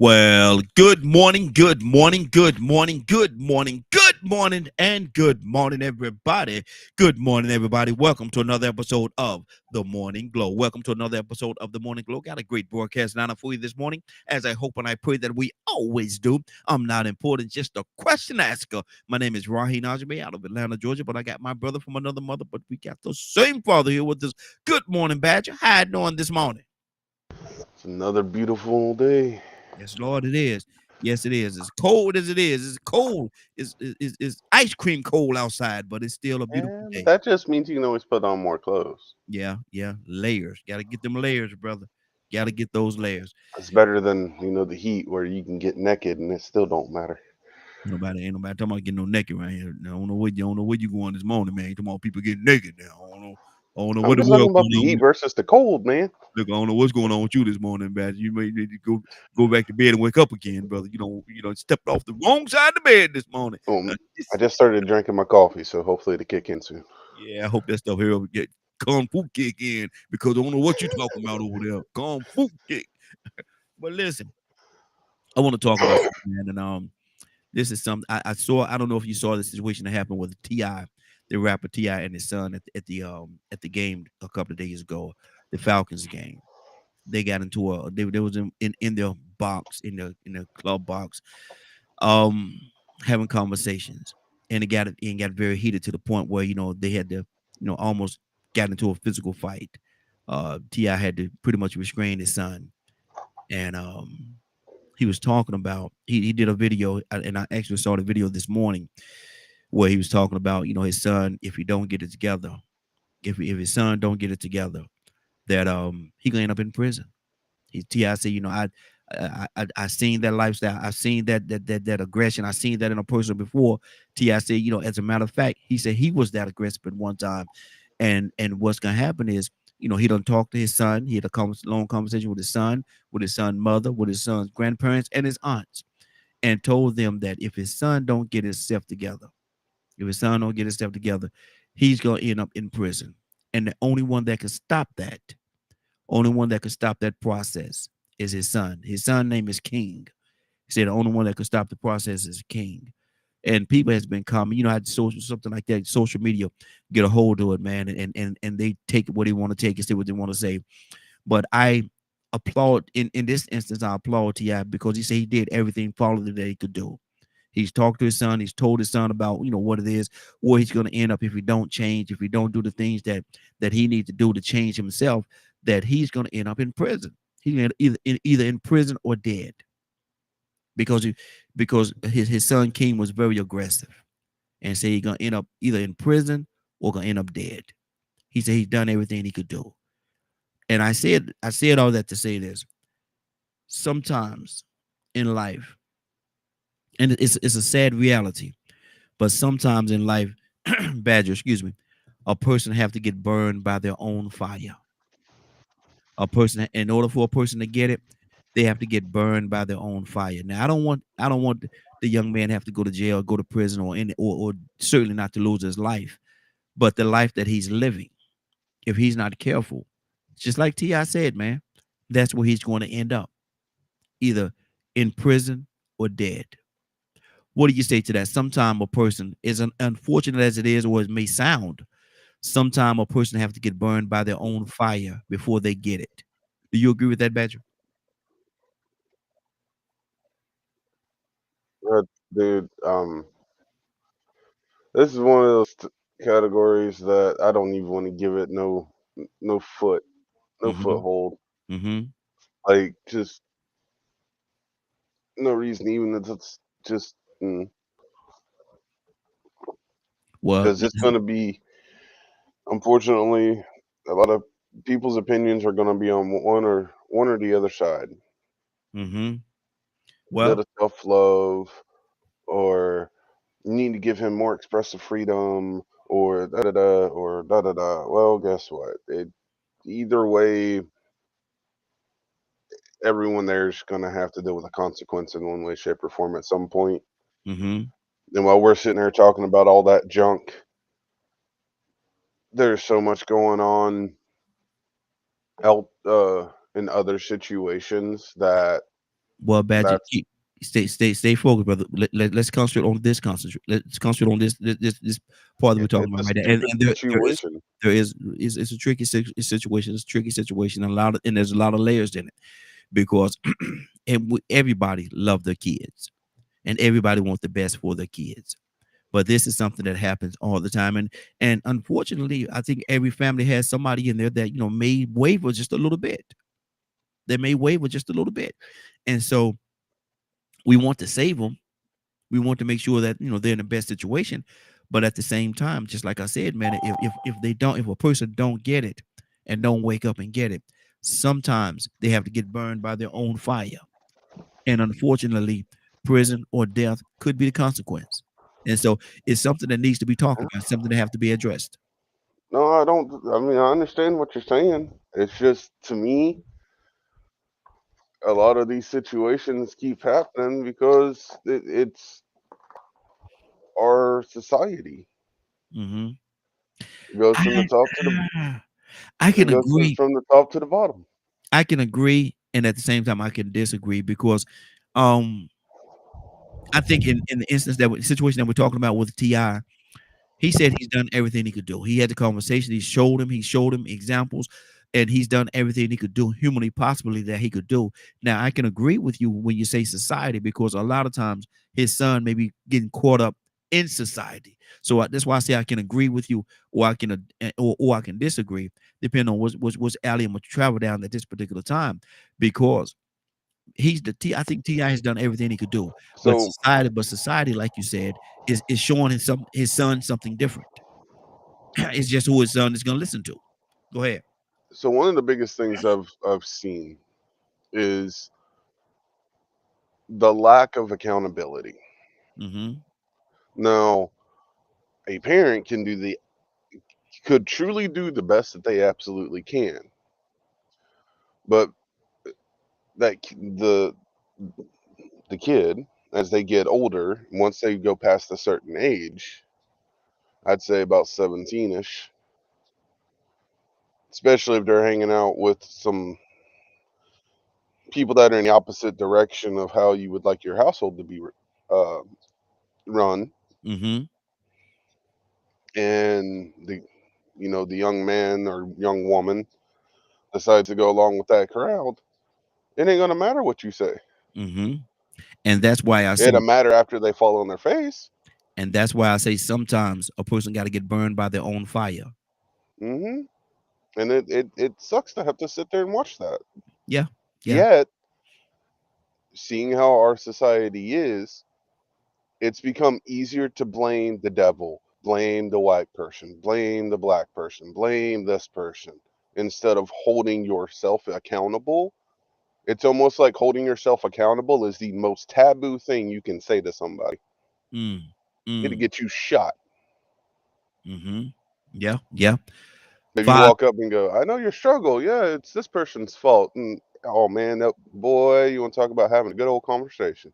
Well, good morning, good morning, good morning, good morning, good morning, and good morning, everybody. Good morning, everybody. Welcome to another episode of The Morning Glow. Welcome to another episode of The Morning Glow. Got a great broadcast lineup for you this morning, as I hope and I pray that we always do. I'm not important, just a question asker. My name is Raheem Najee out of Atlanta, Georgia, but I got my brother from another mother, but we got the same father here with us. Good morning, Badger. How you doing this morning? It's another beautiful day. Yes, Lord, it is. Yes, it is. As cold as it is, it's cold. It's ice cream cold outside, but it's still a beautiful And day. that just means you can always put on more clothes. Yeah, yeah. Layers. Got to get them layers, brother. Got to get those layers. It's better than, the heat where you can get naked and it still don't matter. Ain't nobody talking about getting no naked right here. I don't know where you going this morning, man. You talking about people getting naked now. I don't know I'm what the just world talking about going the on heat with. versus the cold, man. Look, I don't know what's going on with you this morning, man. You may need to go back to bed and wake up again, brother. You don't stepped off the wrong side of the bed this morning. Uh, I just started drinking my coffee, so hopefully it'll kick in soon. Yeah, I hope that stuff here will get kung fu kick in because I don't know what you're talking about over there. Kung fu kick. But listen, I want to talk about something, man. And this is something I saw. I don't know if you saw the situation that happened with Ti, the rapper Ti, and his son at the game a couple of days ago, the Falcons game. They got into they was in their box in the club box, um, having conversations, and it got very heated to the point where they had to almost got into a physical fight. Ti had to pretty much restrain his son, and he was talking about he did a video, and I actually saw the video this morning where he was talking about his son, if he don't get it together, if his son don't get it together, that he gonna end up in prison. Ti said, I seen that lifestyle. I seen that aggression. I seen that in a person before. Ti said, as a matter of fact, he said he was that aggressive at one time, and what's gonna happen is, he don't talk to his son. He had a long conversation with his son's mother, with his son's grandparents, and his aunts, and told them that if his son don't get himself together, if his son don't get himself together, he's gonna end up in prison. And the only one that could stop that process is his son. His son name is King. He said the only one that could stop the process is King. And people has been coming, had social something like that, social media get a hold of it, man, and they take what they want to take and say what they want to say. But I applaud in this instance, I applaud Ti because he said he did everything probably that he could do. He's talked to his son. He's told his son about what it is, where he's going to end up if he don't change, if he don't do the things that he needs to do to change himself. That he's going to end up in prison. He's going to either in prison or dead because his son King was very aggressive and said he's going to end up either in prison or going to end up dead. He said he's done everything he could do. And I said all that to say this. Sometimes in life, and it's a sad reality, but sometimes in life, Badger, excuse me, a person have to get burned by their own fire. In order for a person to get it, they have to get burned by their own fire. Now, I don't want the young man to have to go to jail, go to prison, or certainly not to lose his life, but the life that he's living, if he's not careful, just like Ti said, man, that's where he's going to end up, either in prison or dead. What do you say to that? Sometime a person, is unfortunate as it is, or it may sound, sometime a person have to get burned by their own fire before they get it. Do you agree with that, Badger? But, dude, this is one of those categories that I don't even want to give it no foot, no Mhm. foothold. Mhm. Like, just no reason, even if it's just Well, because it's going to be, unfortunately, a lot of people's opinions are going to be on one or the other side. mhm. A bit Well, of self love, or you need to give him more expressive freedom, or da da da, or da da da. Well, guess what? Either way, everyone there's going to have to deal with a consequence in one way, shape, or form at some point. mhm. And while we're sitting there talking about all that junk, there's so much going on in other situations that Well, Badger, That's stay focused, brother. Let's concentrate on this. Let's concentrate on this part that we're talking it's about a right there. stupid And situation. there is it's a tricky situation. It's a tricky situation, and there's a lot of layers in it because everybody love their kids, and everybody wants the best for their kids. But this is something that happens all the time, and unfortunately, I think every family has somebody in there that may waver just a little bit. They may waver just a little bit, and so we want to save them. We want to make sure that they're in the best situation. But at the same time, just like I said, man, if a person don't get it and don't wake up and get it, sometimes they have to get burned by their own fire. And unfortunately, prison or death could be the consequence. And so it's something that needs to be talked about, something that have to be addressed. No, I don't. I mean, I understand what you're saying. It's just to me, a lot of these situations keep happening because it's our society. Hmm. It goes from the I, top to the I it can goes agree. from the top to the bottom. I can agree, and at the same time, I can disagree because um I think in the instance situation that we're talking about with Ti, he said he's done everything he could do. He had the conversation. He showed him examples, and he's done everything he could do humanly possibly that he could do. Now I can agree with you when you say society because a lot of times his son may be getting caught up in society. So that's why I say I can agree with you, or I can or I can disagree, depending on what's alley and what travel down at this particular time, because he's the T. I think Ti has done everything he could do, but So, society, like you said, is showing his son something different. It's just who his son is going to listen to. Go ahead. so one of the biggest things I've seen is the lack of accountability. Mm-hmm. Now, a parent could truly do the best that they absolutely can, but the kid, as they get older, once they go past a certain age, I'd say about 17ish, especially if they're hanging out with some people that are in the opposite direction of how you would like your household to be uh, run, Mm-hmm. and the young man or young woman decides to go along with that crowd, it ain't gonna matter what you say. Mm-hmm. And that's why I say, It'll matter after they fall on their face. sometimes a person got to get burned by their own fire. Hmm. And it sucks to have to sit there and watch that. Yeah. Yeah. Yet, seeing how our society is, it's become easier to blame the devil, blame the white person, blame the black person, blame this person, instead of holding yourself accountable. It's almost like holding yourself accountable is the most taboo thing you can say to somebody. Mm. It'll Mm. get you shot. Mm-hmm. Yeah. Yeah. If you Five. walk up and go, I know your struggle. Yeah, it's this person's fault. And oh man, that boy, you want to talk about having a good old conversation.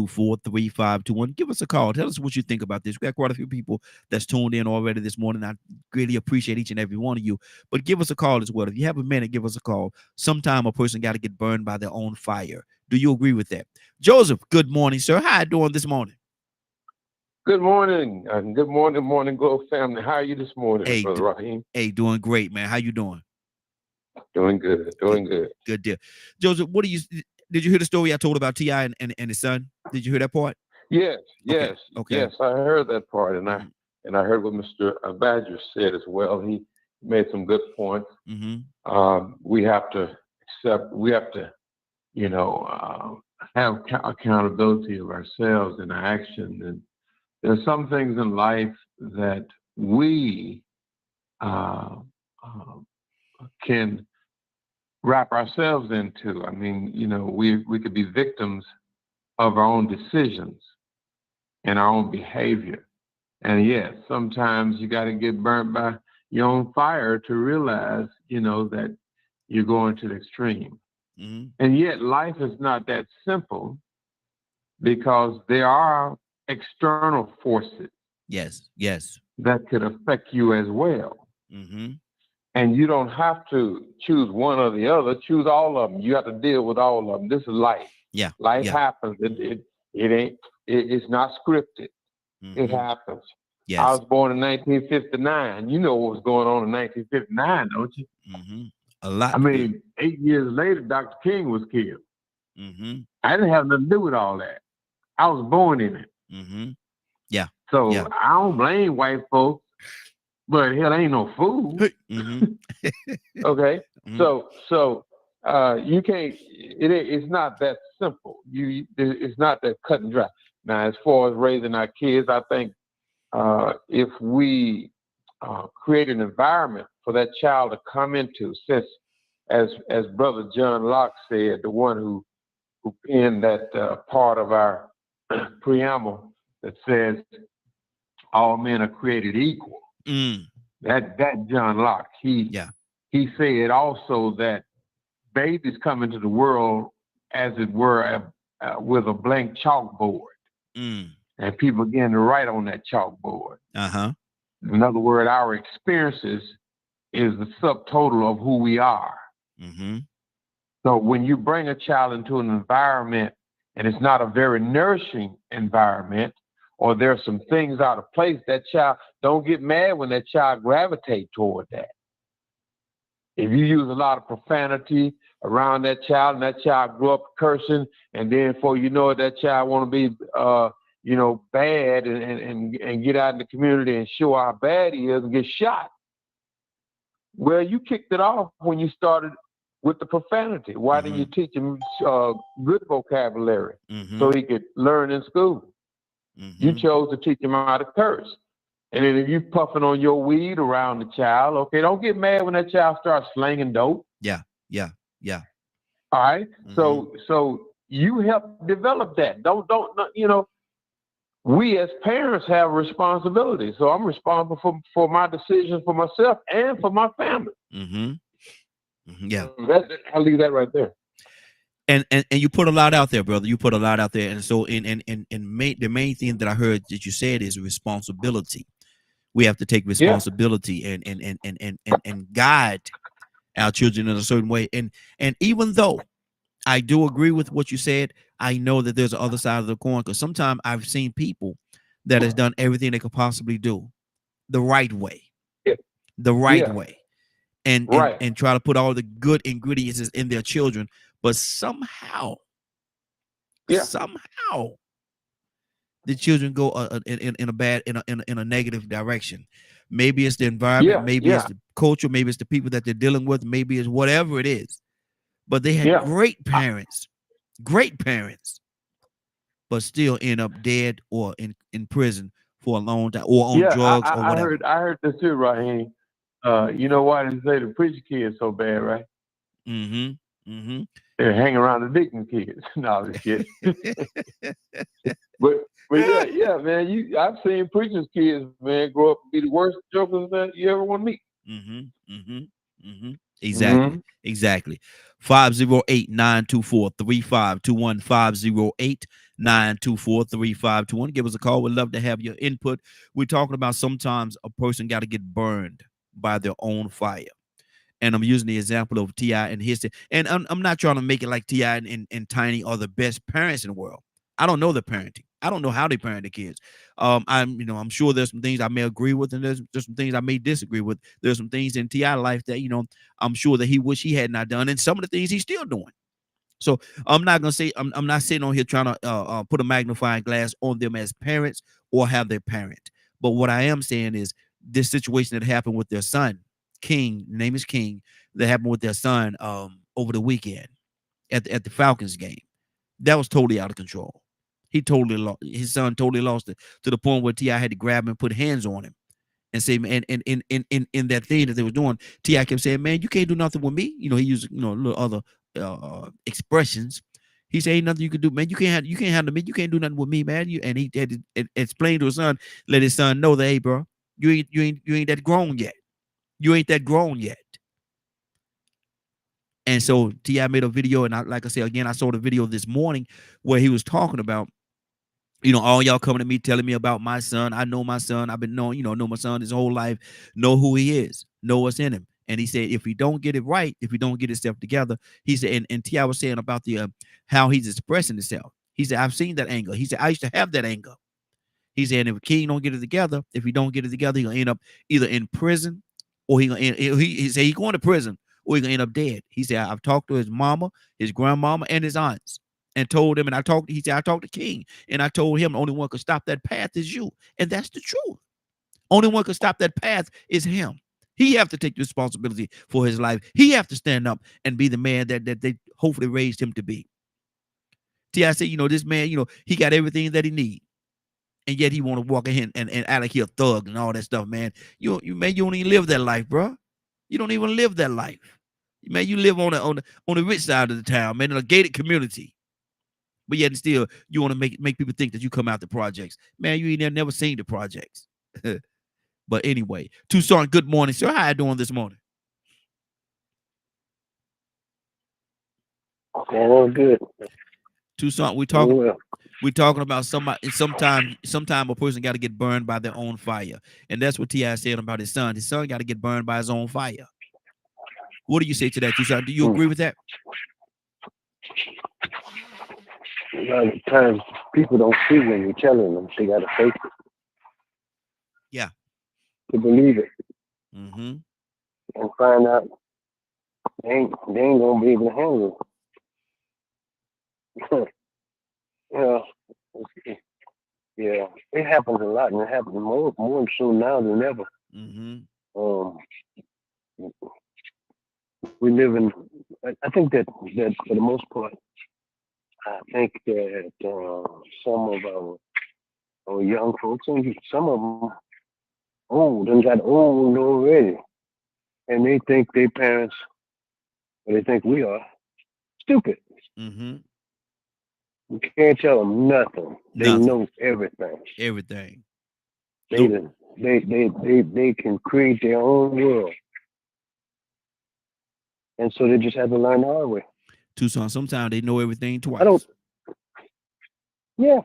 508-924-3521. Give us a call. Tell us what you think about this. We got quite a few people that's tuned in already this morning. I greatly appreciate each and every one of you. But give us a call as well. If you have a minute, give us a call. Sometime a person got to get burned by their own fire. Do you agree with that? Joseph, good morning, sir. How you doing this morning? Good morning, and good morning, Morning Glow family. How are you this morning, Hey, Brother Raheem? hey, doing great, man. How you doing? Doing good, Good, doing good. good deal. Joseph, did you hear the story I told about Ti and his son? Did you hear that part? Yes, Okay, yes, okay. yes. I heard that part, and Mm-hmm. I heard what Mr. Badger said as well. He made some good points. Mm-hmm. We have to accept. We have to, have accountability of ourselves and our actions. And there's some things in life that we uh, uh, can wrap ourselves into. I mean, we could be victims of our own decisions and our own behavior. And yes, sometimes you got to get burnt by your own fire to realize, that you're going to the extreme. Mm-hmm. And yet, life is not that simple because there are external forces Yes, yes. that could affect you as well. Mm-hmm. And you don't have to choose one or the other. Choose all of them. You have to deal with all of them. This is life. Yeah. Life Yeah. happens. It's not scripted. It Mm-hmm. happens. I Yes. was born in 1959. You know what was going on in 1959, don't you? Mm-hmm. A lot. I mean, 8 years later, Dr. King was killed. Mm-hmm. I didn't have nothing to do with all that. I was born in it. Mm-hmm. Yeah. So Yeah. I don't blame white folks, but hell ain't no fool. Mm-hmm. Okay. Mm-hmm. So you can't, it's not that simple. It's not that cut and dry. Now, as far as raising our kids, I think if we create an environment for that child to come into, since as Brother John Locke said, the one who penned that part of our preamble that says all men are created equal. Mm. That John Locke, he said also that babies come into the world, as it were, with a blank chalkboard. Mm. And people begin to write on that chalkboard. Uh-huh. In other words, our experiences is the subtotal of who we are. Mm-hmm. So when you bring a child into an environment and it's not a very nourishing environment, or there's some things out of place, that child, don't get mad when that child gravitates toward that. If you use a lot of profanity around that child and that child grew up cursing, and then before you know it, that child want to be, bad and get out in the community and show how bad he is and get shot. Well, you kicked it off when you started with the profanity. Why didn't you teach him good vocabulary so he could learn in school? Mm-hmm. You chose to teach him how to curse. And then if you puffing on your weed around the child, okay, don't get mad when that child starts slanging dope. Yeah. All right. So you help develop that. Don't we as parents have responsibility. So I'm responsible for my decisions for myself and for my family. Mm-hmm. Yeah. I'll leave that right there. And you put a lot out there, brother. You put a lot out there. And so the main thing that I heard that you said is responsibility. We have to take responsibility and guide our children in a certain way. And even though I do agree with what you said, I know that there's the other side of the coin, because sometimes I've seen people that has done everything they could possibly do the right way, way, and try to put all the good ingredients in their children, but somehow the children go in a negative direction. Maybe it's the environment, maybe it's the culture, maybe it's the people that they're dealing with, maybe it's whatever it is. But they had great parents, but still end up dead or in prison for a long time, or on drugs or whatever. I heard this too, Raheem. You know why they say the preacher kids so bad, right? Mm-hmm. Mm-hmm. They hang around the deacon kids. No, this kid. but yeah, man. I've seen preachers' kids, man, grow up to be the worst jokers that you ever want to meet. Mm-hmm. Mm-hmm. Mm-hmm. Exactly. 508-924-3521. 508-924-3521. Give us a call. We'd love to have your input. We're talking about sometimes a person got to get burned by their own fire. And I'm using the example of T.I. and his. And I'm not trying to make it like T.I. and Tiny are the best parents in the world. I don't know the parenting. I don't know how they parent the kids. I'm sure there's some things I may agree with, and there's some things I may disagree with. There's some things in T.I. life that, I'm sure that he wish he had not done, and some of the things he's still doing. So I'm not gonna say I'm not sitting on here trying to put a magnifying glass on them as parents or have their parent. But what I am saying is this situation that happened with their son, King, name is King, that happened with their son over the weekend at the Falcons game. That was totally out of control. His son totally lost it, to the point where T.I. had to grab him and put hands on him and say, and in that thing that they were doing, T.I. kept saying, man, you can't do nothing with me. He used little other expressions. He said, ain't nothing you can do, man. You can't handle me. You can't do nothing with me, man. And he had to explain to his son, let his son know that, hey, bro, you ain't that grown yet. You ain't that grown yet. And so T.I. made a video, and like I said again, I saw the video this morning where he was talking about all y'all coming to me telling me about my son. I know my son. I've been knowing, know my son his whole life, know who he is, know what's in him. And he said, if we don't get it right, if we don't get himself together, he said, and T.I. was saying about the how he's expressing himself. He said, I've seen that anger. He said, I used to have that anger. He said, if King don't get it together, if he don't get it together, he's gonna end up either in prison or he said he's going to prison or he's gonna end up dead. He said, I've talked to his mama, his grandmama, and his aunts, and told him, and he said, I talked to King, and I told him the only one could stop that path is you. And that's the truth. Only one could stop that path is him. He have to take responsibility for his life. He have to stand up and be the man that they hopefully raised him to be. See, I said, this man, he got everything that he need. And yet he want to walk in and act like he a thug and all that stuff, man. You don't even live that life, bro. You don't even live that life. Man, you live on the rich side of the town, man, in a gated community. But yet and still, you want to make people think that you come out the projects. Man, you ain't never seen the projects. But anyway, Tucson, good morning, sir. How you doing this morning? Man, I'm good. Tucson, we're talking about somebody. Sometime a person got to get burned by their own fire, and that's what T.I. said about his son. His son got to get burned by his own fire. What do you say to that, Tucson? Do you agree with that? A lot of times people don't see when you're telling them. They got to face it. Yeah. To believe it. Mm-hmm. And find out they ain't gonna be able to handle it. Yeah, it happens a lot, and it happens more soon now than ever. Mm-hmm. We live in. I think that for the most part, I think that some of our young folks, and some of them old and got old already, and they think their parents, or they think we are, stupid. Mm-hmm. You can't tell them nothing. They know everything. Everything. They can create their own world, and so they just have to learn the hard way. Tucson, sometimes they know everything twice. I don't. Yeah.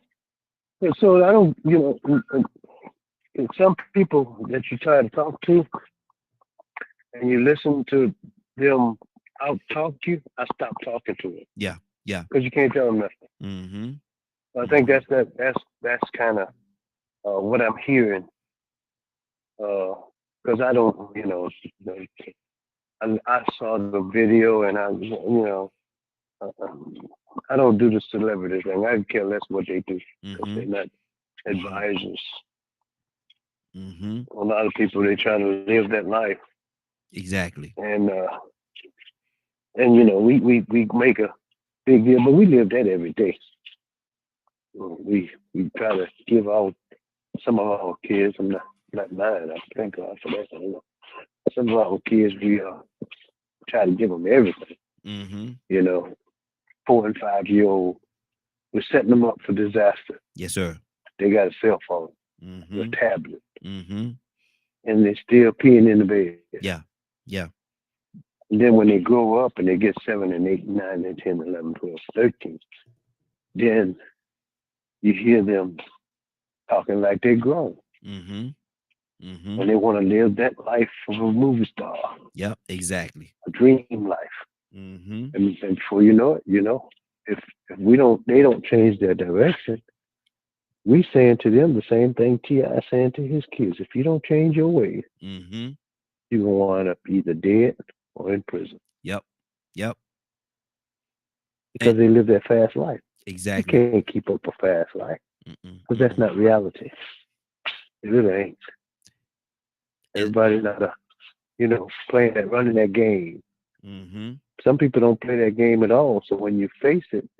So I don't. Some people that you try to talk to, and you listen to them out talk you, I stop talking to them. Yeah. Yeah. Because you can't tell them nothing. Mm-hmm. I think that's kind of what I'm hearing. Because I don't, I saw the video, and I don't do the celebrity thing. I care less what they do. Mm-hmm. They're not advisors. Mm-hmm. A lot of people, they try to live that life. Exactly. And we make a big deal, but we live that every day. We try to give out some of our kids. I'm not mine. I thank God for that. Some of our kids, we try to give them everything. Mm-hmm. 4 and 5 year old, we're setting them up for disaster. Yes, sir. They got a cell phone, mm-hmm. a tablet, mm-hmm. and they're still peeing in the bed. Yeah. Yeah. And then when they grow up and they get 7 and 8, 9 and 10, 11, 12, 13, then you hear them talking like they're grown. Mm-hmm. Mm-hmm. And they want to live that life of a movie star. Yep, exactly. A dream life. Mm-hmm. And before you know it, if they don't change their direction, we saying to them the same thing T.I. saying to his kids. If you don't change your ways, mm-hmm. you're going to wind up either dead or in prison. Yep. Yep. Because they live that fast life. Exactly. You can't keep up a fast life. Because that's not reality. It really ain't. Everybody's not playing that, running that game. Mm-hmm. Some people don't play that game at all. So when you face it,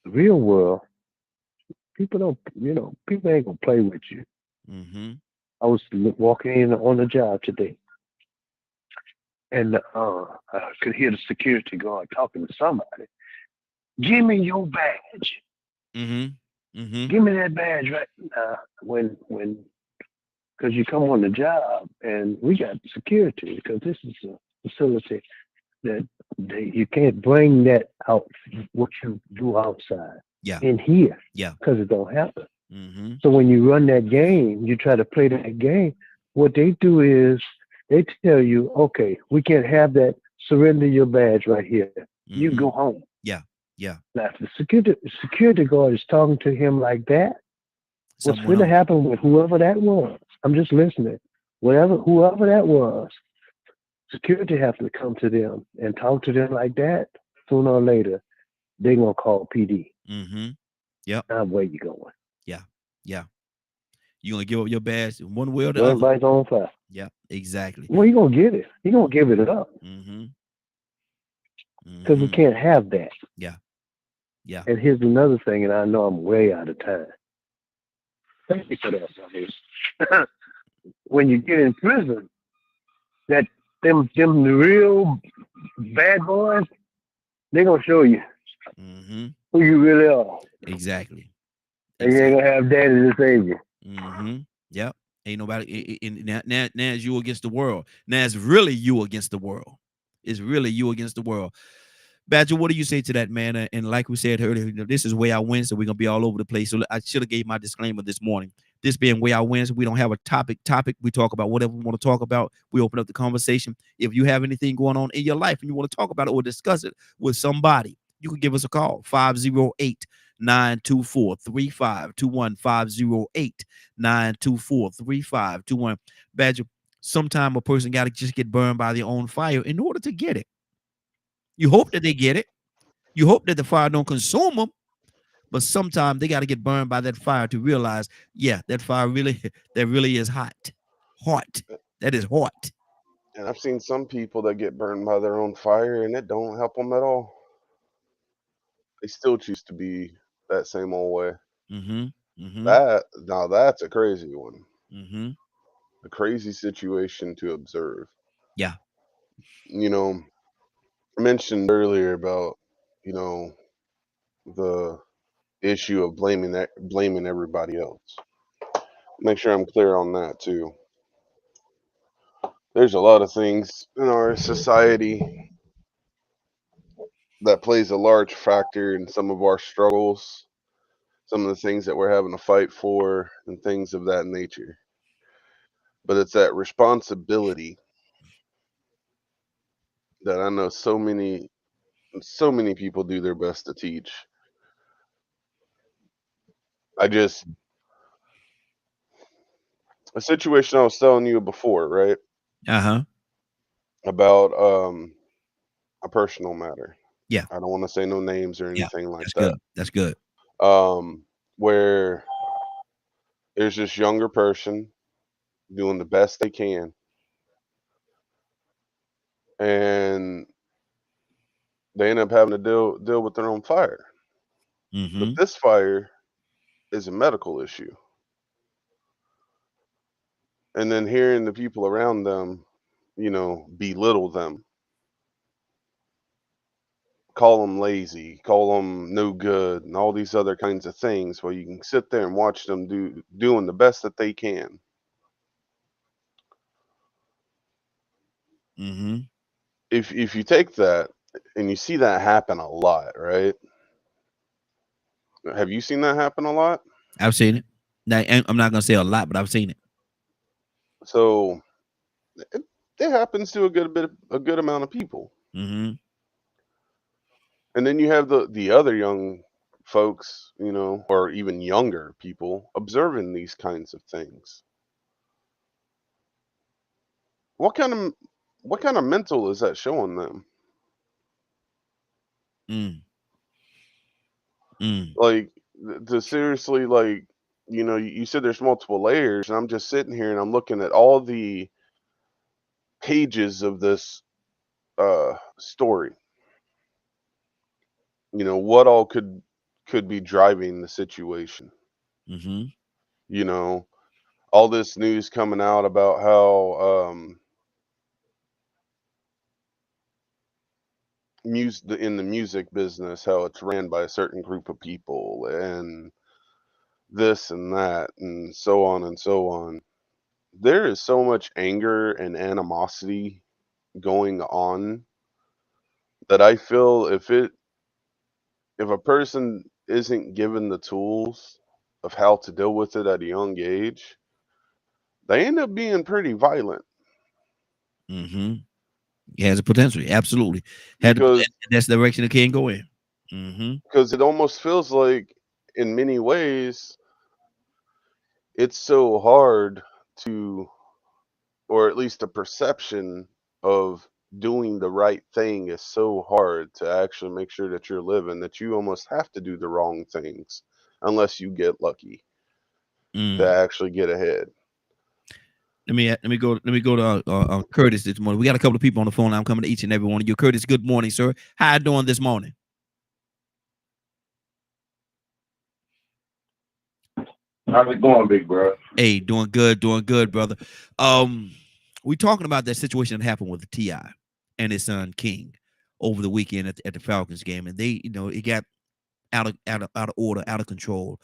the real world, people ain't gonna play with you. Mm-hmm. I was walking in on the job today, and I could hear the security guard talking to somebody. Give me your badge. Mm-hmm. Mm-hmm. Give me that badge right because you come on the job and we got security because this is a facility that you can't bring that out what you do outside. Yeah. in here Yeah. because it don't happen. Mm-hmm. So when you run that game, you try to play that game. What they do is they tell you, okay, we can't have that. Surrender your badge right here. You go Mm-hmm. home. Yeah. Yeah. Now, if the security guard is talking to him like that, what's Something going went to on. happen with whoever that was? I'm just listening. Whoever that was, security has to come to them and talk to them like that. Sooner or later, they're gonna call PD. Mm-hmm. Yep. Now where you going? Yeah. Yeah. You gonna give up your badge one way or the Well, other. everybody's on fire. Yeah. Exactly. Well, he gonna get it. He gonna give it up Mm-hmm. because we Mm-hmm. can't have that. Yeah. Yeah. And here's another thing, and I know I'm way out of time. Thank you for that, Samis. When you get in prison, that them the real bad boys, they're gonna show you Mm-hmm. who you really are. Exactly. And you ain't Exactly. gonna have daddy to save you. Mm-hmm. Yep. Ain't nobody. Now it's you against the world. Now it's really you against the world. It's really you against the world. Badger, what do you say to that, man? And like we said earlier, this is way I win, so we're gonna be all over the place. So I should have gave my disclaimer this morning. This being way I wins, we don't have a topic. We talk about whatever we want to talk about. We open up the conversation. If you have anything going on in your life and you want to talk about it or discuss it with somebody, you can give us a call 508-924-3521 508-924-3521. Badger, sometime a person got to just get burned by their own fire in order to get it. You hope that they get it. You hope that the fire don't consume them, but sometimes they got to get burned by that fire to realize, yeah, that fire really, that really is hot. Hot. That is hot. And I've seen some people that get burned by their own fire, and it don't help them at all. They still choose to be that same old way. Mm-hmm. Mm-hmm. That's a crazy one. Mm-hmm. A crazy situation to observe. Yeah. You know, I mentioned earlier about, you know, the issue of blaming everybody else. Make sure I'm clear on that too. There's a lot of things in our society that plays a large factor in some of our struggles, some of the things that we're having to fight for, and things of that nature. But it's that responsibility that I know so many people do their best to teach. I just a situation I was telling you before, right? Uh-huh. About a personal matter. Yeah. I don't want to say no names or Yeah. anything like That's that. good. That's good. Where there's this younger person doing the best they can, and they end up having to deal with their own fire. But Mm-hmm. this fire is a medical issue, and then hearing the people around them, belittle them, call them lazy, call them no good, and all these other kinds of things. Where you can sit there and watch them doing the best that they can. Mm-hmm. If you take that and you see that happen a lot, right? Have you seen that happen a lot? I've seen it. Now, and I'm not gonna say a lot, but I've seen it. So it, it happens to a good amount of people. Mm-hmm. And then you have the other young folks, or even younger people observing these kinds of things. What kind of what kind of mental is that showing them? Mm. Mm. Like to seriously, like, you said there's multiple layers, and I'm just sitting here and I'm looking at all the pages of this story. What all could be driving the situation. Mm-hmm. You know, all this news coming out about how music in the music business, how it's ran by a certain group of people, and this and that, and so on and so on. There is so much anger and animosity going on that I feel if a person isn't given the tools of how to deal with it at a young age, they end up being pretty violent. Mm-hmm. It has a potential, absolutely. Because That's the direction it can go in. Mm-hmm. because it almost feels like, in many ways, it's so hard to, or at least the perception of doing the right thing is so hard to actually make sure that you're living, that you almost have to do the wrong things unless you get lucky to actually get ahead. Let me go to Curtis this morning. We got a couple of people on the phone. I'm coming to each and every one of you. Curtis, good morning, sir. How you doing this morning? How's it going, big bro? Hey, doing good, brother. We talking about that situation that happened with T.I. and his son King over the weekend at the Falcons game, and they, it got out of order, out of control,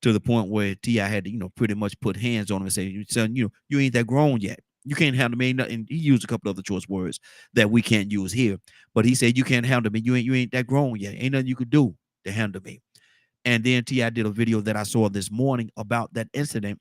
to the point where T.I. had to, pretty much put hands on him and say, son, you ain't that grown yet. You can't handle me. And he used a couple other choice words that we can't use here. But he said, you can't handle me. You ain't that grown yet. Ain't nothing you could do to handle me. And then T.I. did a video that I saw this morning about that incident.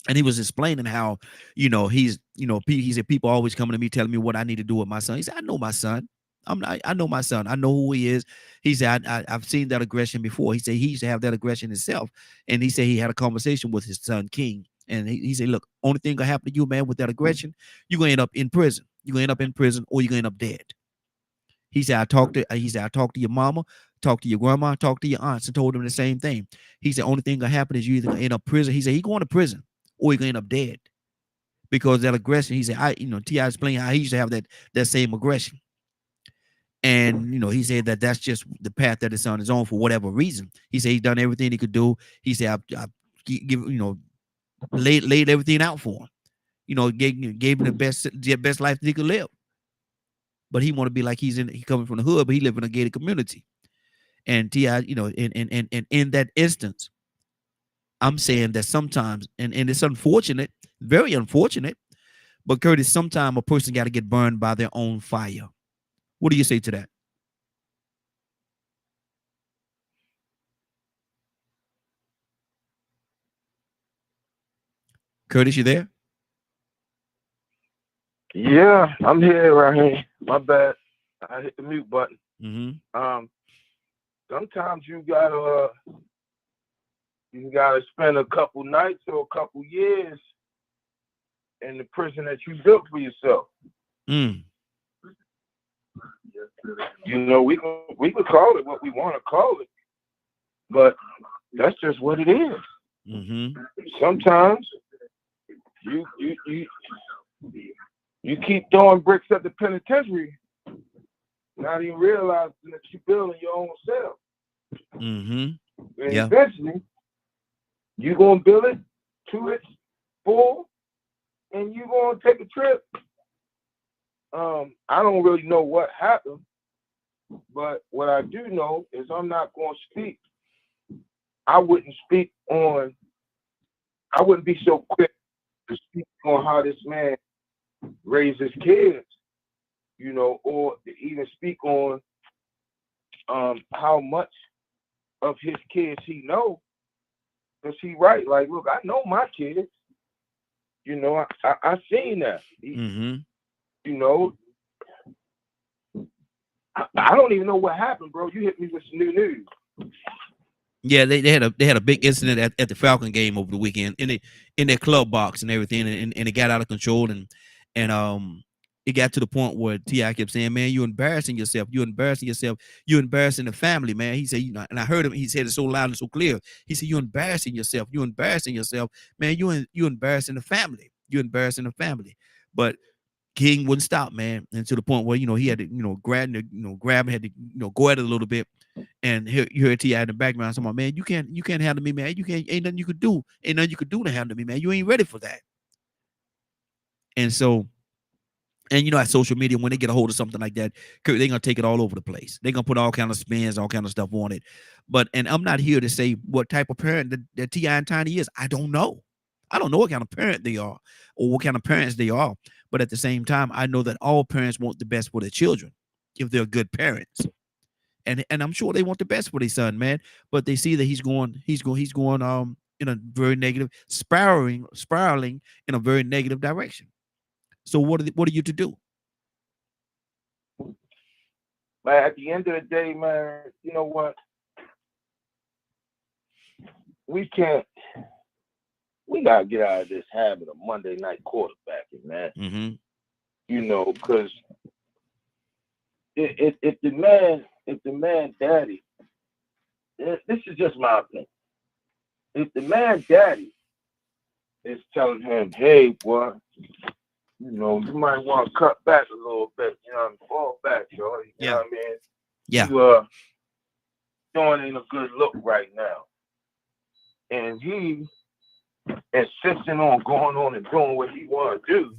And he was explaining how, he said, people always coming to me telling me what I need to do with my son. He said, I know my son. I know my son. I know who he is. He said, I've seen that aggression before. He said he used to have that aggression himself. And he said he had a conversation with his son, King. And he said, look, only thing gonna happen to you, man, with that aggression, you're gonna end up in prison. You're gonna end up in prison, or you're gonna end up dead. He said, I talked to your mama, talked to your grandma, talked to your aunts, and told them the same thing. He said, only thing gonna happen is you either gonna end up prison. He said, he going to prison, or you're gonna end up dead. Because that aggression, he said, T.I. explained how he used to have that same aggression. And, he said that's just the path that his son is on for whatever reason. He said he's done everything he could do. He said, I laid everything out for him. Gave him the best life that he could live. But he want to be like he coming from the hood, but he live in a gated community. And T.I., in that instance, I'm saying that sometimes, and it's unfortunate, very unfortunate, but Curtis, sometimes a person got to get burned by their own fire. What do you say to that? Curtis, you there? Yeah, I'm here right here. My bad. I hit the mute button. Mm-hmm. Sometimes you gotta spend a couple nights or a couple years in the prison that you built for yourself. Mm. We can call it what we want to call it, but that's just what it is. Mm-hmm. Sometimes you keep throwing bricks at the penitentiary, not even realizing that you're building your own cell. Mm-hmm. And eventually, you're going to build it to its full, and you're going to take a trip. I don't really know what happened, but what I do know is I'm not going to speak. I wouldn't be so quick to speak on how this man raised his kids, or even speak on how much of his kids he knows. Because he right, like, look, I know my kids. I seen that. Mm-hmm. I don't even know what happened, bro. You hit me with some new news. Yeah, they had a big incident at the Falcon game over the weekend in their club box and everything, and it got out of control, and it got to the point where T.I. kept saying, man, you're embarrassing yourself. You're embarrassing yourself. You're embarrassing the family, man. He said, and I heard him, he said it so loud and so clear. He said, you're embarrassing yourself. You're embarrassing yourself. Man, you're embarrassing the family. You're embarrassing the family. But King wouldn't stop, man. And to the point where, he had to, grab him, had to, go at it a little bit. And you heard T.I. in the background talking about, man, you can't handle me, man. Ain't nothing you could do. Ain't nothing you could do to handle me, man. You ain't ready for that. And so, and at social media, when they get a hold of something like that, they're gonna take it all over the place. They're gonna put all kind of spins, all kind of stuff on it. And I'm not here to say what type of parent that T.I. and Tiny is. I don't know. I don't know what kind of parent they are or what kind of parents they are. But at the same time, I know that all parents want the best for their children if they're good parents. and I'm sure they want the best for their son, man. But they see that he's going in a very negative, spiraling in a very negative direction. So what are you to do? But at the end of the day, man, you know what? We gotta get out of this habit of Monday night quarterbacking, man. Mm-hmm. You know, because if the man daddy, this is just my opinion. If the man daddy is telling him, hey, boy, you know, you might want to cut back a little bit, you know, fall back, yo. You know what I mean? Yeah. You doing ain't a good look right now. And he insisting on going on and doing what he want to do.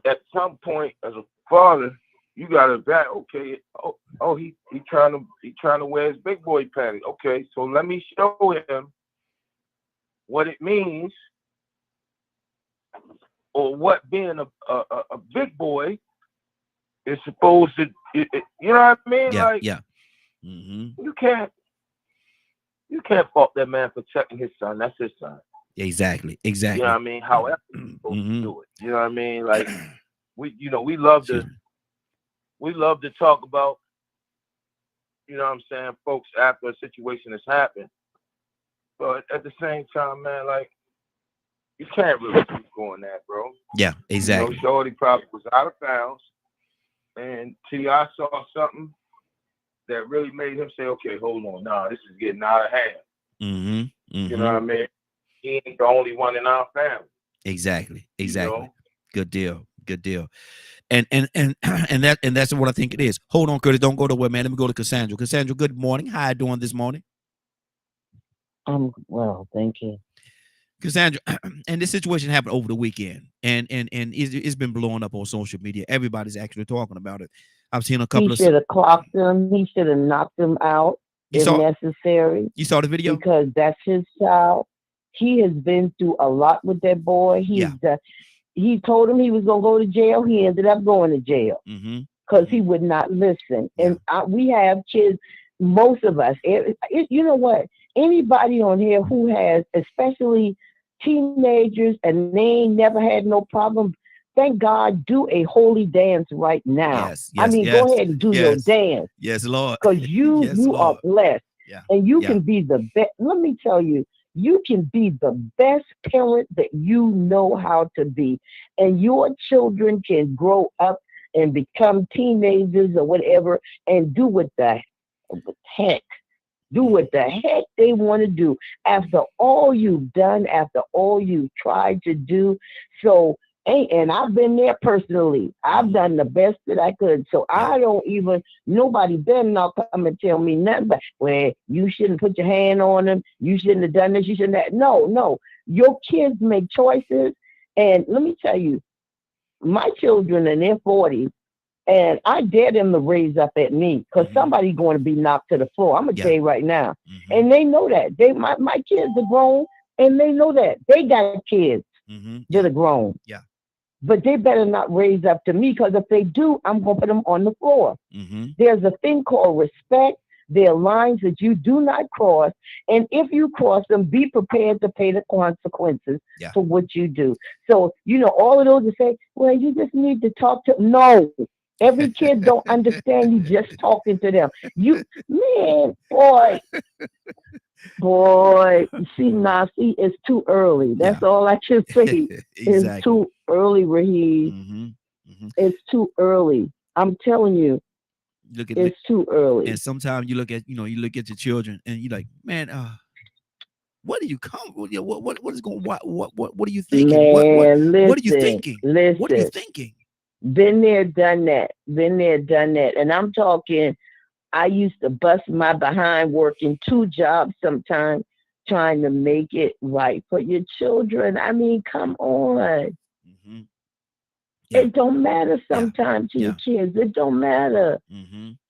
At some point, as a father, you gotta back. Okay, he trying to wear his big boy panties. Okay, so let me show him what it means, or what being a big boy is supposed to. You know what I mean? Yeah. Like, Yeah. Mm-hmm. You can't fault that man for checking his son. That's his son. Exactly. You know what I mean? However he's supposed to do it. You know what I mean? Like, we love to talk about, you know what I'm saying, folks after a situation has happened. But at the same time, man, like, you can't really keep going that, bro. Yeah, exactly. You know, Shorty probably was out of bounds, and T.I. saw something that really made him say, okay, hold on, nah, this is getting out of hand. Mm-hmm. Mm-hmm. You know what I mean? He ain't the only one in our family. Exactly. You know? Good deal. And that's what I think it is. Hold on, Curtis. Don't go nowhere, man. Let me go to Cassandra. Cassandra, good morning. How you doing this morning? Well, thank you. Cassandra, and this situation happened over the weekend, and it's been blowing up on social media. Everybody's actually talking about it. I've seen a couple He of. should have clocked him. He should have knocked him out if necessary. You saw the video? Because that's his child. He has been through a lot with that boy. He told him he was going to go to jail. He ended up going to jail because he would not listen. Yeah. And we have kids, most of us. You know what? Anybody on here who has, especially teenagers, and they ain't never had no problem, thank God, do a holy dance right now. Yes, go ahead and do your dance. Yes, Lord. Because you are blessed. Yeah. And you can be the best. Let me tell you, you can be the best parent that you know how to be. And your children can grow up and become teenagers or whatever and do what the heck. Do what the heck they want to do after all you've done, after all you've tried to do. So, and I've been there personally. I've done the best that I could. So nobody better not come and tell me nothing but, well, you shouldn't put your hand on them. You shouldn't have done this. You shouldn't have. No. Your kids make choices. And let me tell you, my children are in their 40s. And I dare them to raise up at me because somebody's going to be knocked to the floor. I'm going to tell you right now. And they know that. My kids are grown, and they know that. They got kids that are grown. Yeah. But they better not raise up to me, because if they do, I'm going to put them on the floor. There's a thing called respect. There are lines that you do not cross. And if you cross them, be prepared to pay the consequences for what you do. So, all of those that say, well, you just need to talk to. No. Every kid don't understand you just talking to them. Boy, see, it's too early. That's all I can say. Exactly. It's too early, Raheem. It's too early. I'm telling you, it's too early. And sometimes you look at your children and you're like, man, what do you come? What is going? What are you thinking? Man, what are you thinking? What are you thinking? Been there, done that. And I'm talking, I used to bust my behind working 2 jobs sometimes trying to make it right for your children. I mean, come on. It don't matter sometimes to your kids. It don't matter.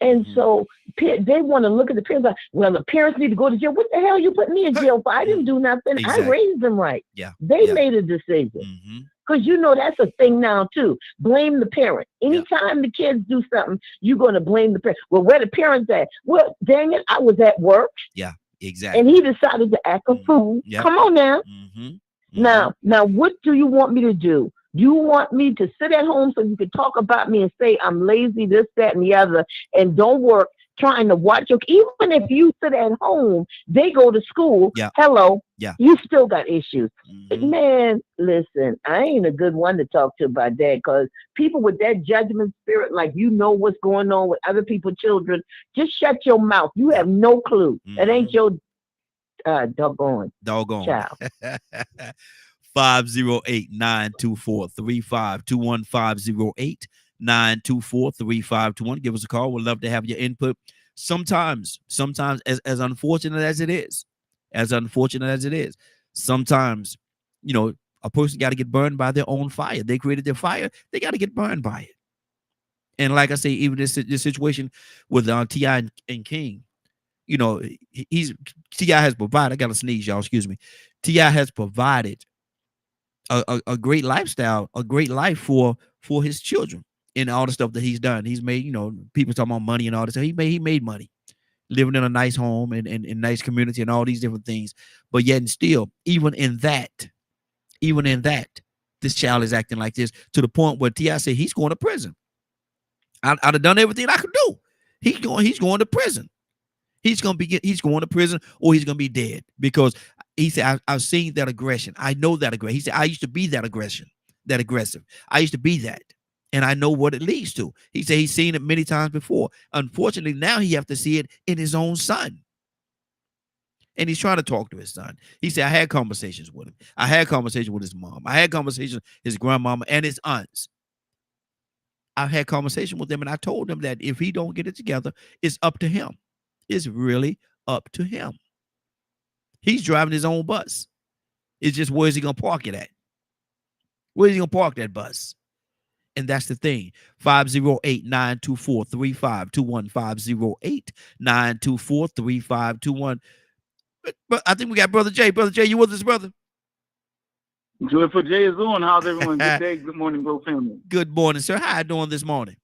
And so they want to look at the parents like, well, the parents need to go to jail. What the hell you put me in jail for? I didn't do nothing. I raised them right. Yeah. They made a decision. Because you know that's a thing now too. Blame the parent. Anytime the kids do something, you're going to blame the parent. Well, where the parents at? Well, dang it, I was at work. Yeah, exactly. And he decided to act a fool. Yep. Come on now. Mm-hmm. Now, what do you want me to do? You want me to sit at home so you can talk about me and say I'm lazy, this, that, and the other, and don't work, trying to watch your. Even if you sit at home, they go to school. Yeah. Hello. Yeah. You still got issues. Mm-hmm. Man, listen, I ain't a good one to talk to about that, because people with that judgment spirit, like you know what's going on with other people's children, just shut your mouth. You have no clue. It ain't your doggone child. 508-924-3521, 508-924-3521. Give us a call. We'd love to have your input. Sometimes as unfortunate as it is, sometimes, you know, a person got to get burned by their own fire. They created their fire. They got to get burned by it. And like I say, even this situation with T.I. and King, you know, T.I. has provided. I got to sneeze, y'all. Excuse me. T.I. has provided a great lifestyle, a great life for his children, and all the stuff that he's done. He's made, you know, people talking about money and all this. He made money, living in a nice home and nice community and all these different things. But yet and still, even in that, this child is acting like this, to the point where T.I. said he's going to prison. I'd have done everything I could do. He's going to prison. He's going to prison, or he's going to be dead, because he said, I've seen that aggression. I know that aggression. He said, I used to be that aggressive. I used to be that. And I know what it leads to. He said he's seen it many times before. Unfortunately, now he have to see it in his own son. And he's trying to talk to his son. He said, I had conversations with him. I had conversations with his mom. I had conversations with his grandmama and his aunts. I've had conversation with them, and I told them that if he don't get it together, it's up to him. It's really up to him. He's driving his own bus. It's just, where's he going to park it at? Where's he going to park that bus? And that's the thing. 508-924-3521, 508-924-3521. But I think we got Brother Jay. Brother Jay, you with us, brother? Joyful Jay is on. How's everyone? Good day. Good morning, bro family. Good morning, sir. How you doing this morning?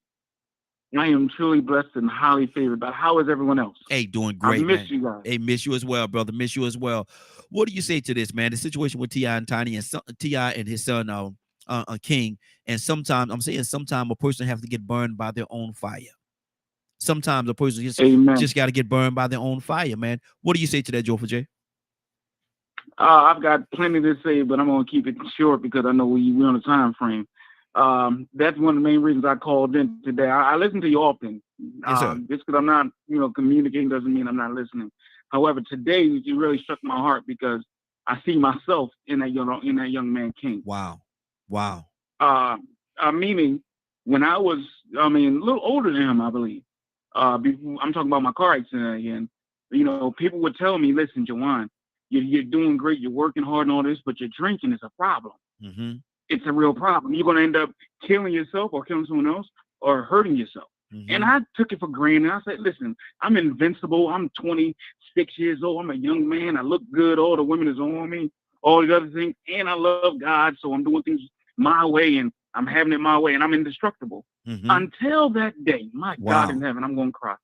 I am truly blessed and highly favored. But how is everyone else? Hey, doing great. I miss you guys. Hey, miss you as well, brother. Miss you as well. What do you say to this, man? The situation with T.I. and Tiny, and T.I. and his son King. And sometimes a person have to get burned by their own fire. Sometimes a person just got to get burned by their own fire, man. What do you say to that, Joyful Jay? I've got plenty to say, but I'm going to keep it short because I know we're on a time frame. That's one of the main reasons I called in today. I listen to you often. Yes, sir. Just because I'm not, communicating doesn't mean I'm not listening. However, today you really struck my heart because I see myself in that young man King. Wow. Meaning, when I was, a little older than him, I believe. I'm talking about my car accident again. People would tell me, "Listen, Jawan, you're doing great. You're working hard and all this, but your drinking is a problem. Mm-hmm. It's a real problem. You're going to end up killing yourself or killing someone else or hurting yourself." Mm-hmm. And I took it for granted. I said, listen, I'm invincible. I'm 26 years old. I'm a young man. I look good. All the women is on me, all the other things. And I love God. So I'm doing things my way and I'm having it my way and I'm indestructible. Mm-hmm. Until that day, my Wow. God in heaven, I'm going to cry.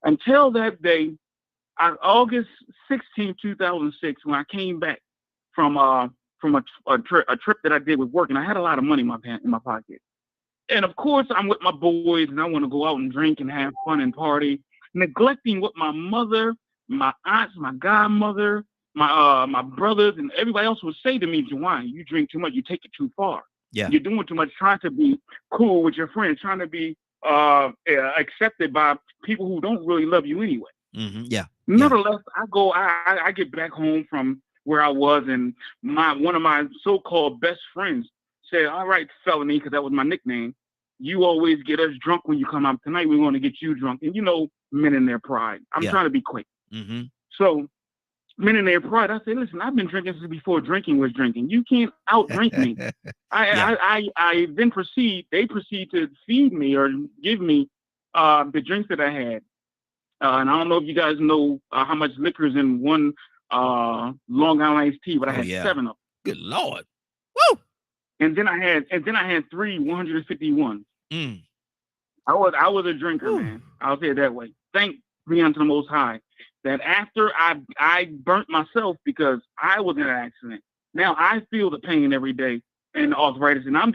Until that day, August 16, 2006, when I came back from a trip that I did with work, and I had a lot of money in my pocket. And of course, I'm with my boys, and I want to go out and drink and have fun and party, neglecting what my mother, my aunts, my godmother, my brothers, and everybody else would say to me, "Jawan, you drink too much. You take it too far. Yeah. You're doing too much, trying to be cool with your friends, trying to be accepted by people who don't really love you anyway." Mm-hmm. Yeah. Nevertheless, I get back home from where I was, and one of my so-called best friends said, "All right, Felony," because that was my nickname, "you always get us drunk when you come out. Tonight we want to get you drunk." And men in their pride. I'm trying to be quick. Mm-hmm. So men in their pride, I said, "Listen, I've been drinking since before drinking was drinking. You can't out-drink me." I then they proceed to feed me or give me the drinks that I had. And I don't know if you guys know how much liquor is in one Long Island iced tea, but I had 7 of them. Good Lord. Woo! and then I had 3 151s. Mm. I was a drinker, Whew. man. I'll say it that way. Thank be unto the Most High that after I burnt myself because I was in an accident. Now I feel the pain every day and arthritis, and I'm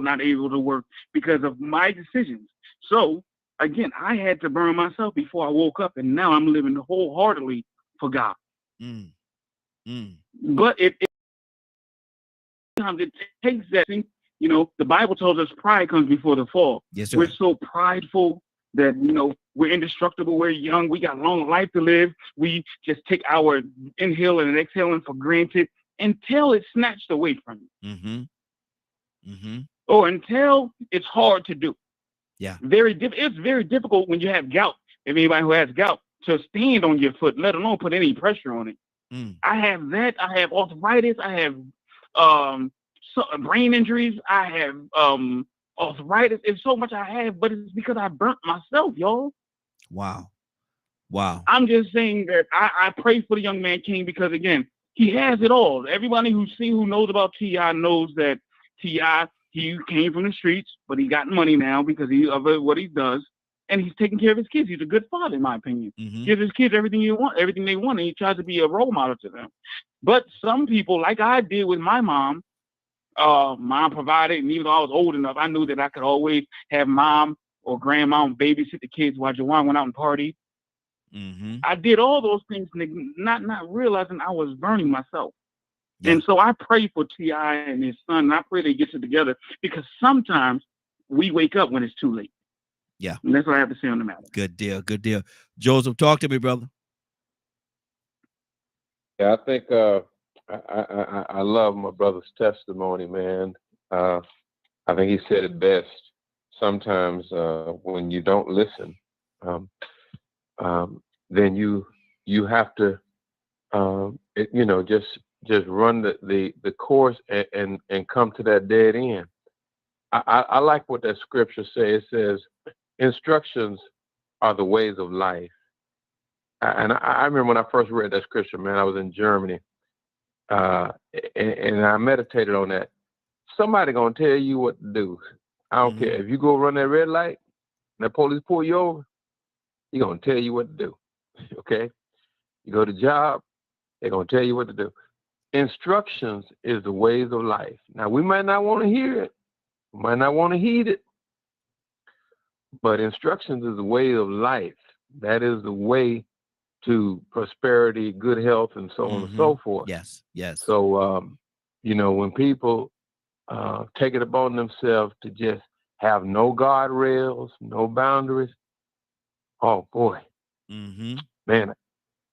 not able to work because of my decisions. So again, I had to burn myself before I woke up, and now I'm living wholeheartedly for God. Mm. Mm. But sometimes it takes that thing. You know, the Bible tells us pride comes before the fall. Yes, sir. We're so prideful that, you know, we're indestructible. We're young. We got a long life to live. We just take our inhaling and exhaling for granted until it's snatched away from you. Mm-hmm. Mm-hmm. Or until it's hard to do. Yeah. It's very difficult when you have gout. If anybody who has gout, to stand on your foot, let alone put any pressure on it. Mm. I have that. I have arthritis. I have brain injuries. I have arthritis. It's so much I have, but it's because I burnt myself, y'all. Wow. Wow. I'm just saying that I pray for the young man King because, again, he has it all. Everybody who knows about T.I. knows that T.I., he came from the streets, but he got money now because of what he does. And he's taking care of his kids. He's a good father, in my opinion. Mm-hmm. Gives his kids everything they want, and he tries to be a role model to them. But some people, like I did with my mom provided, and even though I was old enough, I knew that I could always have mom or grandma babysit the kids while Jawan went out and party. Mm-hmm. I did all those things, not realizing I was burning myself. Yeah. And so I pray for T.I. and his son, and I pray they get it together because sometimes we wake up when it's too late. Yeah. And that's what I have to say on the matter. Good deal. Good deal. Joseph, talk to me, brother. Yeah, I think I love my brother's testimony, man. I think he said it best. Sometimes when you don't listen, then you have to, just run the course and come to that dead end. I like what that scripture says. It says, instructions are the ways of life. And I remember when I first read that scripture, man, I was in Germany, and I meditated on that. Somebody gonna tell you what to do. I don't care if you go run that red light, and the police pull you over. He gonna tell you what to do. Okay, you go to job, they're gonna tell you what to do. Instructions is the ways of life. Now we might not want to hear it, we might not want to heed it, but instructions is the way of life. That is the way to prosperity, good health, and so on and so forth. Yes, yes. So, when people take it upon themselves to just have no guardrails, no boundaries, oh boy, man,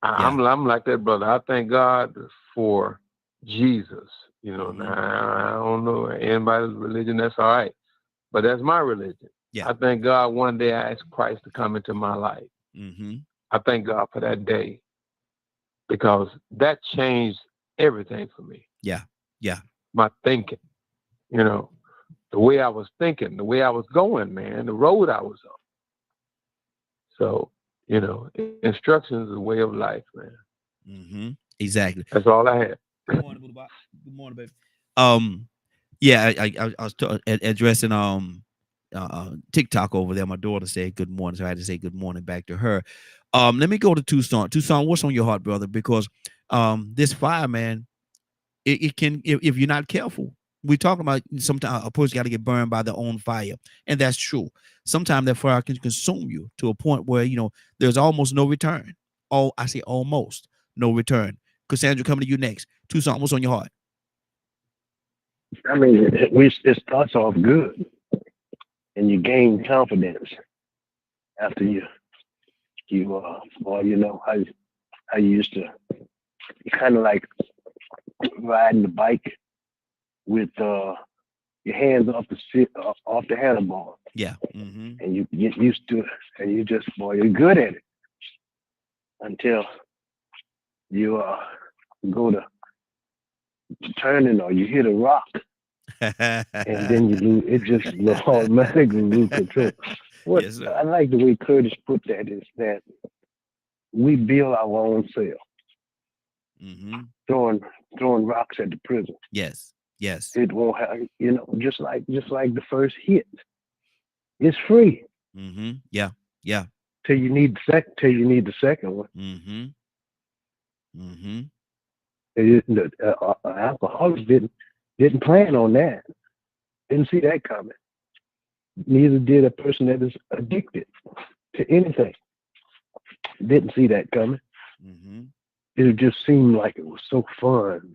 I'm like that, brother. I thank God for Jesus. Now I don't know anybody's religion. That's all right, but that's my religion. Yeah. I thank God one day I asked Christ to come into my life. I thank God for that day because that changed everything for me. Yeah. Yeah. My thinking, the way I was thinking, the way I was going, man, the road I was on. So, instructions is a way of life, man. Exactly. That's all I had. Good morning, baby. I was addressing TikTok over there. My daughter said good morning, so I had to say good morning back to her. Let me go to Tucson. Tucson, what's on your heart, brother? Because this fire, man, it can, if you're not careful. We're talking about sometimes a person got to get burned by their own fire, and that's true. Sometimes that fire can consume you to a point where there's almost no return. I say almost no return. Cassandra, coming to you next. Tucson, what's on your heart? I mean, it starts off good, and you gain confidence after you how you used to. You kind of like riding the bike with your hands off the handlebar. Yeah. And you get used to it, and you're good at it until you go to turning or you hit a rock, and then you lose. It just automatically lose control. What Yes, I like the way Curtis put that is that we build our own self, throwing rocks at the prison. Yes. Yes. It won't have, just like the first hit. It's free Mm-hmm. Yeah. Yeah. till you need the second one. Mm-hmm. Mm-hmm. Alcoholics didn't plan on that. Didn't see that coming. Neither did a person that is addicted to anything. Didn't see that coming. Mm-hmm. It just seemed like it was so fun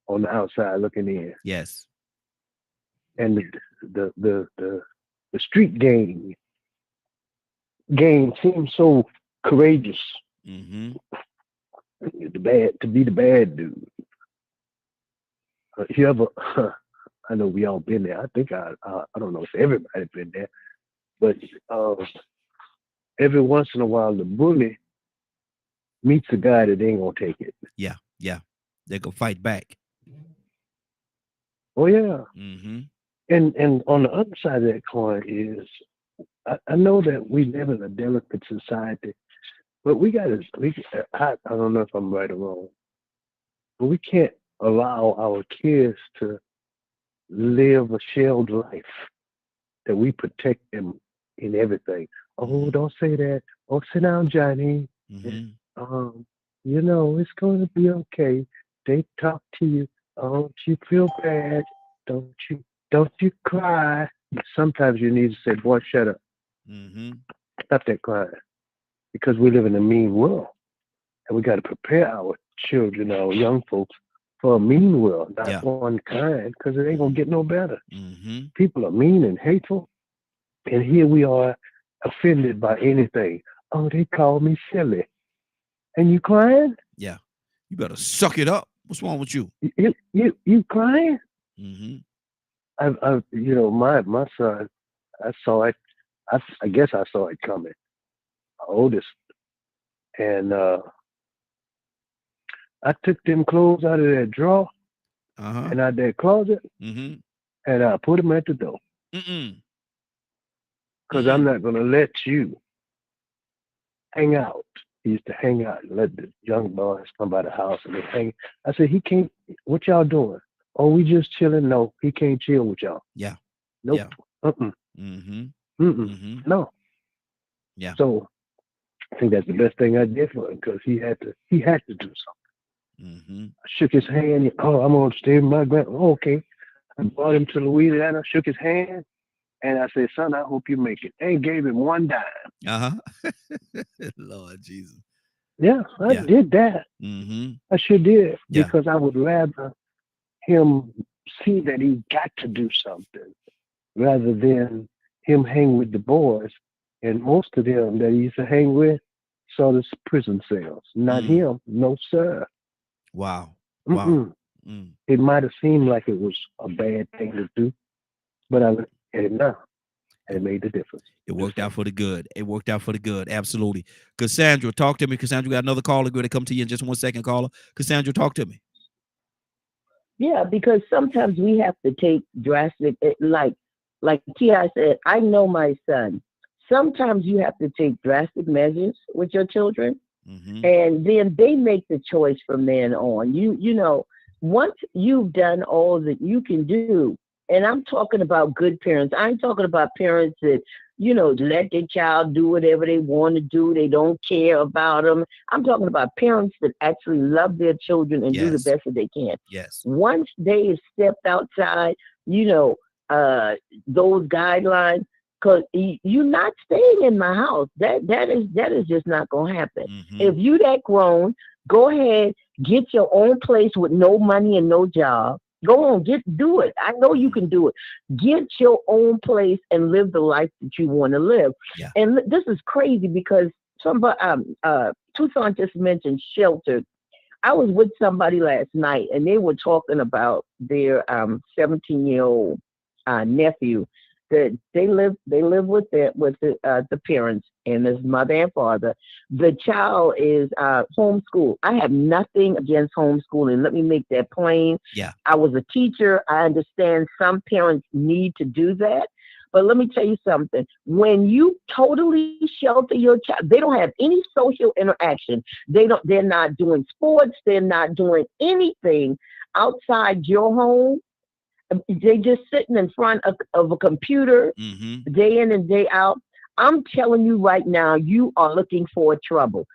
on the outside looking in, Yes. and the street game seemed so courageous. Mm-hmm. To be the bad dude. You ever? I know we all been there. I think I don't know if everybody been there, but every once in a while the bully meets a guy that ain't gonna take it. Yeah. Yeah. They go fight back. Oh yeah. Mm-hmm. And on the other side of that coin is, I know that we live in a delicate society, but I don't know if I'm right or wrong, but we can't allow our kids to live a shelled life, that we protect them in everything. Oh, don't say that. Oh, sit down, Johnny. Mm-hmm. It's going to be okay. They talk to you. Oh, don't you feel bad? Don't you cry? Sometimes you need to say, boy, shut up. Mm-hmm. Stop that crying. Because we live in a mean world. And we got to prepare our children, our young folks, for a mean world, not one kind, because it ain't going to get no better. Mm-hmm. People are mean and hateful. And here we are offended by anything. Oh, they call me silly. And you crying? Yeah. You better suck it up. What's wrong with you? You crying? Mm-hmm. My son, I saw it. I guess I saw it coming. My oldest, and I took them clothes out of that drawer and out of that closet, Mm-hmm. and I put them at the door. Mm-mm. Because I'm not gonna let you hang out. He used to hang out and let the young boys come by the house and they hang. I said, he can't. What y'all doing? Oh, we just chilling. No, he can't chill with y'all. Yeah. Nope. Yeah. Mm-mm. Mm-hmm. No. Yeah. So I think that's the best thing I did for him, because he had to do something. Mm-hmm. I shook his hand. I'm gonna stay with my grand. Oh, okay. I brought him to Louisiana, shook his hand, and I said, son, I hope you make it. And gave him one dime. Uh-huh. Lord Jesus. Yeah, I did that. Mm-hmm. I sure did, Yeah. because I would rather him see that he got to do something rather than him hang with the boys. And most of them that he used to hang with saw the prison cells. Not him. No, sir. Wow. Mm-mm. Wow. Mm. It might have seemed like it was a bad thing to do, but I looked at it now, and it made the difference. It worked out for the good. It worked out for the good. Absolutely. Cassandra, talk to me. Cassandra, got another caller. Going to come to you in just 1 second, caller. Cassandra, talk to me. Yeah, because sometimes we have to take drastic, like T.I. said, I know my son. Sometimes you have to take drastic measures with your children, and then they make the choice from then on. You know, once you've done all that you can do, and I'm talking about good parents. I ain't talking about parents that, let their child do whatever they want to do. They don't care about them. I'm talking about parents that actually love their children and do the best that they can. Yes. Once they have stepped outside, those guidelines, because you're not staying in my house. That is just not going to happen. If you that grown, go ahead, get your own place with no money and no job. Go on, do it. I know you can do it. Get your own place and live the life that you want to live. Yeah. And this is crazy because somebody, Tucson just mentioned shelter. I was with somebody last night and they were talking about their 17-year-old nephew that they live with the parents and his mother and father. The child is homeschooled. I have nothing against homeschooling. Let me make that plain. Yeah. I was a teacher. I understand some parents need to do that. But let me tell you something. When you totally shelter your child, they don't have any social interaction. They're not doing sports. They're not doing anything outside your home. They just sitting in front of a computer Mm-hmm. day in and day out. I'm telling you right now, you are looking for trouble.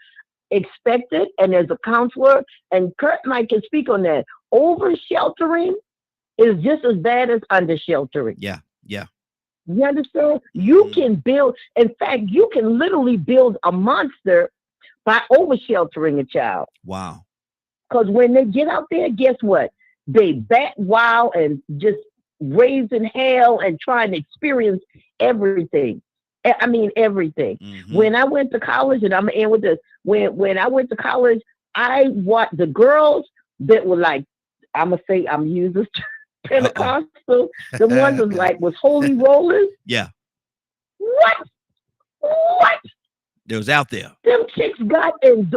Expect it. And as a counselor, and Kurt Mike can speak on that, over sheltering is just as bad as under sheltering. Yeah. Yeah. You understand? You Mhm. can build, in fact, you can literally build a monster by over sheltering a child. Wow. Because when they get out there, guess what? They bat wild and just raising hell and trying to experience everything. I mean, everything. Mm-hmm. When I went to college, and I'm gonna end with this. When I went to college, I watched the girls that were like, I'm gonna say I'm using Pentecostal. The ones was like was holy rollers. Yeah. What? What? It was out there. Them chicks got in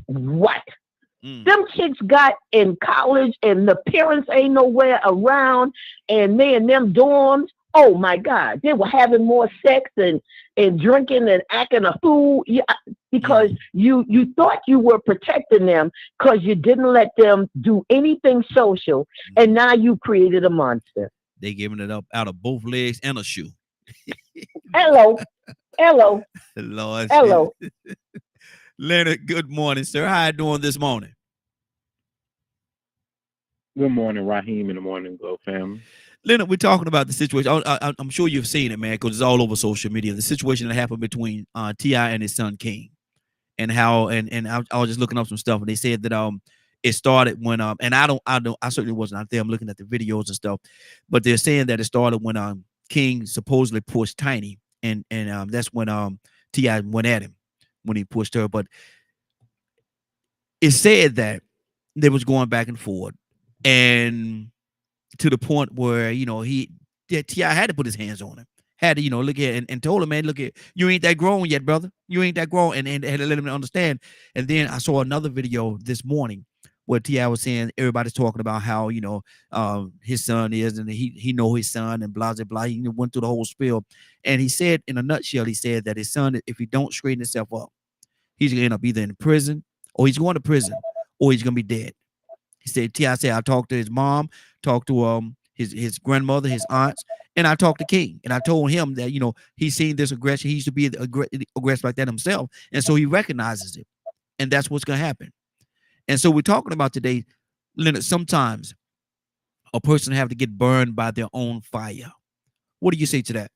what? Mm. Them chicks got in college and the parents ain't nowhere around and they in them dorms. Oh my God. They were having more sex and drinking and acting a fool because you thought you were protecting them because you didn't let them do anything social and now you created a monster. They giving it up out of both legs and a shoe. Hello. Hello. Lord. Hello. Leonard, good morning, sir. How you doing this morning? Good morning, Raheem, in the Morning Glow family. Leonard, we're talking about the situation. I'm sure you've seen it, man, because it's all over social media. The situation that happened between T.I. and his son King, and how and I was just looking up some stuff, and they said that it started when and I certainly wasn't out there. I'm looking at the videos and stuff, but they're saying that it started when King supposedly pushed Tiny, and that's when T.I. went at him when he pushed her. But it said that they was going back and forth, and to the point where T.I. had to put his hands on him, had to look at and told him, man, look at, you ain't that grown yet, brother, you ain't that grown, and had to let him understand. And then I saw another video this morning where T.I. was saying everybody's talking about how his son is, and he know his son, and blah blah blah. He went through the whole spiel, and he said in a nutshell, he said that his son, if he don't straighten himself up, he's gonna end up either in prison, or he's going to prison, or he's gonna be dead. He said, T.I. said, I talked to his mom, talked to his grandmother, his aunts, and I talked to King, and I told him that he's seen this aggression. He used to be aggressive like that himself, and so he recognizes it, and that's what's gonna happen. And so we're talking about today, Leonard. Sometimes a person have to get burned by their own fire. What do you say to that?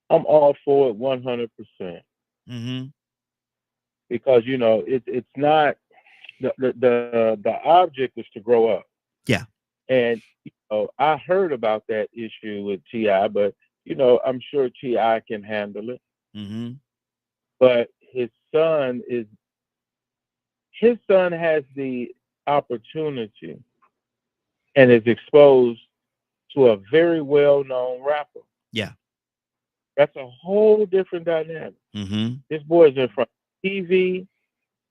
I'm all for it 100%. Mm-hmm. Because it's not the object is to grow up. Yeah. And I heard about that issue with T.I., but I'm sure T.I. can handle it. Mm-hmm. But his son has the opportunity and is exposed to a very well-known rapper. Yeah. That's a whole different dynamic. Mm-hmm. This boy's in front of TV.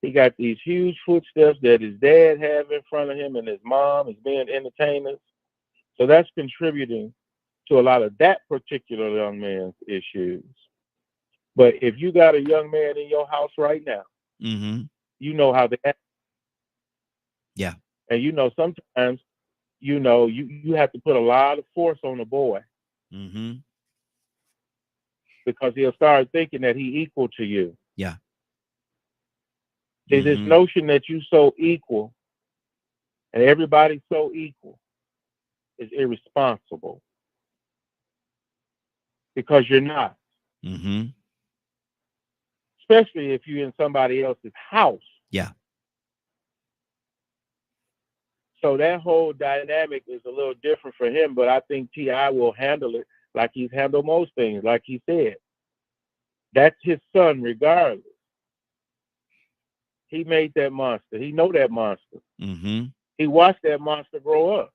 He got these huge footsteps that his dad have in front of him, and his mom is being entertainers. So that's contributing to a lot of that particular young man's issues. But if you got a young man in your house right now, mm-hmm. you know how they act. Yeah. And sometimes, you have to put a lot of force on a boy. Mm-hmm. Because he'll start thinking that he equal to you. Yeah. There's this notion that you so equal and everybody's so equal is irresponsible. Because you're not. Mm-hmm. Especially if you're in somebody else's house. Yeah. So that whole dynamic is a little different for him, but I think T.I. will handle it like he's handled most things, like he said. That's his son regardless. He made that monster. He know that monster. Mm-hmm. He watched that monster grow up.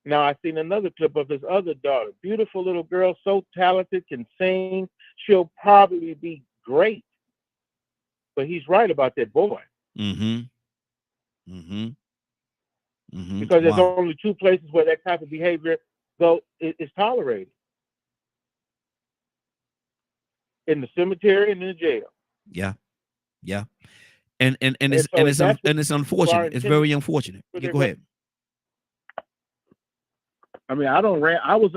Now, I seen another clip of his other daughter. Beautiful little girl, so talented, can sing. She'll probably be great. But he's right about that boy. Mm-hmm. Mm-hmm. Mm-hmm. Because there's only two places where that type of behavior is tolerated. In the cemetery and in the jail. Yeah. Yeah. And it's unfortunate. It's very unfortunate. Yeah, go ahead. I mean, I was,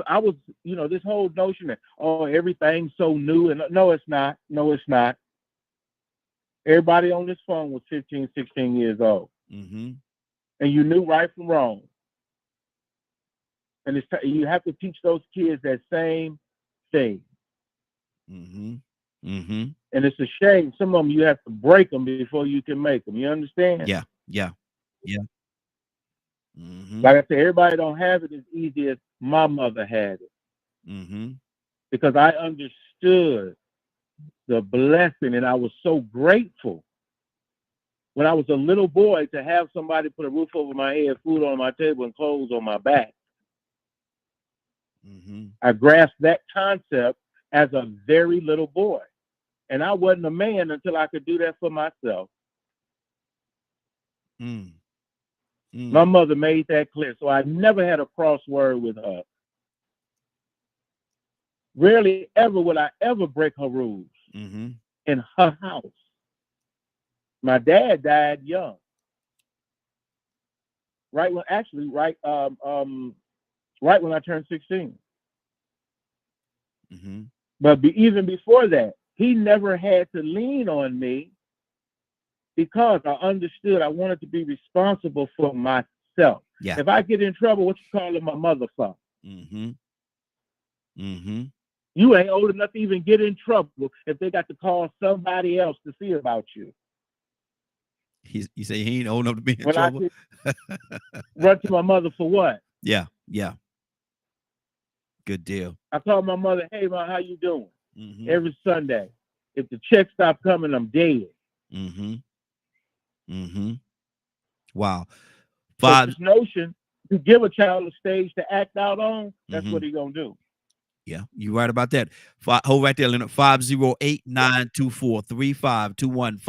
this whole notion that, oh, everything's so new, and no, it's not. No, it's not. Everybody on this phone was 15, 16 years old, Mm-hmm. and you knew right from wrong. And you have to teach those kids that same thing. Mm-hmm. Mm-hmm. And it's a shame. Some of them you have to break them before you can make them. You understand? Yeah. Yeah. Yeah. Mm-hmm. Like I said, everybody don't have it as easy as my mother had it, Mm-hmm. because I understood the blessing, and I was so grateful when I was a little boy to have somebody put a roof over my head, food on my table, and clothes on my back. Mm-hmm. I grasped that concept as a very little boy. And I wasn't a man until I could do that for myself. Mm. Mm. My mother made that clear. So I never had a crossword with her. Rarely ever would I ever break her rules Mm-hmm. in her house. My dad died young. Right when I turned 16. Mm-hmm. But even before that, he never had to lean on me, because I understood I wanted to be responsible for myself. Yeah. If I get in trouble, what you calling my mother for? Mm-hmm. Mm-hmm. You ain't old enough to even get in trouble if they got to call somebody else to see about you. You say he ain't old enough to be in When trouble? I run to my mother for what? Yeah. Yeah. Good deal. I call my mother, hey, Ma, how you doing? Mm-hmm. Every Sunday. If the check stop coming, I'm dead. Mm-hmm. Mm-hmm. Wow. So this notion to give a child a stage to act out on, that's Mhm. what he gonna do. Yeah, you're right about that. Hold right there, Leonard. 508-924-3521.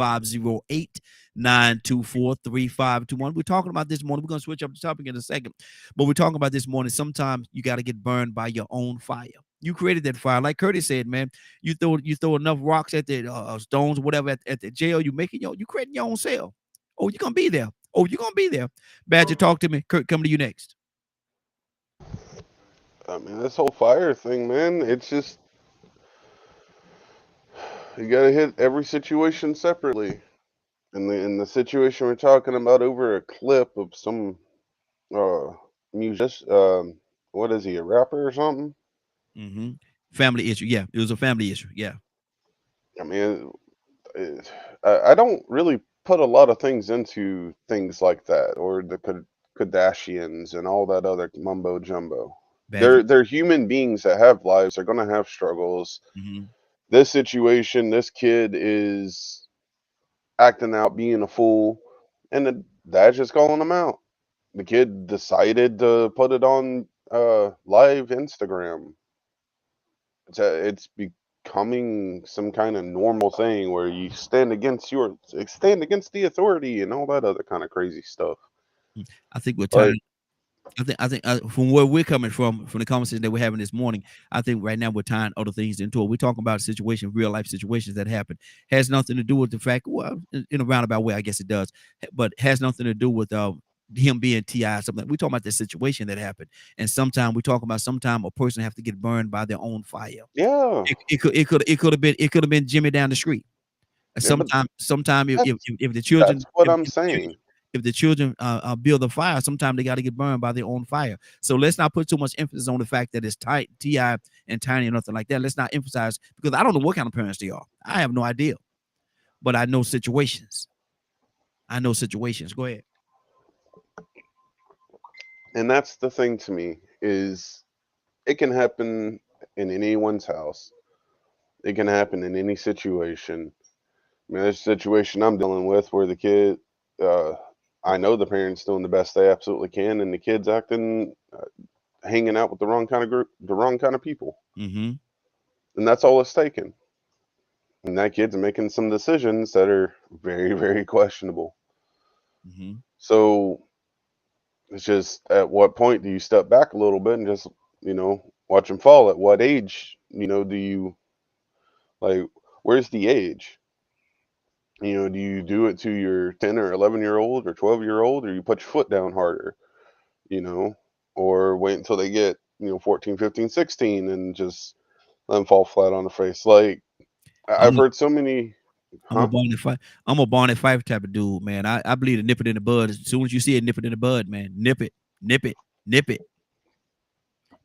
508-924-3521. We're talking about this morning. We're going to switch up the topic in a second. But we're talking about this morning. Sometimes you got to get burned by your own fire. You created that fire. Like Curtis said, man, you throw enough rocks at the stones, whatever, at the jail, you creating your own cell. Oh, you're going to be there. Oh, you're going to be there. Badger, talk to me. Kurt, come to you next. I mean, this whole fire thing, man, it's just, you gotta hit every situation separately. In the situation we're talking about, over a clip of some musician, what is he, a rapper or something? Mm-hmm. Family issue. Yeah, it was a family issue. Yeah. I mean, I don't really put a lot of things into things like that, or the Kardashians and all that other mumbo jumbo. Badger. They're human beings that have lives. They're gonna have struggles. Mm-hmm. This situation, this kid is acting out, being a fool, and the dad's just calling him out. The kid decided to put it on live Instagram. It's becoming some kind of normal thing where you stand against the authority and all that other kind of crazy stuff. I think we're But tying. I think from where we're coming from the conversation that we're having this morning, I think right now we're tying other things into it. We're talking about situations, real life situations that happen. Has nothing to do with the fact, well, in a roundabout way, I guess it does, but has nothing to do with him being T.I. something. We're talking about the situation that happened, and sometimes a person have to get burned by their own fire. yeah, It could have been Jimmy down the street. yeah, but Sometime if the children that's what I'm saying. if the children build a fire, sometimes they got to get burned by their own fire. So let's not put too much emphasis on the fact that it's tight, T.I. and Tiny or nothing like that. Let's not emphasize, because I don't know what kind of parents they are. I have no idea, but I know situations. Go ahead. And that's the thing to me, is it can happen in anyone's house. It can happen in any situation. I mean, there's a situation I'm dealing with where the kid, I know the parents doing the best they absolutely can, and the kid's acting, hanging out with the wrong kind of group, the wrong kind of people, Mm-hmm. and that's all it's taken. And that kid's making some decisions that are very, very questionable. Mm-hmm. So it's just, at what point do you step back a little bit and just, watch them fall? At what age, do you, like, where's the age? Do you do it to your 10 or 11-year-old or 12-year-old, or you put your foot down harder? You know, or wait until they get, 14, 15, 16 and just let them fall flat on the face. Like I'm I've a, heard so many, I'm a huh? Barney Fife. I'm a Barney Fife type of dude, man. I believe to nip it in the bud. As soon as you see it, nip it in the bud, man. Nip it, nip it, nip it.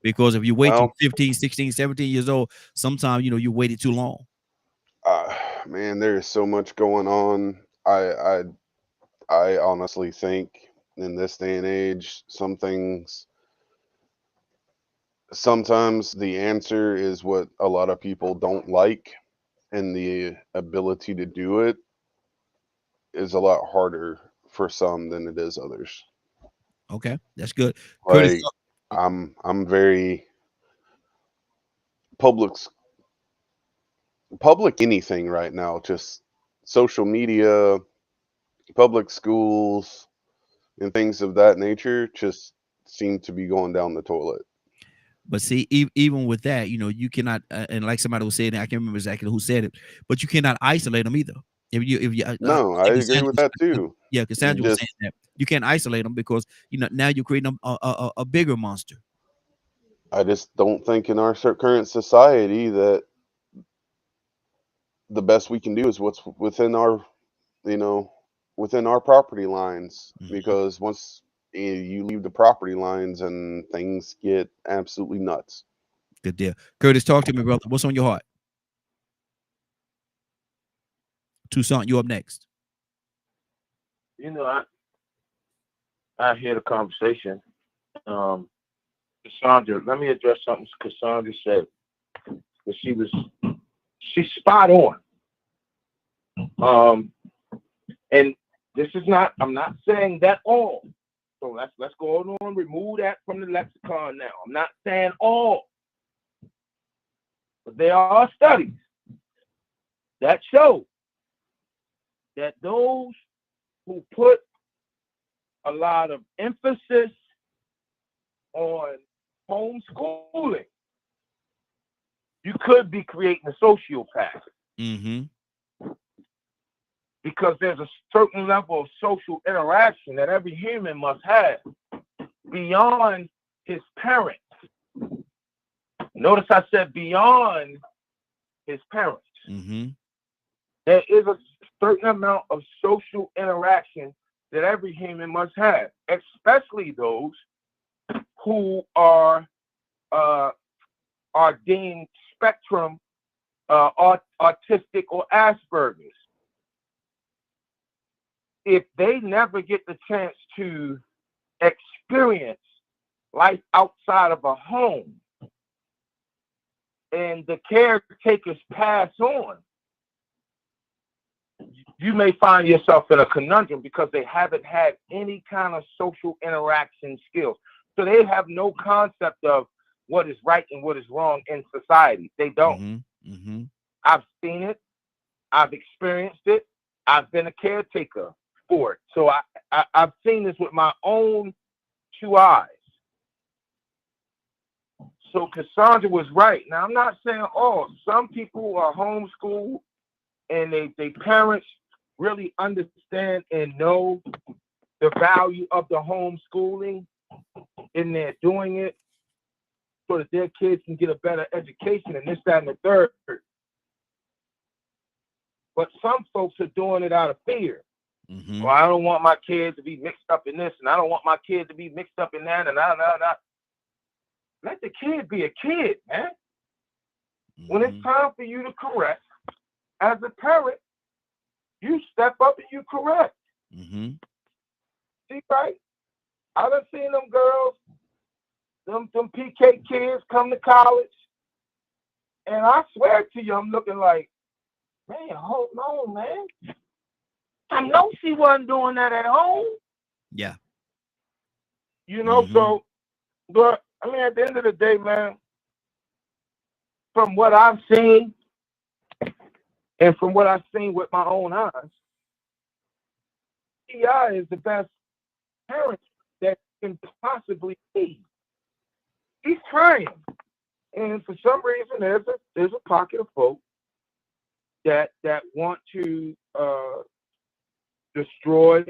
Because if you wait till Well, 15, 16, 17 years old, sometimes you waited too long. man, there is so much going on. I honestly think in this day and age, sometimes the answer is what a lot of people don't like, and the ability to do it is a lot harder for some than it is others. Okay, that's good. Curtis, Like I'm very public public anything right now, just social media, public schools, and things of that nature just seem to be going down the toilet. but see, even with that, you cannot, and like somebody was saying, I can't remember exactly who said it, but you cannot isolate them either. If you, I No, I think agree with that too. Yeah, You Cassandra was saying just that you can't isolate them because now you're creating a bigger monster. I just don't think in our current society that the best we can do is what's within our, you know, within our property lines. Mhm. Because once you leave the property lines and things get absolutely nuts. Good deal. Curtis, talk to me, brother. What's on your heart? Toussaint, you up next. I hear the conversation. Cassandra, let me address something Cassandra said. But she's spot on. And this is not, I'm not saying that all. So let's go on, remove that from the lexicon now. I'm not saying all. But there are studies that show that those who put a lot of emphasis on homeschooling, you could be creating a sociopath. Mm-hmm. Because there's a certain level of social interaction that every human must have beyond his parents. Notice I said beyond his parents. Mm-hmm. There is a certain amount of social interaction that every human must have, especially those who are deemed spectrum autistic or Asperger's. If they never get the chance to experience life outside of a home and the caretakers pass on, you may find yourself in a conundrum because they haven't had any kind of social interaction skills. So they have no concept of what is right and what is wrong in society. They don't. Mm-hmm. Mm-hmm. I've seen it. I've experienced it. I've been a caretaker for it. So I've seen this with my own two eyes. So Cassandra was right. Now, I'm not saying some people are homeschooled and they parents really understand and know the value of the homeschooling and they're doing it so that their kids can get a better education and this, that, and the third. But some folks are doing it out of fear. Mm-hmm. Well, I don't want my kid to be mixed up in this, and I don't want my kid to be mixed up in that, and Let the kid be a kid, man. Mm-hmm. When it's time for you to correct, as a parent, you step up and you correct. Mm-hmm. See, right? I done seen them girls, them PK kids come to college, and I swear to you, I'm looking like, man, hold on, man. I know she wasn't doing that at home. Yeah. So, but I mean, at the end of the day, man, from what I've seen and from what I've seen with my own eyes, T.I. is the best parent that can possibly be. He's trying. And for some reason, there's a pocket of folks that want to destroy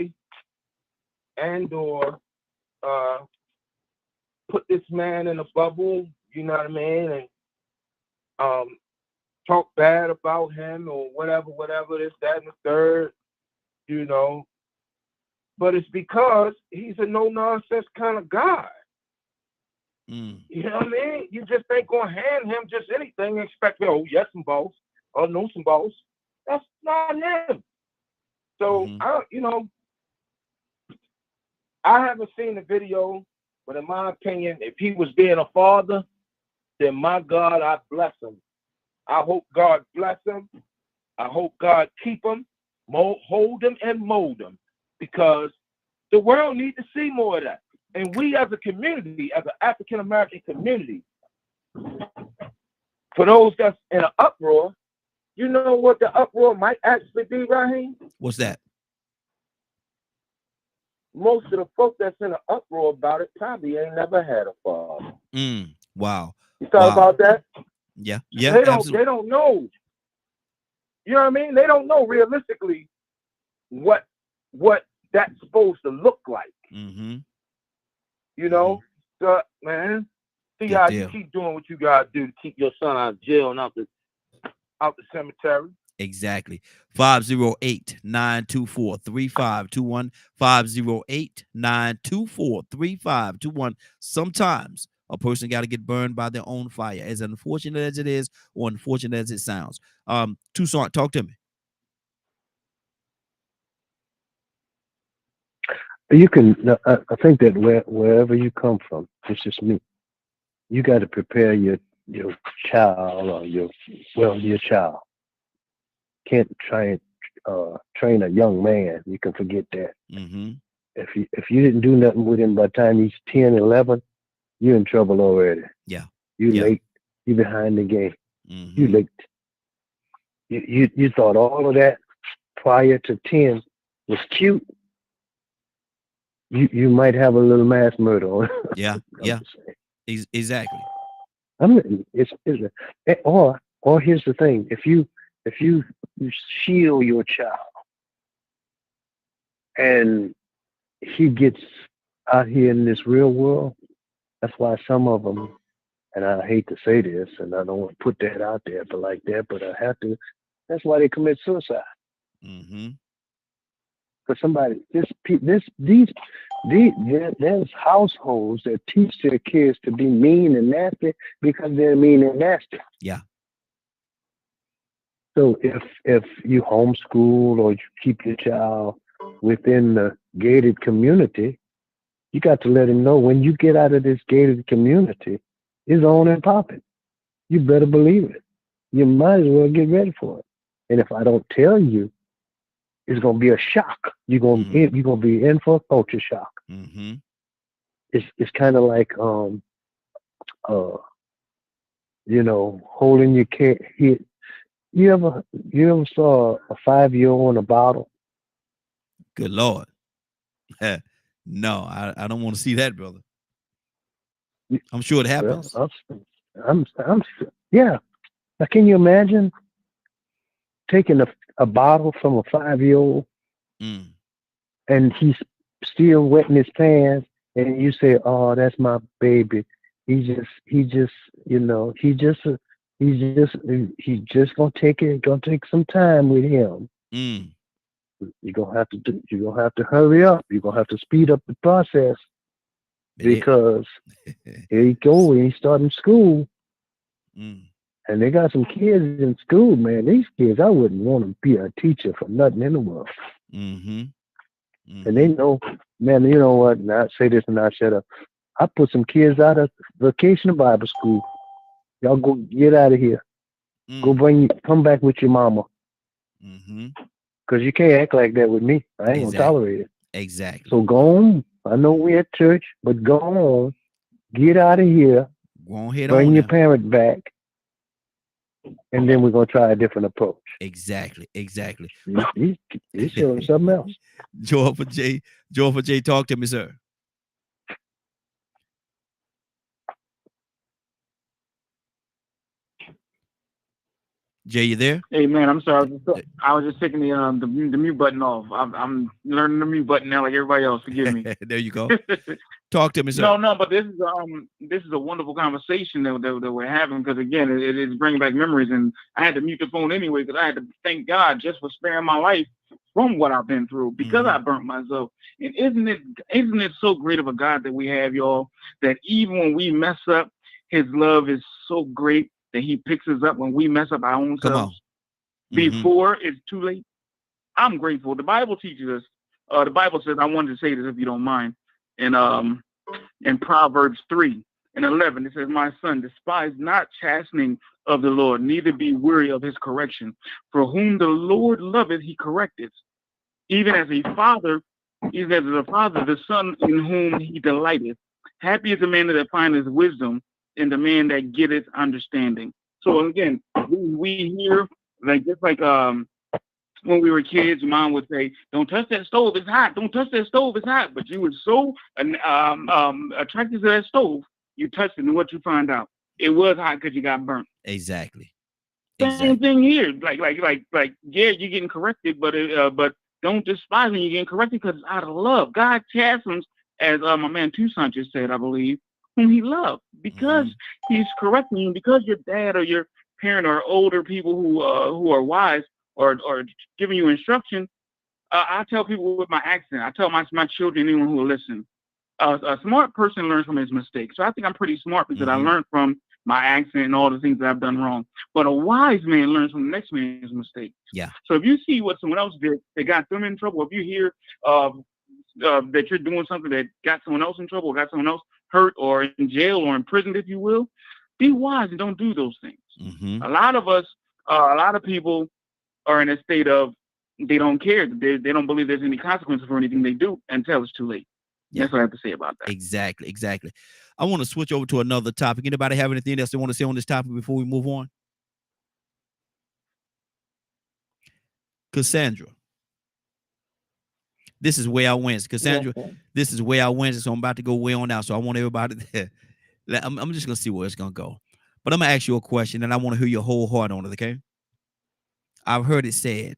and or put this man in a bubble, you know what I mean, and talk bad about him or whatever, this, that, and the third, you know. But it's because he's a no-nonsense kind of guy. You know what I mean? You just ain't gonna hand him just anything and expect, oh, yes, some balls, or no, some balls. That's not him. So, I haven't seen the video, but in my opinion, if he was being a father, then my God, I bless him. I hope God bless him. I hope God keep him, hold him, and mold him, because the world needs to see more of that. And we as a community, as an African-American community, for those that's in an uproar, you know what the uproar might actually be, Raheem? What's that? Most of the folks that's in an uproar about it probably ain't never had a father. Wow. You thought about that? Yeah. They don't know. You know what I mean? They don't know realistically what that's supposed to look like. You know? So, man, see how you keep doing what you gotta do to keep your son out of jail and out the cemetery. Exactly. 508-924-3521. 508-924-3521. Sometimes a person got to get burned by their own fire, as unfortunate as it is or unfortunate as it sounds. Toussaint, talk to me. You can, I think that wherever you come from, it's just me. You got to prepare your child or your child. Can't train a young man. You can forget that. If you didn't do nothing with him by the time he's 10, 11, you're in trouble already. Yeah. You late. You behind the game. You late. You thought all of that prior to 10 was cute. You might have a little mass murder on it. Yeah. Exactly. I mean, or here's the thing: if you shield your child and he gets out here in this real world, that's why some of them, and I hate to say this, and I don't want to put that out there, but I have to. That's why they commit suicide. For somebody, there's households that teach their kids to be mean and nasty because they're mean and nasty. Yeah. So if you homeschool or you keep your child within the gated community, you got to let him know when you get out of this gated community, it's on and popping. You better believe it. You might as well get ready for it. And if I don't tell you, it's gonna be a shock. You're gonna be in for a culture shock. It's kind of like holding your kid. You ever saw a 5-year-old in a bottle? Good Lord. No, I don't want to see that, brother. I'm sure it happens. Well, yeah. Now, can you imagine taking a bottle from a 5-year-old and he's still wetting his pants, and you say, "Oh, that's my baby. He's just gonna take some time with him." You're gonna have to hurry up. You're gonna have to speed up the process because here you go. He's starting school. And they got some kids in school, man. These kids, I wouldn't want to be a teacher for nothing in the world. And they know, man, you know what? And I say this and I shut up. I put some kids out of vacation Bible school. Y'all go get out of here. Go come back with your mama. Because you can't act like that with me. I ain't gonna tolerate it. Exactly. So go on. I know we're at church, but go on. Get out of here. Go on ahead. Bring your parent back. And then we're gonna try a different approach. Exactly. He's showing something else. Joel for J, talk to me, sir. Jay, you there? Hey man, I'm sorry. I was just taking the mute button off. I'm learning the mute button now, like everybody else. Forgive me. There you go. Talk to me, sir. No, but this is a wonderful conversation that we're having, because again, it is bringing back memories, and I had to mute the phone anyway because I had to thank God just for sparing my life from what I've been through, because I burnt myself. And isn't it so great of a God that we have, y'all, that even when we mess up, His love is so great that He picks us up when we mess up our own Come selves on. before it's too late. I'm grateful. The Bible teaches us. The Bible says, I wanted to say this if you don't mind. In Proverbs 3:11, it says, "My son, despise not chastening of the Lord, neither be weary of His correction. For whom the Lord loveth, He correcteth. Even as a father, the son in whom He delighteth. Happy is the man that findeth wisdom, and the man that getteth understanding." So again, we hear, like, just like when we were kids, Mom would say, "Don't touch that stove, it's hot. Don't touch that stove, it's hot." But you were so attracted to that stove, you touched it, and what you find out, it was hot because you got burnt. Exactly. Same thing here. Like, yeah, you're getting corrected, but don't despise when you're getting corrected, because it's out of love. God chastens, as my man Tucson just said, I believe, whom He loved, because He's correcting you, because your dad or your parent or older people who are wise or giving you instruction. I tell people with my accent, I tell my children, anyone who will listen, a smart person learns from his mistakes. So I think I'm pretty smart because I learned from my accent and all the things that I've done wrong. But a wise man learns from the next man's mistake. Yeah. So if you see what someone else did that got them in trouble, if you hear that you're doing something that got someone else in trouble, or got someone else hurt or in jail or in prison, if you will, be wise and don't do those things. A lot of people are in a state of, they don't care. They don't believe there's any consequences for anything they do until it's too late. Yeah. That's what I have to say about that. Exactly. I want to switch over to another topic. Anybody have anything else they want to say on this topic before we move on? Cassandra. This is where I went. Cassandra, this is where I went. So I'm about to go way on out. So I want everybody there. I'm just going to see where it's going to go. But I'm going to ask you a question, and I want to hear your whole heart on it, okay? I've heard it said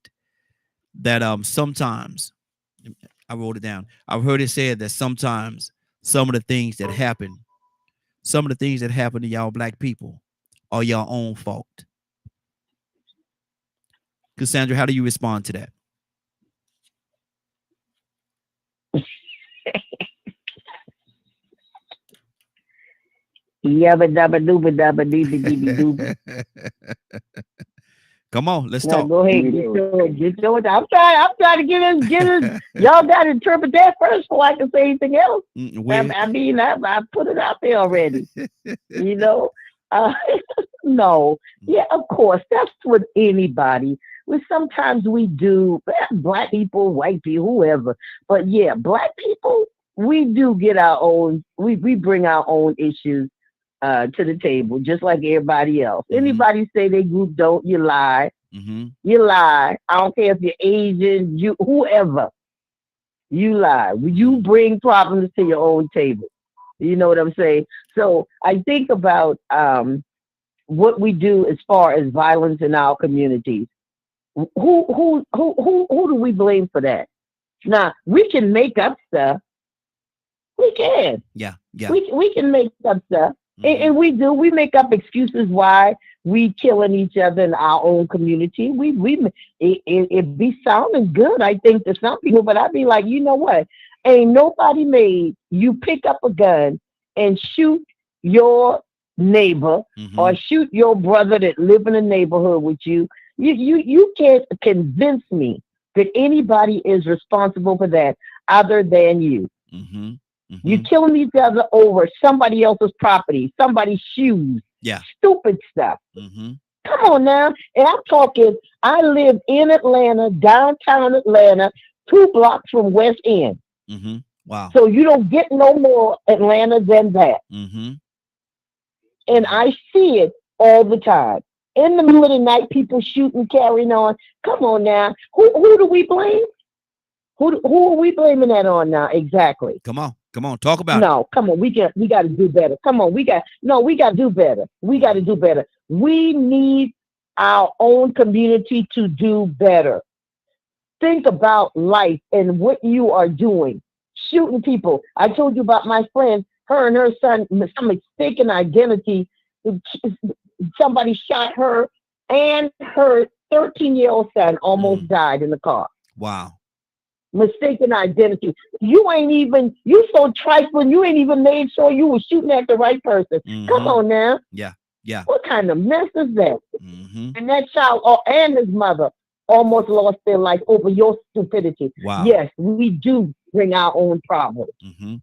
that sometimes, I wrote it down. I've heard it said that sometimes some of the things that happen to y'all black people are your own fault. Cassandra, how do you respond to that? Yabba dabba dooba dabba deeba deeba dooba. Come on, let's talk. Go ahead, get yours. I'm trying to get us. Y'all got to interpret that first before I can say anything else. I put it out there already. You know, no, yeah, of course, that's with anybody. Sometimes we do, black people, white people, whoever. But yeah, black people, we do get our own. We bring our own issues to the table, just like everybody else. Anybody say they group don't, you lie. You lie. I don't care if you're Asian, you whoever. You lie. You bring problems to your own table. You know what I'm saying? So I think about what we do as far as violence in our communities. Who do we blame for that? Now we can make up stuff. We can. Yeah. We can make up stuff. And we do. We make up excuses why we killing each other in our own community. It be sounding good, I think, to some people, but I'd be like, you know what? Ain't nobody made you pick up a gun and shoot your neighbor or shoot your brother that live in a neighborhood with you. You can't convince me that anybody is responsible for that other than you. You're killing each other over somebody else's property, somebody's shoes, stupid stuff. Come on now. And I'm talking, I live in Atlanta, downtown Atlanta, 2 blocks from West End. Wow. So you don't get no more Atlanta than that. And I see it all the time. In the middle of the night, people shooting, carrying on. Come on now. Who do we blame? Who are we blaming that on now? Exactly. Come on, talk about it. No, come on, we got to do better. Come on, we got to do better. We got to do better. We need our own community to do better. Think about life and what you are doing. Shooting people. I told you about my friend, her and her son, some mistaken identity. Somebody shot her and her 13-year-old son almost died in the car. Wow. Mistaken identity. You ain't even, you so trifling, you ain't even made sure you were shooting at the right person. Come on now. Yeah. Yeah. What kind of mess is that? Mm-hmm. And that child and his mother almost lost their life over your stupidity. Wow. Yes, we do bring our own problems. Mm-hmm.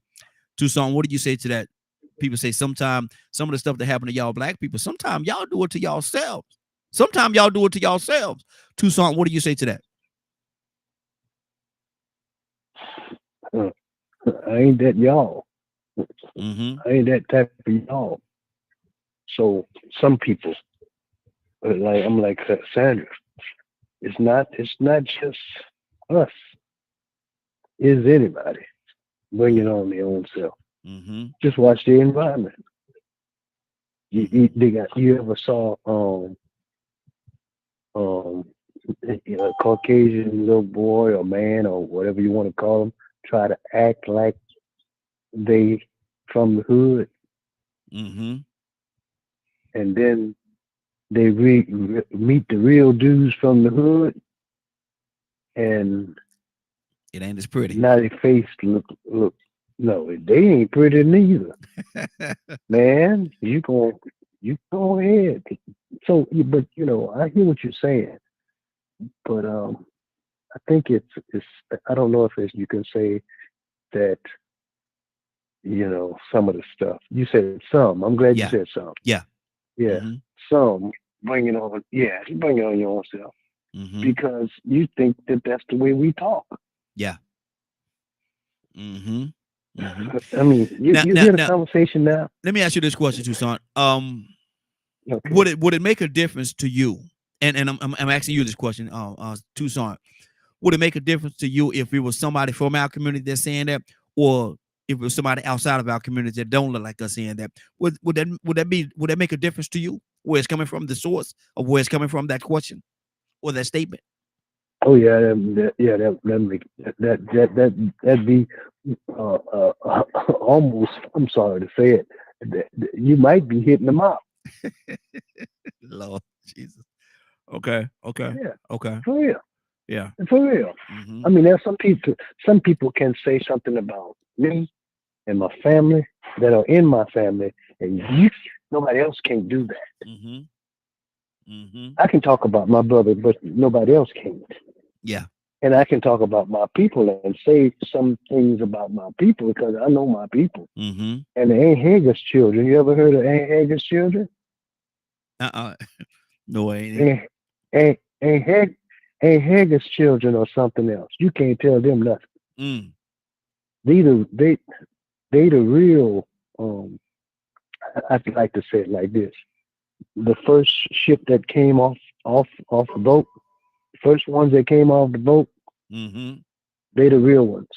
Tucson, what do you say to that? People say sometimes some of the stuff that happen to y'all black people, sometimes y'all do it to yourselves. Sometimes y'all do it to yourselves. Tucson, what do you say to that? I ain't that y'all. Mm-hmm. I ain't that type of y'all. So some people, like I'm like Sandra, it's not just us. It's anybody bringing on their own self. Mm-hmm. Just watch the environment. You ever saw a Caucasian little boy or man or whatever you want to call them try to act like they from the hood, Mm-hmm. and then they meet the real dudes from the hood, and It ain't as pretty. now their face look. No, they ain't pretty neither. Man, you go ahead. So, but I hear what you're saying, but I think it's. I don't know if you can say that. Some of the stuff you said. Some. I'm glad you said some. Yeah. Yeah. Mm-hmm. Some bring it on. Yeah, you bring it on your own self because you think that that's the way we talk. Yeah. Mm-hmm. Mm-hmm. I mean, you hear the conversation now. Let me ask you this question, Tucson. Okay. Would it make a difference to you? And I'm asking you this question, Tucson. Would it make a difference to you if it was somebody from our community that's saying that, or if it was somebody outside of our community that don't look like us saying that? Would that make a difference to you? Where it's coming from, the source of where it's coming from, that question or that statement? Oh yeah, that'd be almost. I'm sorry to say it. You might be hitting them up. Lord Jesus. Okay. Yeah. Okay. For real. Yeah. For real. Mm-hmm. I mean, there's some people. Some people can say something about me and my family that are in my family, and nobody else can do that. Mm-hmm. Mm-hmm. I can talk about my brother, but nobody else can. Yeah. And I can talk about my people and say some things about my people because I know my people. Mm-hmm. And the Aunt Hager's children. You ever heard of Aunt Hager's children? No, I ain't. Aunt Hager's children or something else. You can't tell them nothing. Mm. They the real. I'd like to say it like this: the first ship that came off the boat, first ones that came off the boat, they the real ones.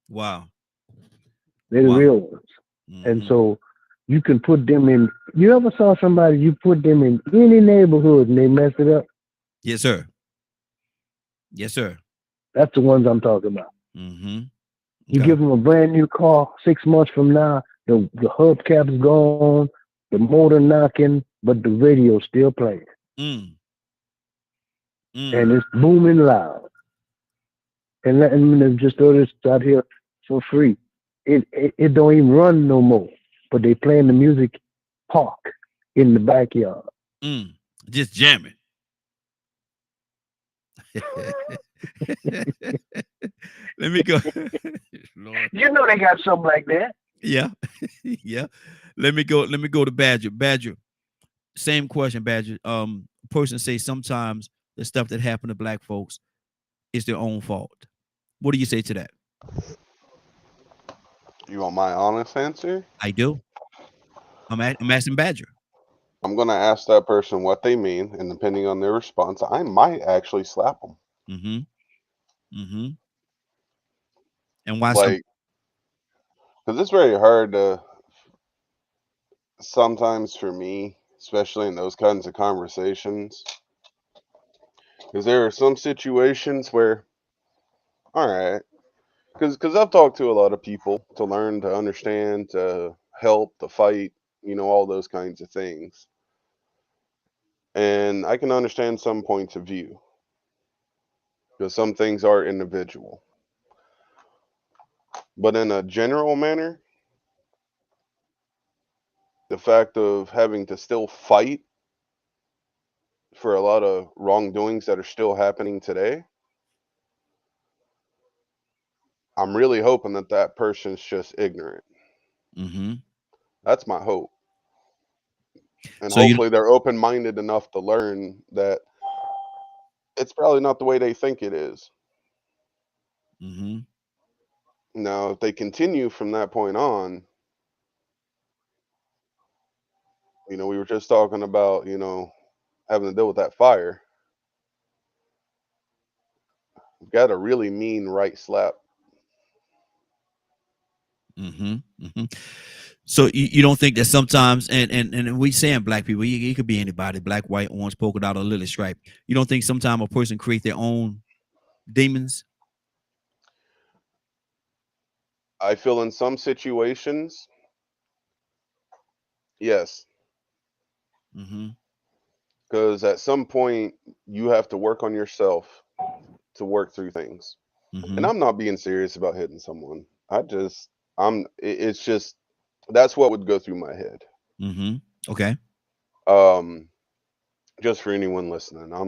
Wow. They're the real ones. And so you can put them in. You ever saw somebody, you put them in any neighborhood and they mess it up? Yes, sir. Yes, sir. That's the ones I'm talking about. Mm-hmm. You give them a brand new car 6 months from now, the hubcap's gone, the motor knocking, but the radio's still playing. And it's booming loud. And letting them just throw this out here for free. It don't even run no more. But they playing the music park in the backyard. Just jamming. Let me go. Lord. You know they got something like that. Yeah. Yeah. Let me go to Badger. Badger. Same question, Badger. Person say sometimes the stuff that happened to black folks is their own fault. What do you say to that? You want my honest answer? I do. I'm asking Badger. I'm going to ask that person what they mean, and depending on their response, I might actually slap them. And why? Like, because it's very hard to, sometimes for me, especially in those kinds of conversations, Because there are some situations where, all right, because I've talked to a lot of people to learn, to understand, to help, to fight, all those kinds of things. And I can understand some points of view because some things are individual. But in a general manner, the fact of having to still fight for a lot of wrongdoings that are still happening today, I'm really hoping that that person's just ignorant. Mm-hmm. That's my hope. And So you. hopefully they're open-minded enough to learn that it's probably not the way they think it is. Mm-hmm. Now, if they continue from that point on, we were just talking about, having to deal with that fire. You've got a really mean right slap. Mm-hmm. Mm-hmm. So you don't think that sometimes, and we saying black people, it could be anybody, black, white, orange, polka dot, or lily stripe. You don't think sometimes a person create their own demons? I feel in some situations, yes, Mm-hmm. because at some point you have to work on yourself to work through things. Mm-hmm. And I'm not being serious about hitting someone. It's just that's what would go through my head. Mm-hmm. Okay. Um, just for anyone listening, I'd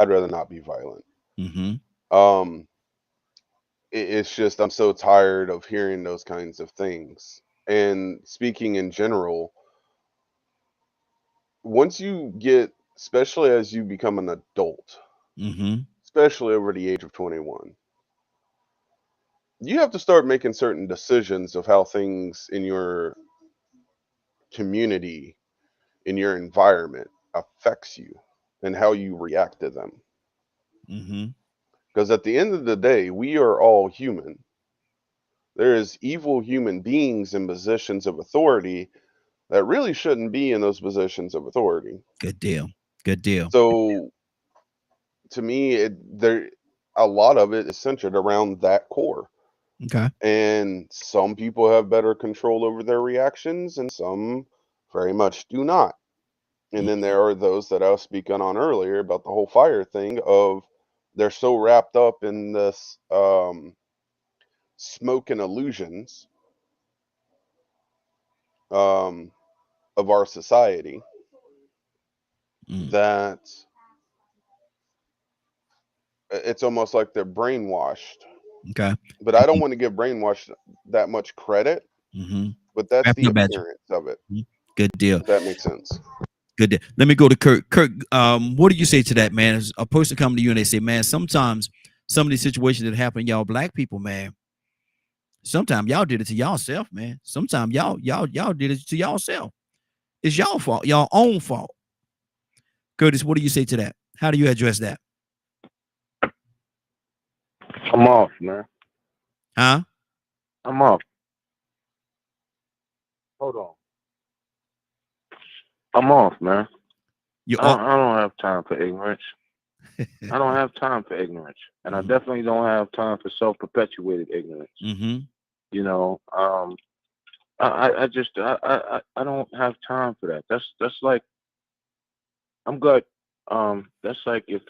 rather not be violent. Mm-hmm. Um, it's just I'm so tired of hearing those kinds of things. And speaking in general, once you get, especially as you become an adult, Mm-hmm. especially over the age of 21, you have to start making certain decisions of how things in your community, in your environment affects you and how you react to them. Mm-hmm. Because at the end of the day, we are all human. There is evil human beings in positions of authority that really shouldn't be in those positions of authority. Good deal. Good deal. So to me, a lot of it is centered around that core. Okay. And some people have better control over their reactions and some very much do not. And then there are those that I was speaking on earlier about the whole fire thing of they're so wrapped up in this smoke and illusions um, of our society Mm. that it's almost like they're brainwashed. Okay. But I don't want to give brainwashed that much credit, Mm-hmm. but that's Wrap the your badge. appearance of it, Good deal. if that makes sense. Good deal. Let me go to Kirk. Kirk, what do you say to that, man? As a person come to you and they say, man, sometimes some of these situations that happen, y'all black people, man, sometimes y'all did it to y'allself, man. Sometimes y'all did it to y'allself. It's y'all fault, y'all own fault. Curtis, what do you say to that? How do you address that? I'm off, man. Huh? I'm off. Hold on. I'm off, man. You I don't have time for ignorance. I don't have time for ignorance, and I definitely don't have time for self-perpetuated ignorance. Mm-hmm. I don't have time for that. That's like I'm good. That's like if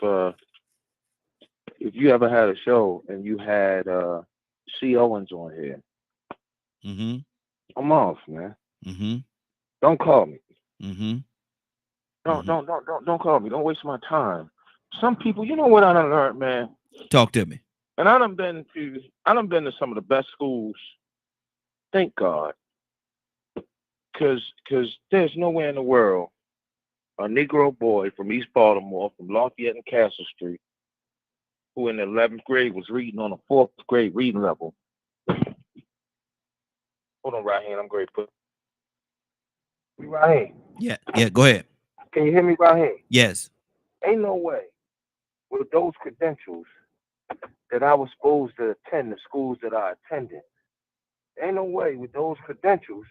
you ever had a show and you had C. Owens on here. Mm-hmm. I'm off, man. Mm-hmm. Don't call me. Mm-hmm. Don't call me. Don't waste my time. Some people, you know what I done learned, man. Talk to me. And I done been to some of the best schools. Thank God. Cause there's nowhere in the world a Negro boy from East Baltimore, from Lafayette and Castle Street, who in the 11th grade was reading on a 4th grade reading level. Hold on, right hand. I'm great. Put me right hand. Yeah. Go ahead. Can you hear me right hand? Yes. Ain't no way with those credentials that I was supposed to attend the schools that I attended. Ain't no way with those credentials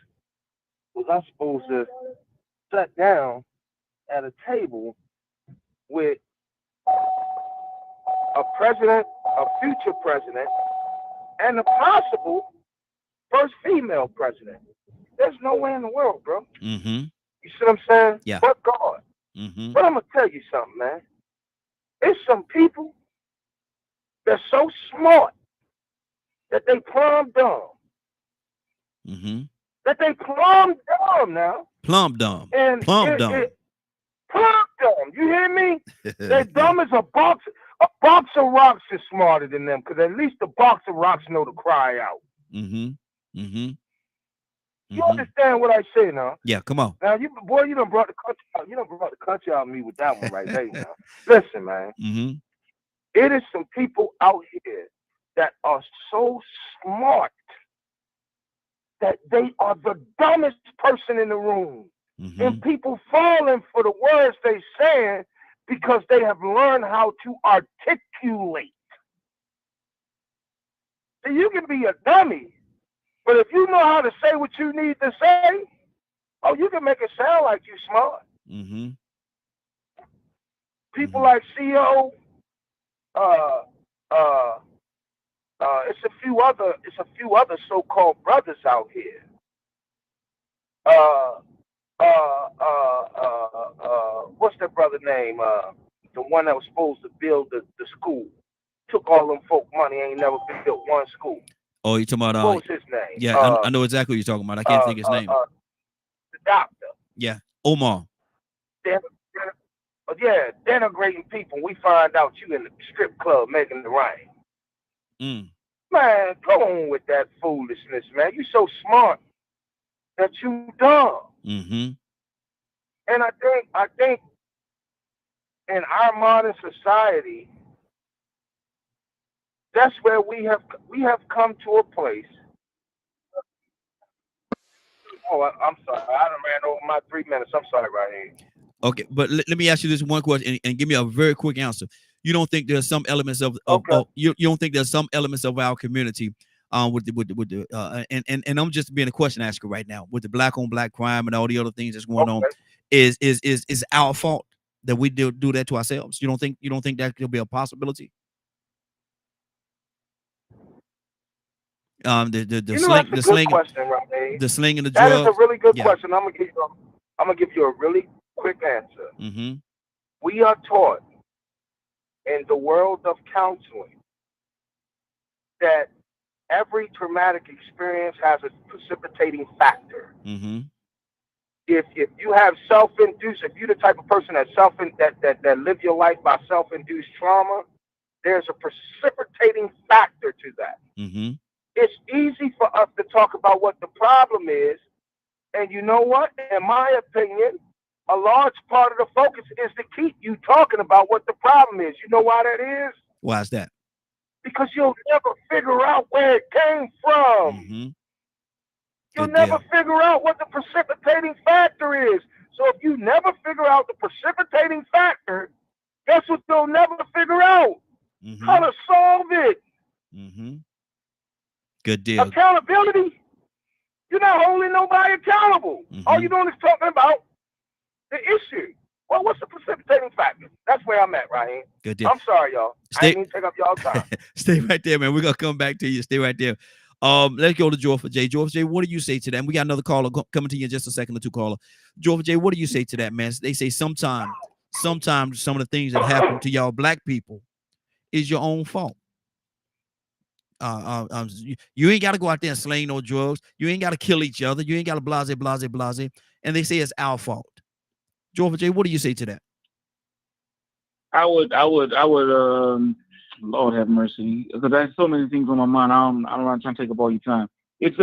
was I supposed to sit down at a table with a president, a future president, and a possible first female president. There's no way in the world, bro. Mm-hmm. You see what I'm saying? Yeah. But God. Mm-hmm. But I'm gonna tell you something, man. It's some people that's so smart that they plumb dumb. Mm-hmm. That they plumb dumb now. Plumb dumb. And Plumb dumb. Plumb dumb. You hear me? They're dumb as a box. A box of rocks is smarter than them, because at least the box of rocks know to cry out. Mm-hmm. Mm-hmm. You understand what I say now? Yeah, come on. Now, you done brought the country out. You done brought the country out of me with that one right there. Now. Listen, man. Mm-hmm. It is some people out here that are so smart that they are the dumbest person in the room. Mm-hmm. And people falling for the words they saying because they have learned how to articulate. So you can be a dummy, but if you know how to say what you need to say, oh, you can make it sound like you're smart. Mm-hmm. People like CEO, it's a few other so-called brothers out here. What's that brother name? The one that was supposed to build the school. Took all them folk money, ain't never built one school. Oh, you talking about what was his name? Yeah, I know exactly what you're talking about. I can't think his name. The doctor. Yeah, Omar. Denigrating people. We find out you in the strip club making the rain. Mm. Man, go on with that foolishness, man. You so smart that you dumb. Mm-hmm. And I think in our modern society, that's where we have come to a place. Oh, I'm sorry. I done ran over my 3 minutes. I'm sorry, right here. Okay, but let me ask you this one question and give me a very quick answer. You don't think there's some elements of you don't think there's some elements of our community with the and I'm just being a question asker right now with the black on black crime and all the other things that's going on is our fault that we do that to ourselves? You don't think that could be a possibility? The sling and the drugs. That is a really good question. I'm gonna give you a really quick answer. Mm-hmm. We are taught in the world of counseling that every traumatic experience has a precipitating factor. Mm-hmm. If you have self-induced, if you're the type of person that live your life by self-induced trauma, there's a precipitating factor to that. Mm-hmm. It's easy for us to talk about what the problem is, and you know what? In my opinion, a large part of the focus is to keep you talking about what the problem is. You know why that is? Why is that? Because you'll never figure out where it came from. Mm-hmm. You'll never figure out what the precipitating factor is. So if you never figure out the precipitating factor, guess what you'll never figure out? Mm-hmm. How to solve it. Mm-hmm. Good deal. Accountability. You're not holding nobody accountable. Mm-hmm. All you're doing is talking about the issue. Well, what's the precipitating factor? That's where I'm at, Raheem. Good deal. I'm sorry, y'all. I ain't even take up y'all time. Stay right there, man. We're gonna come back to you. Stay right there. Let's go to Georgia J. Georgia J, what do you say to that? And we got another caller coming to you in just a second or two, caller. Georgia J, what do you say to that, man? They say sometimes some of the things that happen to y'all black people is your own fault. You ain't got to go out there and sling no drugs. You ain't got to kill each other. You ain't got to blase. And they say it's our fault. Georgia J, what do you say to that? I would, Lord have mercy, because there's so many things on my mind. I don't want to take up all your time. It's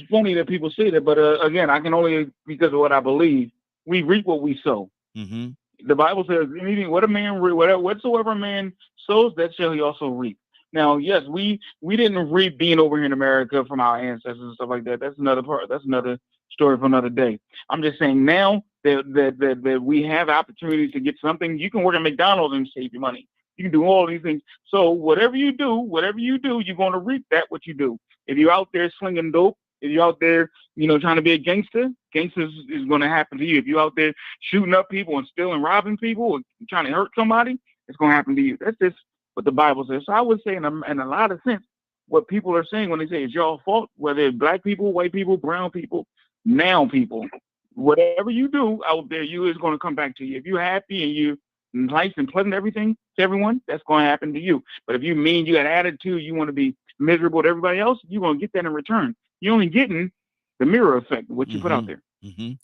funny that people say that, but again, I can only, because of what I believe, we reap what we sow. Mm-hmm. The Bible says, whatsoever a man sows, that shall he also reap. Now, yes, we didn't reap being over here in America from our ancestors and stuff like that. That's another part. That's another story for another day. I'm just saying now that we have opportunities to get something. You can work at McDonald's and save your money. You can do all these things. So whatever you do, you're going to reap what you do. If you're out there slinging dope, if you're out there, trying to be a gangster is going to happen to you. If you're out there shooting up people and stealing, robbing people, and trying to hurt somebody, it's going to happen to you. That's just what the Bible says. So I would say in a lot of sense, what people are saying when they say it's your fault, whether it's black people, white people, brown people, now people, whatever you do out there, you is going to come back to you. If you're happy and you nice and pleasant everything to everyone, that's going to happen to you. But if you mean, you got attitude, you want to be miserable to everybody else, you're going to get that in return. You're only getting the mirror effect of what you put out there.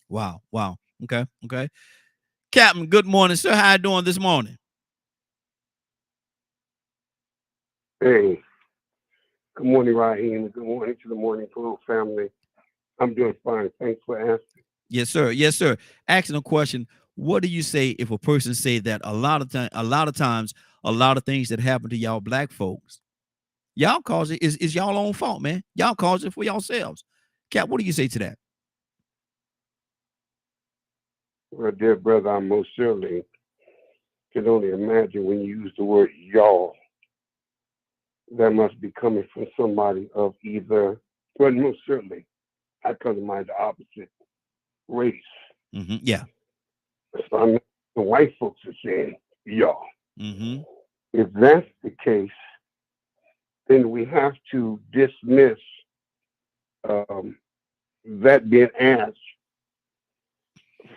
Wow. Okay. Captain, good morning, sir. How you doing this morning? Hey, good morning, Raheem. Good morning to the Morning Club family. I'm doing fine. Thanks for asking. Yes, sir. Asking a question. What do you say if a person say that a lot of times, a lot of things that happen to y'all black folks, y'all cause it is y'all own fault, man. Y'all cause it for yourselves. Cap, what do you say to that? Well, dear brother, I most certainly can only imagine when you use the word y'all, that must be coming from somebody of either, well, most certainly, I come to mind the opposite race. Yeah. So I mean, the white folks are saying y'all. If that's the case, then we have to dismiss that being asked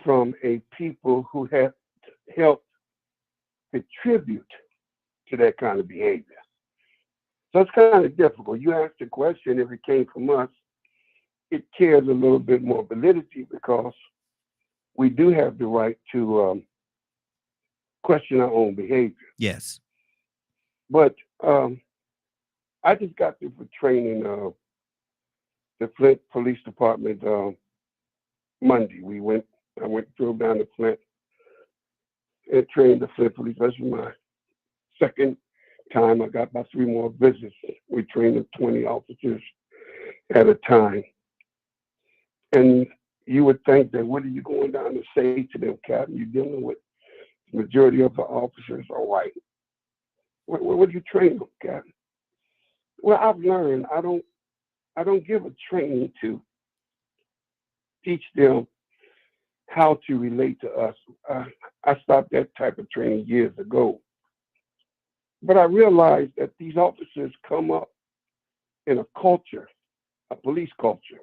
from a people who have helped contribute to that kind of behavior. So it's kind of difficult. You asked the question, if it came from us, it carries a little bit more validity because we do have the right to question our own behavior. Yes. But I just got through for training the Flint Police Department Monday. I went through down to Flint and trained the Flint Police. That's my second time. I got about 3 more visits. We trained 20 officers at a time. And you would think that what are you going down to say to them, Captain? You're dealing with the majority of the officers are white. What do you train them, Captain? Well, I've learned I don't give a training to teach them how to relate to us. I stopped that type of training years ago. But I realized that these officers come up in a culture, a police culture.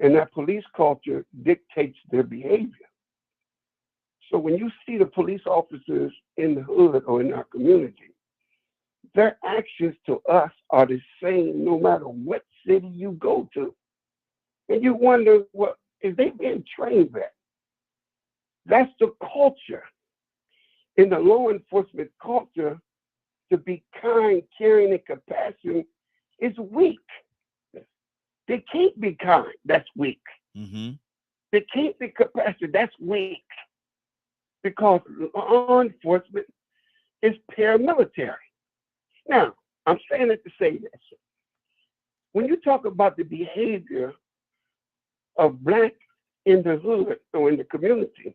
And that police culture dictates their behavior. So when you see the police officers in the hood or in our community, their actions to us are the same no matter what city you go to. And you wonder, well, is they being trained that? That's the culture. In the law enforcement culture, to be kind, caring, and compassionate is weak. They can't be kind. That's weak. They can't be compassionate. That's weak. Because law enforcement is paramilitary. Now, I'm saying it to say this. When you talk about the behavior of black in the hood or in the community,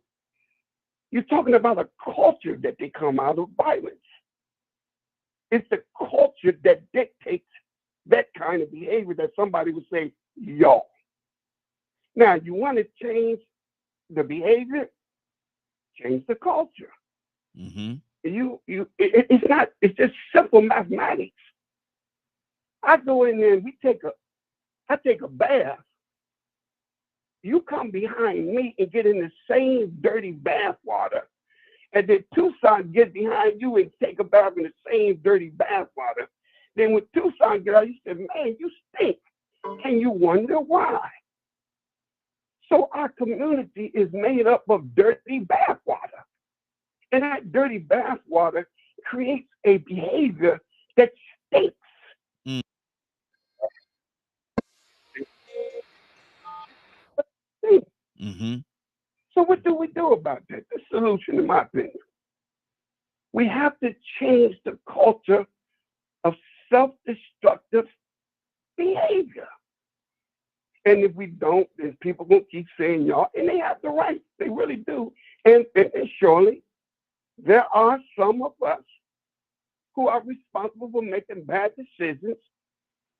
you're talking about a culture that they come out of violence. It's the culture that dictates that kind of behavior that somebody would say, y'all. Now, you want to change the behavior, change the culture. It's just simple mathematics. I go in there and I take a bath. You come behind me and get in the same dirty bath water. And then Tucson get behind you and take a bath in the same dirty bath water. Then when Tucson get out, you say, man, you stink. And you wonder why. So our community is made up of dirty bath water. And that dirty bath water creates a behavior that stinks. So what do we do about that? The solution, in my opinion, we have to change the culture of self-destructive behavior. And if we don't, then people will keep saying y'all, and they have the right. They really do. And surely there are some of us who are responsible for making bad decisions.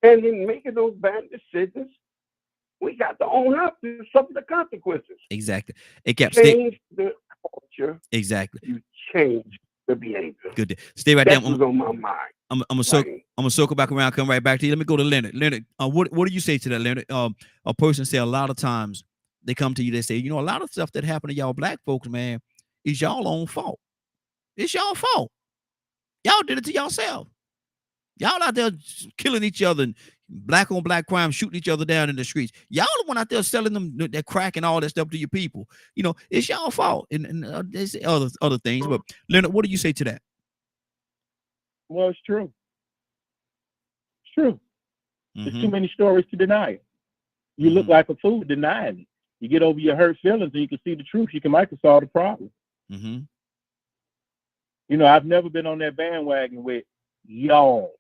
And in making those bad decisions, we got to own up to some of the consequences. Exactly. It kept change the culture. Exactly. You change the behavior. Good deal. Stay right there. That was on my mind. I'm gonna circle back around, come right back to you. Let me go to Leonard. Leonard, what do you say to that, Leonard? A person say a lot of times they come to you, they say, you know, a lot of stuff that happened to y'all black folks, man, is y'all own fault. It's y'all fault. Y'all did it to yourself. Y'all out there killing each other and black on black crime, shooting each other down in the streets. Y'all the one out there selling them that crack and all that stuff to your people. You know, it's y'all fault. And there's other things. But Leonard, what do you say to that? Well, it's true. It's true. There's too many stories to deny it. You look like a fool denying it. You get over your hurt feelings and you can see the truth. You might solve the problem. You know, I've never been on that bandwagon with y'all.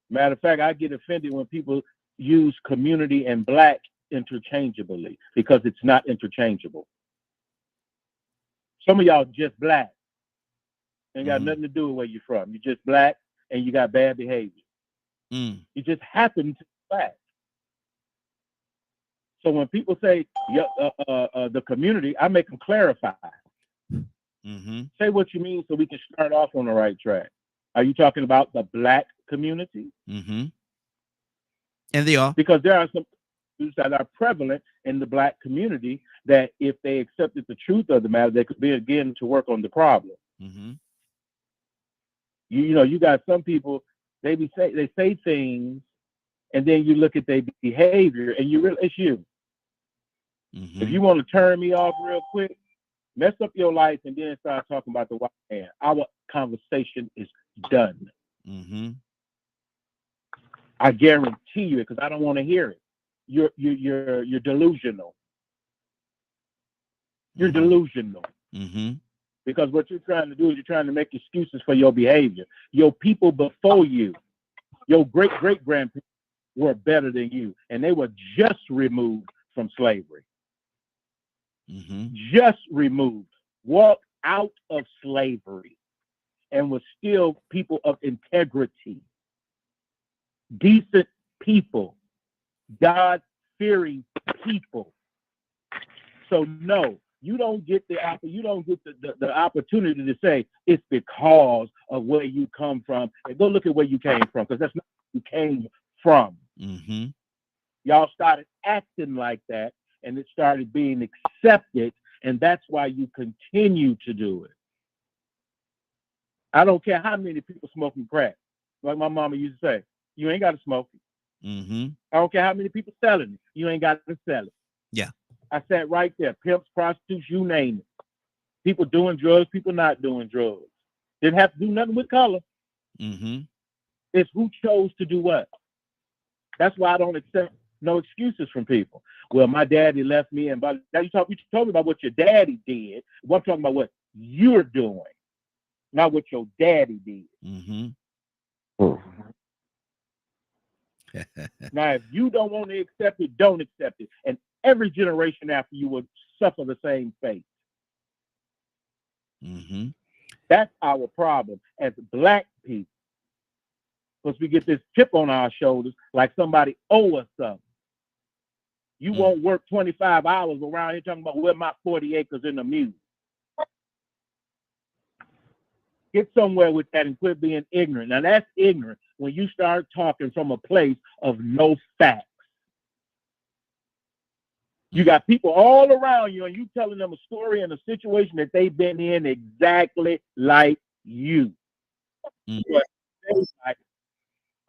Matter of fact, I get offended when people use community and black interchangeably because it's not interchangeable. Some of y'all just black. Ain't got nothing to do with where you're from. You're just black and you got bad behavior. You just happen to be black. So when people say the community, I make them clarify. Say what you mean so we can start off on the right track. Are you talking about the black community? And they are. Because there are some issues that are prevalent in the black community that if they accepted the truth of the matter, they could begin to work on the problem. You know, you got some people, they say things, and then you look at their behavior, and you realize it's you. If you want to turn me off real quick, mess up your life, and then start talking about the white man. Our conversation is done. I guarantee you it, because I don't want to hear it. You're delusional. You're delusional. Because what you're trying to do is you're trying to make excuses for your behavior. Your people before you, your great-great-grandparents were better than you, and they were just removed from slavery. Just removed, walked out of slavery, and were still people of integrity, decent people, God-fearing people. So no, you don't get the opportunity to say it's because of where you come from. And go look at where you came from, because that's not where you came from. Y'all started acting like that, and it started being accepted, and that's why you continue to do it. I don't care how many people smoking crack. Like my mama used to say, you ain't got to smoke it. I don't care how many people selling it. You ain't got to sell it. Yeah. I sat right there. Pimps, prostitutes, you name it. People doing drugs, people not doing drugs. Didn't have to do nothing with color. It's who chose to do what. That's why I don't accept no excuses from people. Well, my daddy left me, and now you told me about what your daddy did. Well, I'm talking about what you're doing, not what your daddy did. Now, if you don't want to accept it, don't accept it. And every generation after you will suffer the same fate. That's our problem as black people. Because we get this chip on our shoulders like somebody owe us something. You won't work 25 hours around here talking about where my 40 acres in the mule. Get somewhere with that and quit being ignorant. Now that's ignorant when you start talking from a place of no facts. You got people all around you and you telling them a story and a situation that they've been in exactly like you. But they like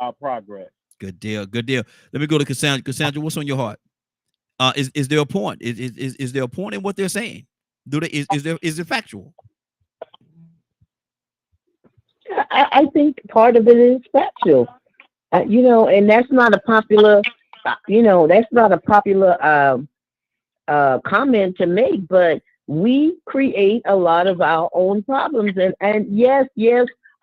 our progress. Good deal. Good deal. Let me go to Cassandra. Cassandra, what's on your heart? Is there a point? Is there a point in what they're saying? Is it factual? I think part of it is factual. And that's not a popular, comment to make, but we create a lot of our own problems. And yes,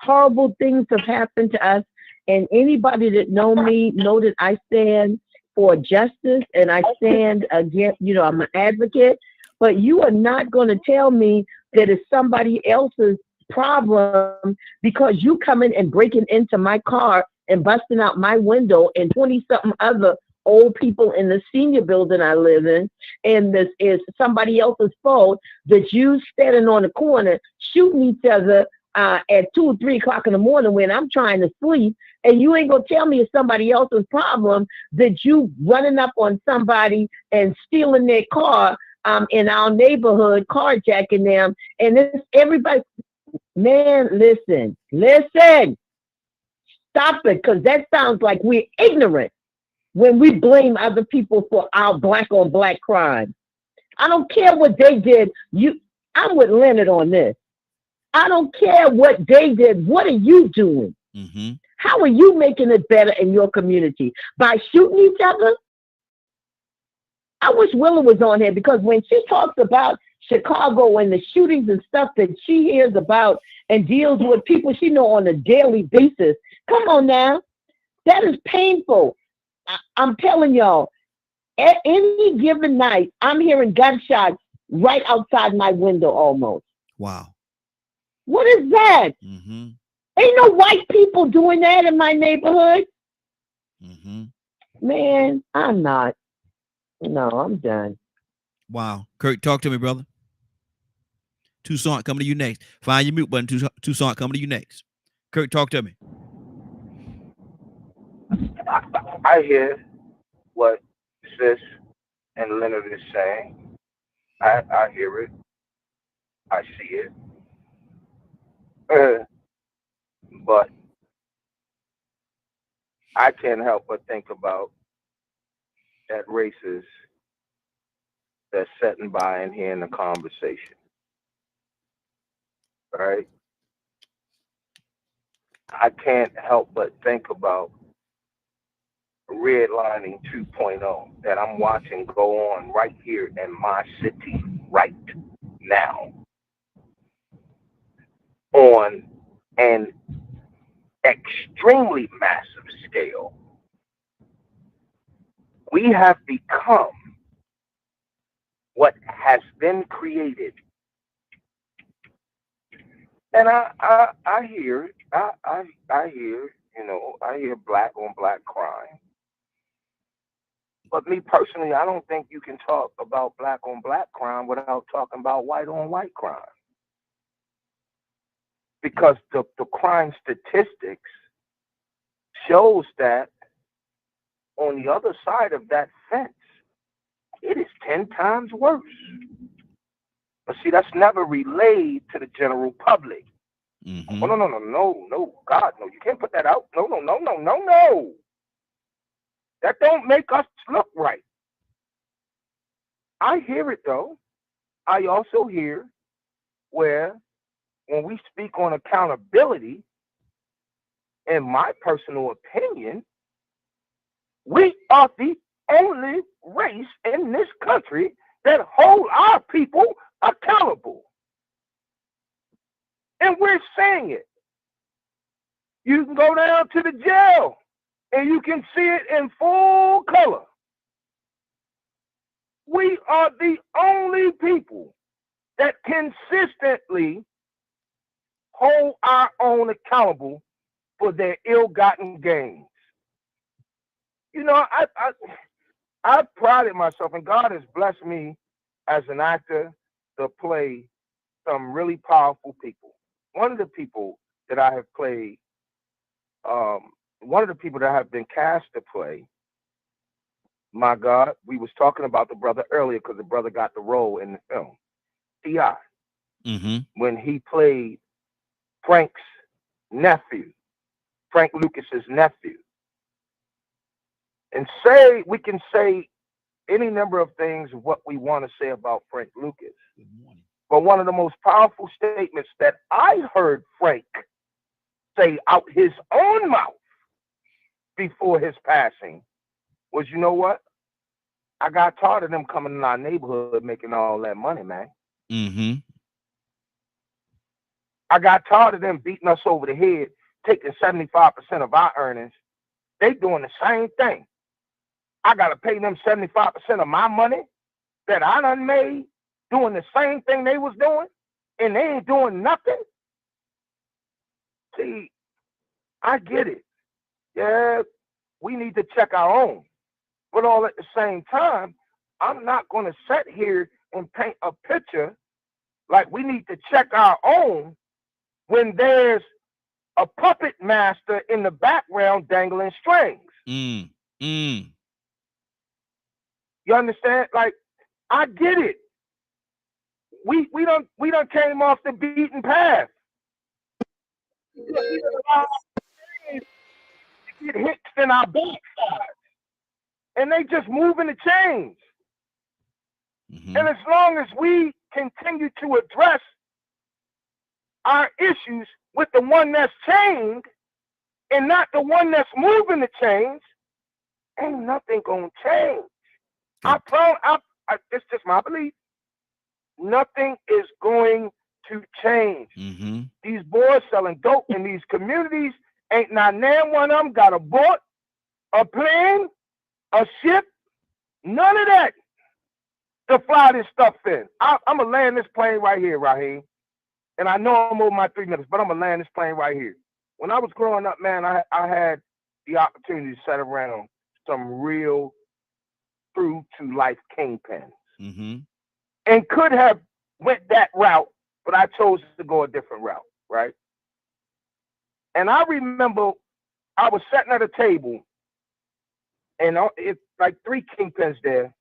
horrible things have happened to us. And anybody that know me know that I stand for justice and I stand against, I'm an advocate, but you are not going to tell me that it's somebody else's problem because you coming and breaking into my car and busting out my window and 20-something other old people in the senior building I live in, and this is somebody else's fault that you standing on the corner shooting each other at 2 or 3 o'clock in the morning when I'm trying to sleep, and you ain't gonna tell me it's somebody else's problem that you running up on somebody and stealing their car in our neighborhood, carjacking them, and it's everybody. Man, listen, stop it, because that sounds like we're ignorant when we blame other people for our black on black crime. I don't care what they did. I'm with Leonard on this. I don't care what they did. What are you doing? Mm-hmm. How are you making it better in your community? By shooting each other? I wish Willa was on here, because when she talks about Chicago and the shootings and stuff that she hears about and deals with people she know on a daily basis, come on now. That is painful. I'm telling y'all, at any given night, I'm hearing gunshots right outside my window almost. Wow. What is that? Mm-hmm. Ain't no white people doing that in my neighborhood. Mm-hmm. Man, I'm not. No, I'm done. Wow. Kurt, talk to me, brother. Toussaint, coming to you next. Find your mute button. Toussaint, coming to you next. Kurt, talk to me. I hear what Sis and Leonard is saying. I hear it. I see it. But I can't help but think about that racist that's sitting by and hearing the conversation. Right? I can't help but think about redlining 2.0 that I'm watching go on right here in my city right now on an extremely massive scale. We have become what has been created. And I hear it. I hear, I hear black on black crime. But me personally, I don't think you can talk about black on black crime without talking about white on white crime. Because the crime statistics shows that on the other side of that fence, it is 10 times worse. But see, that's never relayed to the general public. Mm-hmm. Oh, no, God, no, you can't put that out. No. That don't make us look right. I hear it, though. I also hear where when we speak on accountability, in my personal opinion, we are the only race in this country that hold our people accountable. And we're saying it. You can go down to the jail and you can see it in full color. We are the only people that consistently hold our own accountable for their ill-gotten gains. I prided myself, and God has blessed me as an actor to play some really powerful people. One of the people that I have played, one of the people that have been cast to play, my God, we was talking about the brother earlier because the brother got the role in the film, T.I. Mm-hmm. When he played Frank's nephew, Frank Lucas's nephew. And we can say any number of things of what we want to say about Frank Lucas. But one of the most powerful statements that I heard Frank say out his own mouth before his passing was, you know what? I got tired of them coming in our neighborhood making all that money, man. Mm-hmm. I got tired of them beating us over the head, taking 75% of our earnings. They doing the same thing. I got to pay them 75% of my money that I done made doing the same thing they was doing, and they ain't doing nothing. See, I get it. Yeah, we need to check our own. But all at the same time, I'm not going to sit here and paint a picture like we need to check our own when there's a puppet master in the background dangling strings. You understand? Like, I get it. We done came off the beaten path. We done get hits in our backside, and they just moving the chains. And as long as we continue to address our issues with the one that's chained and not the one that's moving the chains, ain't nothing gonna change. It's just my belief. Nothing is going to change. These boys selling dope in these communities, ain't not nan one of them got a boat, a plane, a ship, none of that to fly this stuff in. I'm gonna land this plane right here, Raheem. And I know I'm over my 3 minutes, but I'm gonna land this plane right here. When I was growing up, man, I had the opportunity to sit around some real true to life kingpins. And could have went that route, but I chose to go a different route, right? And I remember I was sitting at a table, and it's like 3 kingpins there,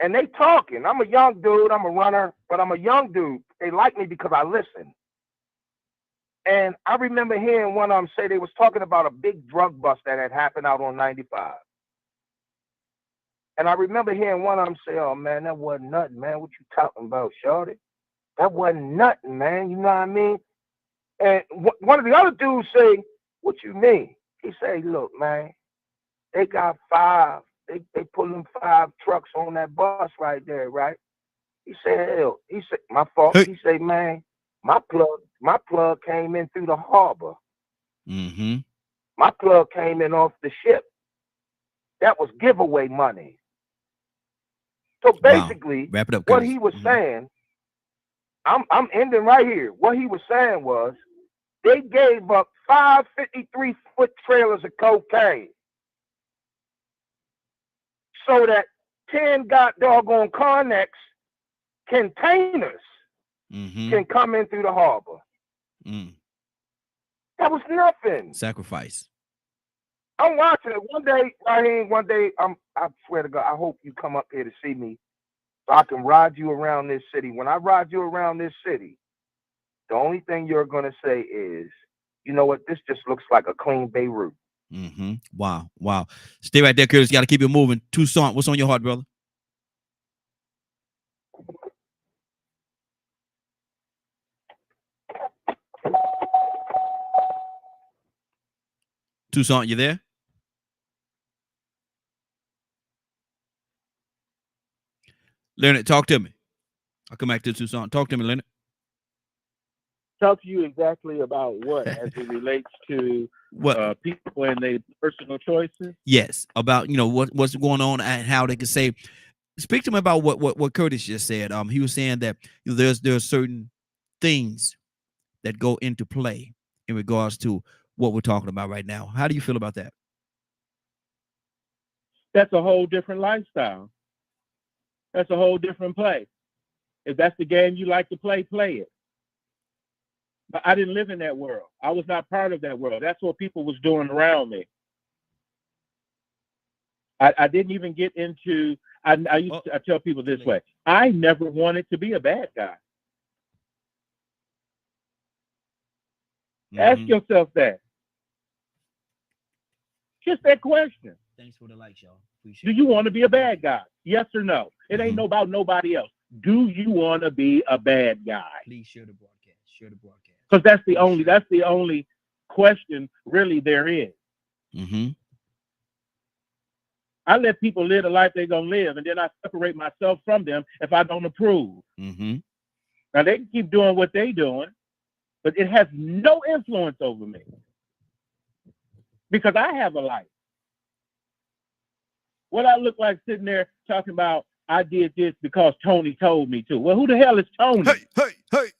and they talking. I'm a young dude, I'm a runner, but I'm a young dude. They like me because I listen. And I remember hearing one of them say they was talking about a big drug bust that had happened out on 95. And I remember hearing one of them say, "Oh man, that wasn't nothing, man. What you talking about, shorty? That wasn't nothing, man. You know what I mean?" And one of the other dudes say, "What you mean?" He say, "Look, man, they got 5. They pulling 5 trucks on that bus right there, right?" He said, "Hell," he said, "My fault." He said, "Man, my plug came in through the harbor. My plug came in off the ship. That was giveaway money." So basically, wrap it up, what Curtis. he was saying, I'm ending right here. What he was saying was they gave up 5 53-foot trailers of cocaine so that 10 doggone Connex containers can come in through the harbor. That was nothing. Sacrifice. I'm watching it one day, Raheem. One day, I swear to God, I hope you come up here to see me so I can ride you around this city. When I ride you around this city, the only thing you're gonna say is, "You know what? This just looks like a clean Beirut." Wow. Stay right there, Curtis. You got to keep it moving. Toussaint, what's on your heart, brother? Toussaint, you there? Leonard, talk to me. I'll come back to Toussaint. Talk to me, Leonard. Talk to you exactly about what as it relates to What people and their personal choices. Yes, about what's going on and how they can say. Speak to me about what Curtis just said. He was saying that there are certain things that go into play in regards to what we're talking about right now. How do you feel about that? That's a whole different lifestyle. That's a whole different play. If that's the game you like to play, play it. But I didn't live in that world. I was not part of that world. That's what people was doing around me. I didn't even get into, I tell people this way, I never wanted to be a bad guy. Ask yourself that. Just that question. Thanks for the likes, y'all. Do you want to be a bad guy? Yes or no? It ain't about nobody else. Do you want to be a bad guy? Please share the broadcast. Share the broadcast. Because that's the only question really there is. I let people live the life they're gonna live, and then I separate myself from them if I don't approve. Now they can keep doing what they're doing, but it has no influence over me because I have a life. What I look like sitting there talking about, I did this because Tony told me to. Well, who the hell is Tony? Hey.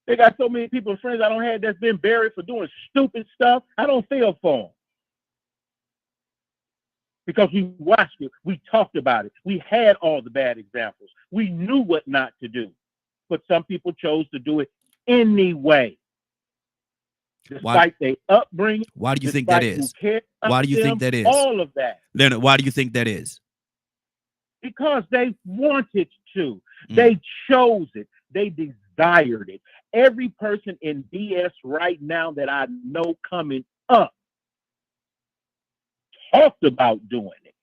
They got so many people, friends I don't have that's been buried for doing stupid stuff. I don't feel for them. because we watched it. We talked about it. We had all the bad examples. We knew what not to do. But some people chose to do it anyway. Despite their upbringing. Why do you think that is? Why do you think that is? All of that. Leonard, why do you think that is? Because they wanted to. They chose it. They desired it. Every person in BS right now that I know coming up talked about doing it.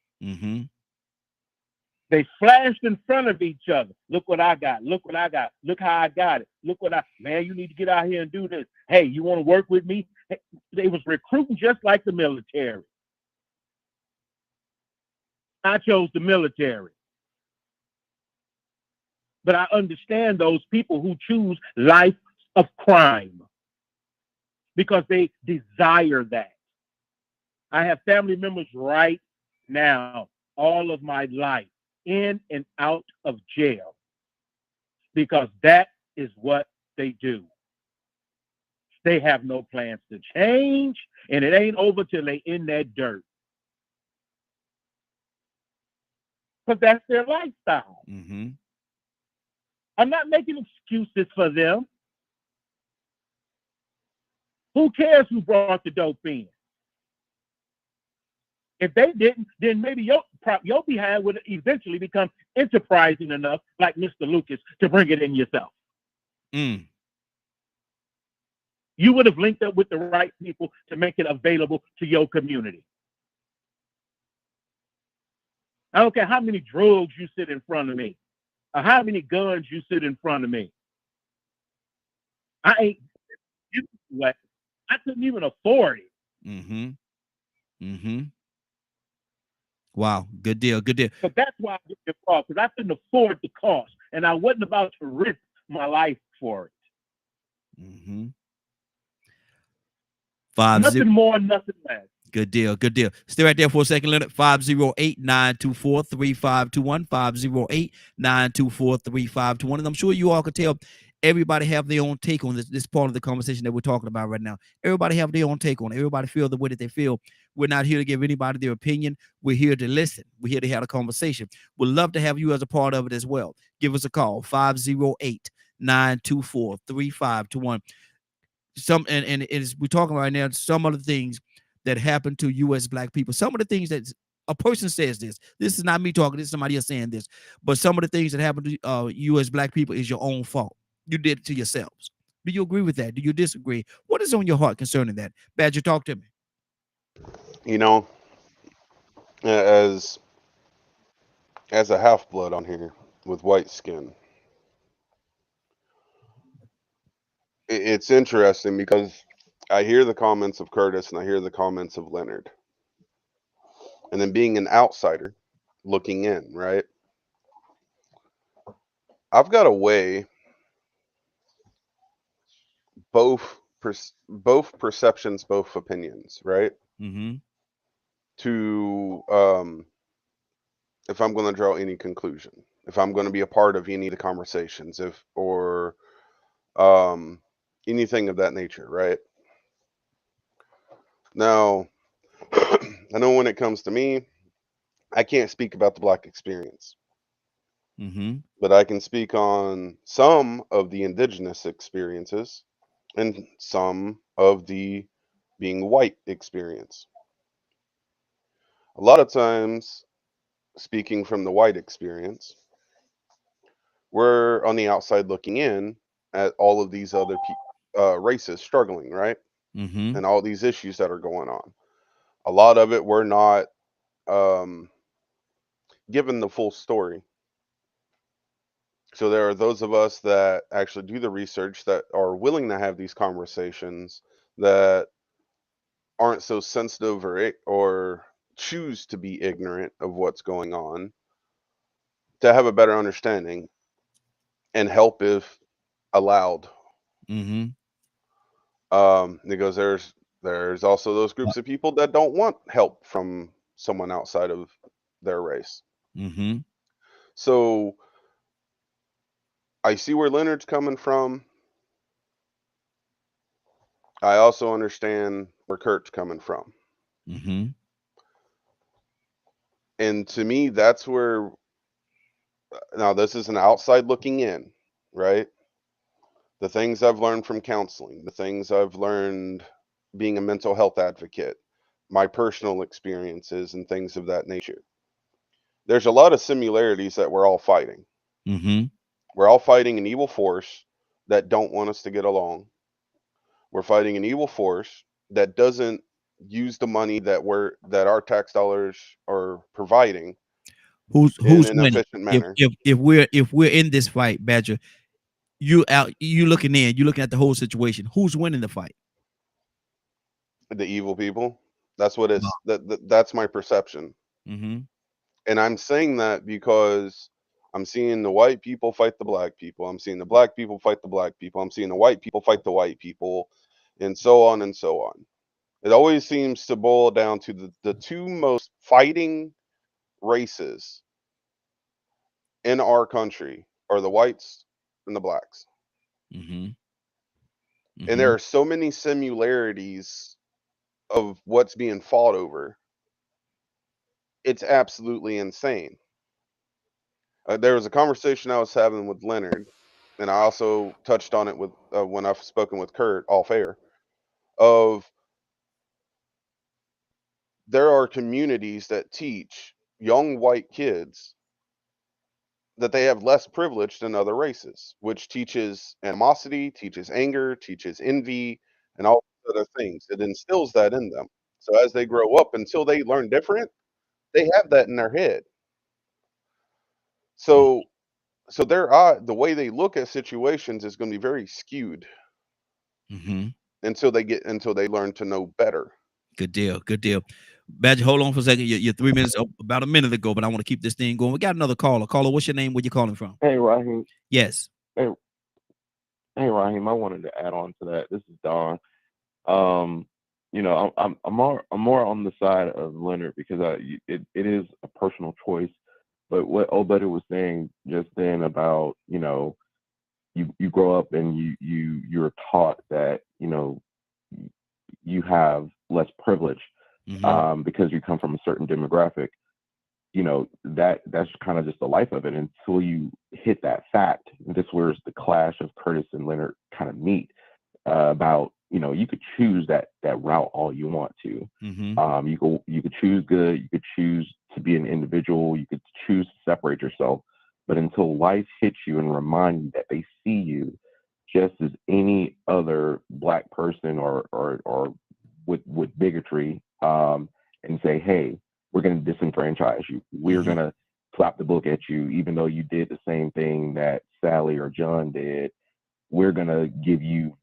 They flashed in front of each other. Look what I got. Look what I got. Look how I got it. Look what man, you need to get out here and do this. Hey, you want to work with me? They was recruiting just like the military. I chose the military. But I understand those people who choose life of crime because they desire that. I have family members right now, all of my life, in and out of jail, because that is what they do. They have no plans to change, and it ain't over till they in that dirt. Because that's their lifestyle. I'm not making excuses for them. Who cares who brought the dope in? If they didn't, then maybe your behind would eventually become enterprising enough, like Mr. Lucas, to bring it in yourself. You would have linked up with the right people to make it available to your community. I don't care how many drugs you sit in front of me, or how many guns you sit in front of me. I couldn't even afford it. Wow, good deal, good deal. But that's why I get involved, because I couldn't afford the cost, and I wasn't about to risk my life for it. Nothing more, nothing less. Good deal, good deal. Stay right there for a second, Leonard. 508-924-3521, 508-924-3521. And I'm sure you all could tell everybody have their own take on this part of the conversation that we're talking about right now. Everybody have their own take on it. Everybody feel the way that they feel. We're not here to give anybody their opinion. We're here to listen. We're here to have a conversation. We'd love to have you as a part of it as well. Give us a call, 508-924-3521. And as we're talking right now, some of the things that happen to U.S. Black people, some of the things that a person says this is not me talking, this is somebody else saying this, but some of the things that happen to U.S. Black people is your own fault. You did it to yourselves. Do you agree with that? Do you disagree? What is on your heart concerning that? Badger, talk to me. You know, as a half-blood on here with white skin, it's interesting because I hear the comments of Curtis and I hear the comments of Leonard. And then being an outsider looking in, right? I've got to weigh both perceptions, both opinions, right? To if I'm going to draw any conclusion, if I'm going to be a part of any of the conversations, or anything of that nature, right? Now, I know when it comes to me, I can't speak about the Black experience. But I can speak on some of the indigenous experiences and some of the being white experience. A lot of times, speaking from the white experience, we're on the outside looking in at all of these other races struggling, right? And all these issues that are going on. A lot of it we're not given the full story. So there are those of us that actually do the research, that are willing to have these conversations, that aren't so sensitive or choose to be ignorant of what's going on, to have a better understanding and help if allowed. Because there's also those groups of people that don't want help from someone outside of their race. So I see where Leonard's coming from. I also understand where Kurt's coming from. And to me, that's where, now this is an outside looking in, right? The things I've learned from counseling, the things I've learned being a mental health advocate, my personal experiences, and things of that nature. There's a lot of similarities that we're all fighting. Mm-hmm. We're all fighting an evil force that don't want us to get along. We're fighting an evil force that doesn't use the money that our tax dollars are providing Who's in who's an winning? efficient manner. If we're in this fight, Badger, you looking in, you looking at the whole situation. Who's winning the fight? The evil people. That's what it's that's my perception. Mm-hmm. And I'm saying that because I'm seeing the white people fight the black people. I'm seeing the black people fight the black people. I'm seeing the white people fight the white people, and so on and so on. It always seems to boil down to the two most fighting races in our country are the whites and the blacks. Mm-hmm. And there are so many similarities of what's being fought over. It's absolutely insane. There was a conversation I was having with Leonard, and I also touched on it with when I've spoken with Kurt off air. Of there are communities that teach young white kids that they have less privilege than other races, which teaches animosity, teaches anger, teaches envy, and all other things. It instills that in them. So as they grow up, until they learn different, they have that in their head. So the way they look at situations is going to be very skewed Mm-hmm. until they learn to know better. Good deal. Good deal. Badger, hold on for a second. You're 3 minutes about a minute ago, but I want to keep this thing going. We got another caller. Caller, what's your name? Where you calling from? Hey, Raheem. Yes. Hey, Raheem. I wanted to add on to that. This is Don. I'm more on the side of Leonard because it is a personal choice. But what Obedi was saying just then about you grow up and you're taught that you have less privilege because you come from a certain demographic. That's kind of just the life of it until you hit that fact. And this where's the clash of Curtis and Leonard kind of meet about you could choose that route all you want to. Mm-hmm. You could choose good, you could choose to be an individual, you could choose to separate yourself, but until life hits you and remind you that they see you just as any other black person or with bigotry and say, hey, we're going to disenfranchise you, we're going to slap the book at you, even though you did the same thing that Sally or John did, we're going to give you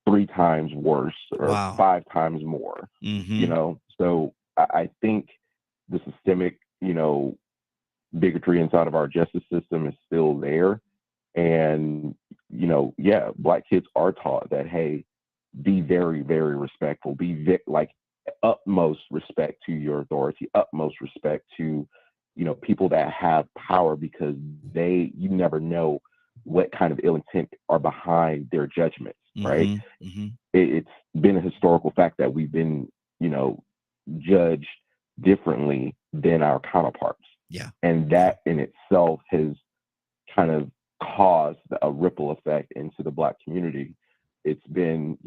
3 times worse or 5 times more. So I think the systemic bigotry inside of our justice system is still there. And black kids are taught that, hey, be very, very respectful, be like utmost respect to your authority, utmost respect to people that have power, because you never know what kind of ill intent are behind their judgments, right? It's been a historical fact that we've been judged differently than our counterparts, and that in itself has kind of caused a ripple effect into the black community. It's been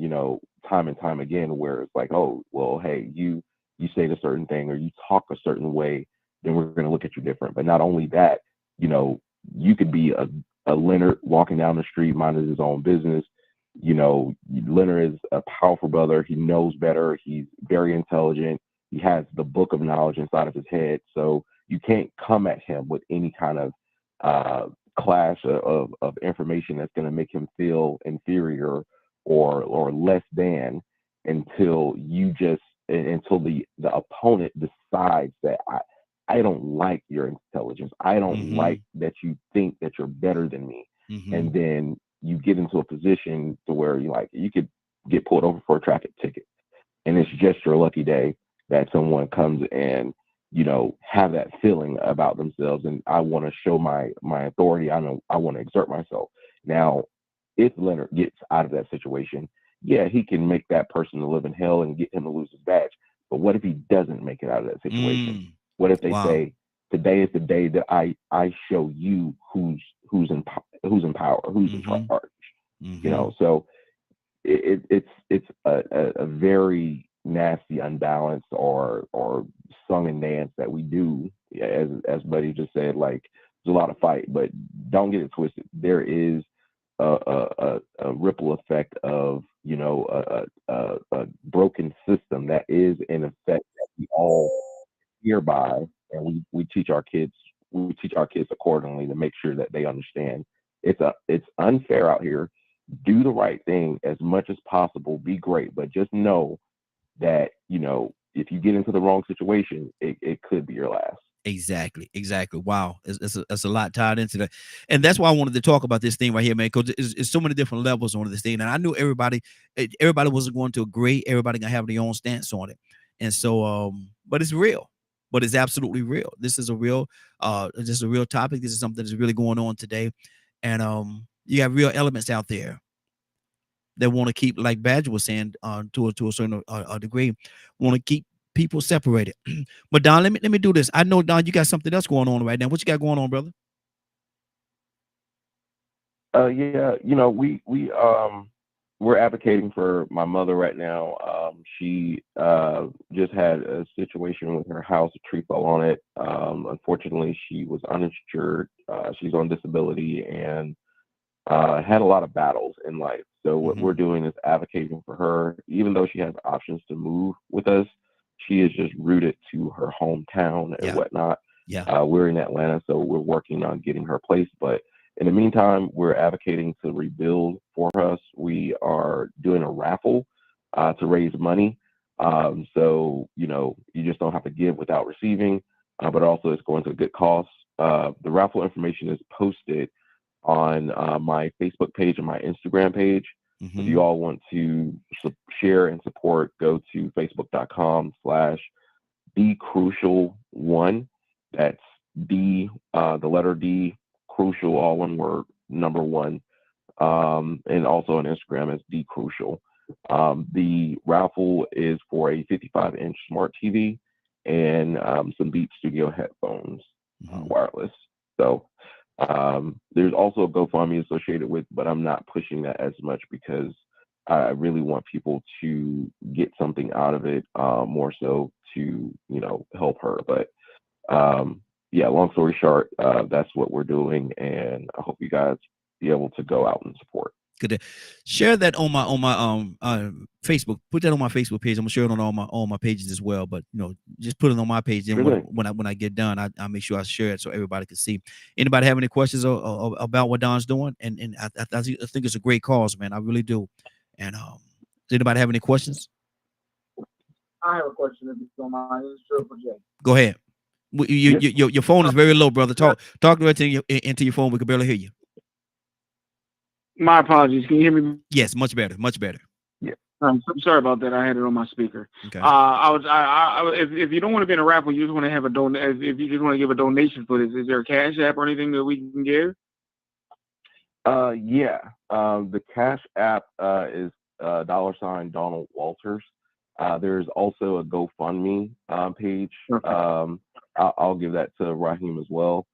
time and time again where it's like, oh well, hey, you say a certain thing or you talk a certain way, then we're going to look at you different. But not only that, you could be a Leonard walking down the street minding his own business. Leonard is a powerful brother. He knows better. He's very intelligent. He has the book of knowledge inside of his head. So you can't come at him with any kind of clash of information that's going to make him feel inferior or less than until the opponent decides that I don't like your intelligence. I don't like that you think that you're better than me. And then you get into a position to where you could get pulled over for a traffic ticket. And it's just your lucky day that someone comes and, have that feeling about themselves. And I want to show my authority. I want to exert myself. Now, if Leonard gets out of that situation, yeah, he can make that person live in hell and get him to lose his badge. But what if he doesn't make it out of that situation? What if they Wow. say, today is the day that I show you who's in power, who's in Mm-hmm. charge. Mm-hmm. You know, so it's a very nasty unbalance or song and dance that we do, as Buddy just said. Like, there's a lot of fight, but don't get it twisted. There is a ripple effect of, you know, a broken system that is in effect that we all hereby, and we teach our kids accordingly to make sure that they understand it's unfair out here. Do the right thing as much as possible, be great, but just know that, you know, if you get into the wrong situation, it could be your last. Exactly. Wow, it's a lot tied into that, and that's why I wanted to talk about this thing right here, man, because it's so many different levels on this thing, and I knew everybody wasn't going to agree. Everybody gonna have their own stance on it, and so but it's real, but it's absolutely real. This is a real topic. This is something that's really going on today, and you have real elements out there that want to keep, like Badger was saying, to a certain degree, want to keep people separated. But Don, let me do this. I know, Don, you got something else going on right now. What you got going on, brother? Yeah, you know, we're advocating for my mother right now. She just had a situation with her house. A tree fell on it. Unfortunately, she was uninsured. She's on disability and had a lot of battles in life. So what we're doing is advocating for her. Even though she has options to move with us, she is just rooted to her hometown and whatnot. Yeah. We're in Atlanta, so we're working on getting her place. But in the meantime, we're advocating to rebuild for us. We are doing a raffle to raise money. So, you know, you just don't have to give without receiving, but also it's going to a good cause. The raffle information is posted on my Facebook page and my Instagram page. If you all want to share and support, go to facebook.com/DCrucial1. That's D, the letter D, crucial, all one word, number 1. And also on Instagram as DCrucial. The raffle is for a 55-inch smart TV and some Beat Studio headphones, wireless. So there's also a GoFundMe associated with, but I'm not pushing that as much because I really want people to get something out of it, more so to, you know, help her. But yeah, long story short, that's what we're doing, and I hope you guys be able to go out and support. Good. Share that on my Facebook. Put that on my Facebook page. I'm gonna share it on all my pages as well. But, you know, just put it on my page. Then when I get done, I make sure I share it so everybody can see. Anybody have any questions about what Don's doing? And I think it's a great cause, man. I really do. And does anybody have any questions? I have a question if you don't mind. It's Triple J. Go ahead. Your phone is very low, brother. Talk directly into your phone. We can barely hear you. My apologies. Can you hear me? Yes, much better. Much better. Yeah. I'm sorry about that. I had it on my speaker. Okay. If you don't want to be in a raffle, you just want to have if you just want to give a donation for this, is there a Cash App or anything that we can give? Yeah. The Cash App is $ Donald Walters. There's also a GoFundMe page. I'll give that to Raheem as well.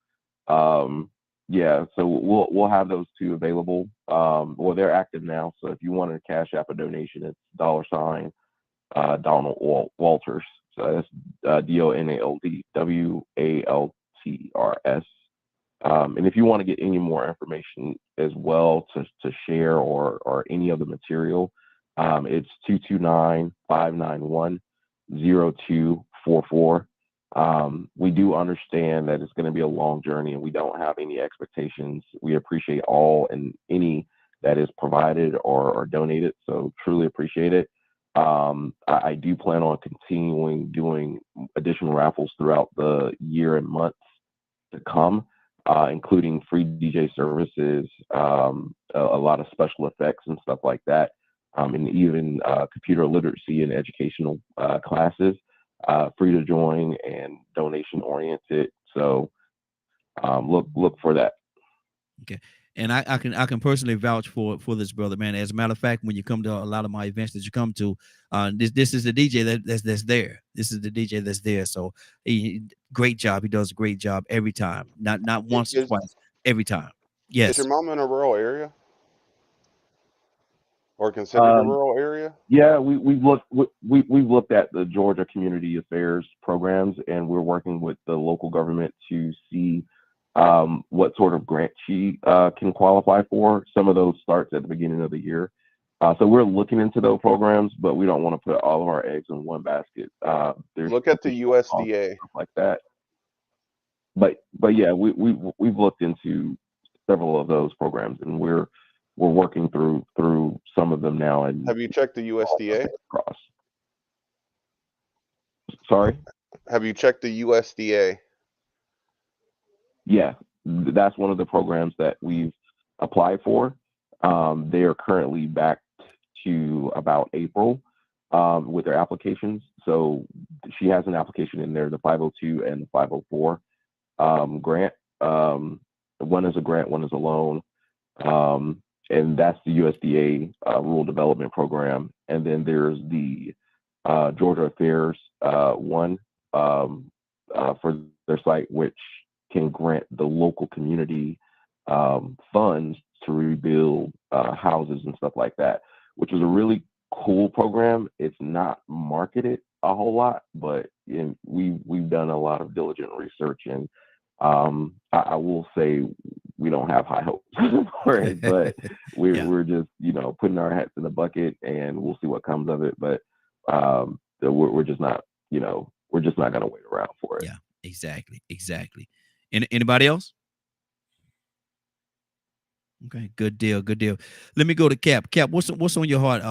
Yeah, so we'll have those two available. Well, they're active now, so if you want to Cash App a donation, it's $ Donald Walters. So that's DONALDWALTRS. And if you want to get any more information as well to share or any other material, it's 229-591-0244. We do understand that it's going to be a long journey and we don't have any expectations. We appreciate all and any that is provided or donated. So truly appreciate it. I do plan on continuing doing additional raffles throughout the year and months to come, including free DJ services, a lot of special effects and stuff like that. And even computer literacy and educational classes. Free to join and donation oriented. So look for that. Okay. And I can personally vouch for this brother, man. As a matter of fact, when you come to a lot of my events that you come to, this is the DJ that's there. This is the DJ that's there. So great job. He does a great job every time. Not once or Is twice, every time. is your Yes. mom in a rural area or considered a rural area? Yeah, we've looked at the Georgia Community Affairs programs, and we're working with the local government to see what sort of grant she can qualify for. Some of those starts at the beginning of the year. So we're looking into those programs, but we don't want to put all of our eggs in one basket. There's Look at the USDA. stuff like that. But yeah, we've looked into several of those programs, and we're working through some of them now. And Have you checked the USDA? cross. Sorry. Have you checked the USDA? Yeah, that's one of the programs that we've applied for. They are currently back to about April with their applications. So she has an application in there, the 502 and the 504 grant. One is a grant, one is a loan. And that's the USDA Rural Development Program. And then there's the Georgia Affairs one for their site, which can grant the local community funds to rebuild houses and stuff like that, which is a really cool program. It's not marketed a whole lot, but we've done a lot of diligent research, and I will say we don't have high hopes for it, but we're just putting our hats in the bucket, and we'll see what comes of it. But we're just not we're just not going to wait around for it. Yeah, exactly. Anybody else? Okay, good deal. Let me go to Cap. Cap, what's on your heart?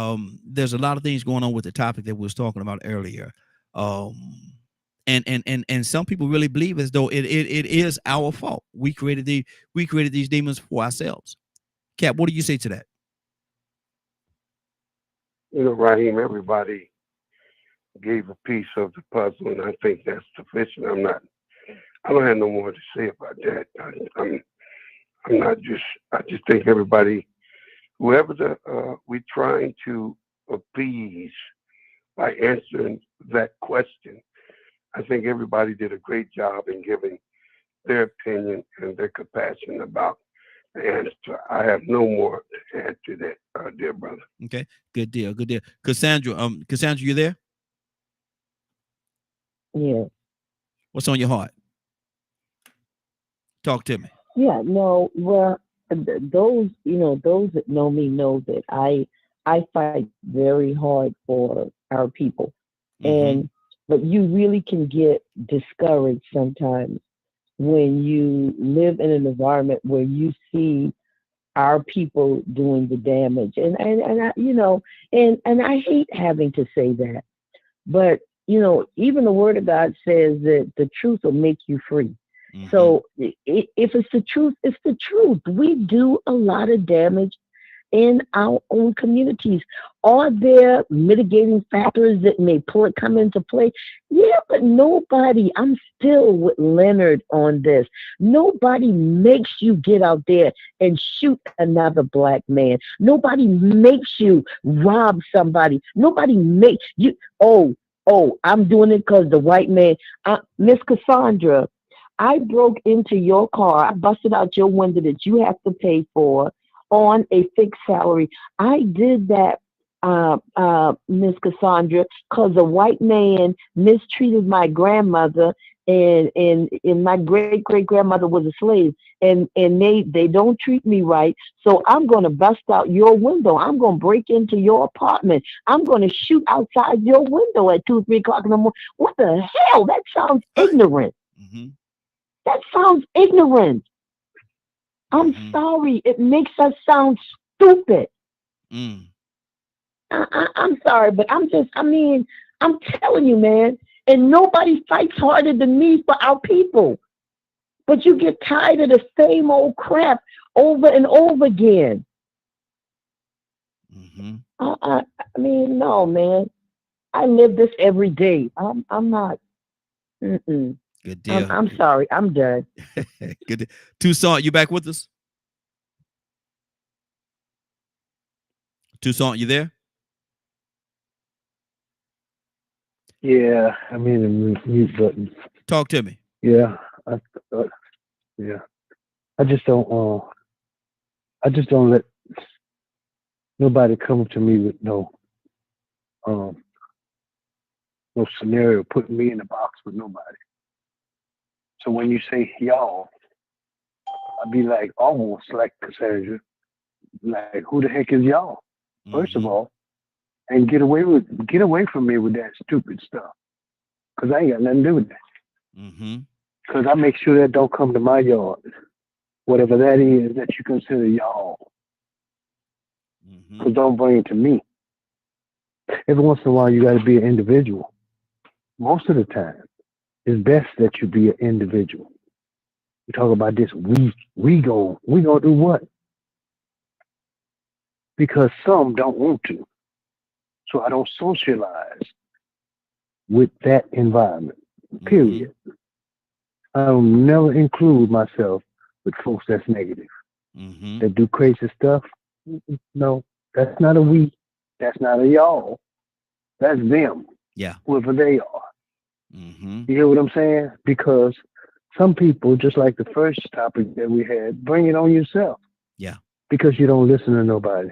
There's a lot of things going on with the topic that we was talking about earlier. And some people really believe as though it is our fault. We created these demons for ourselves. Cap, what do you say to that? Raheem, everybody gave a piece of the puzzle, and I think that's sufficient. I don't have no more to say about that. I just think everybody, whoever we're trying to appease by answering that question, I think everybody did a great job in giving their opinion and their compassion about the answer. I have no more to add to that, dear brother. Okay, good deal. Cassandra, you there? Yeah. What's on your heart? Talk to me. Yeah, no, well, those that know me know that I fight very hard for our people. Mhm. But you really can get discouraged sometimes when you live in an environment where you see our people doing the damage. And I hate having to say that. But, even the word of God says that the truth will make you free. Mhm. So if it's the truth, it's the truth. We do a lot of damage in our own communities. Are there mitigating factors that may come into play? Yeah, but nobody, I'm still with Leonard on this. Nobody makes you get out there and shoot another black man. Nobody makes you rob somebody. Nobody makes you, I'm doing it because the white man, Miss Cassandra, I broke into your car. I busted out your window that you have to pay for on a fixed salary. I did that, Miss Cassandra, because a white man mistreated my grandmother, and my great grandmother was a slave, and they don't treat me right. So I'm going to bust out your window. I'm going to break into your apartment. I'm going to shoot outside your window at 2, 3 o'clock in the morning. What the hell? That sounds ignorant. Mm-hmm. That sounds ignorant. I'm sorry. It makes us sound stupid. I'm sorry, but I'm telling you, man, and nobody fights harder than me for our people. But you get tired of the same old crap over and over again. Mm-hmm. No, man. I live this every day. I'm not. Mm-mm. Good deal. I'm sorry. I'm done. Good. Toussaint, you back with us? Toussaint, you there? Yeah, I mean the mute button. Talk to me. Yeah, yeah. I just don't let nobody come to me with no scenario putting me in the box with nobody. So when you say y'all, I'd be like almost like Cassandra, like who the heck is y'all? First of all, and get away from me with that stupid stuff, because I ain't got nothing to do with that. Because I make sure that don't come to my yard, whatever that is that you consider y'all. Because don't bring it to me. Every once in a while, you got to be an individual. Most of the time, it's best that you be an individual. You talk about this, we gonna do what? Because some don't want to. So I don't socialize with that environment, period. I'll never include myself with folks that's negative, that do crazy stuff. No, that's not a we. That's not a y'all. That's them. Yeah. Whoever they are. You hear what I'm saying? Because some people, just like the first topic that we had, bring it on yourself. Yeah. Because you don't listen to nobody.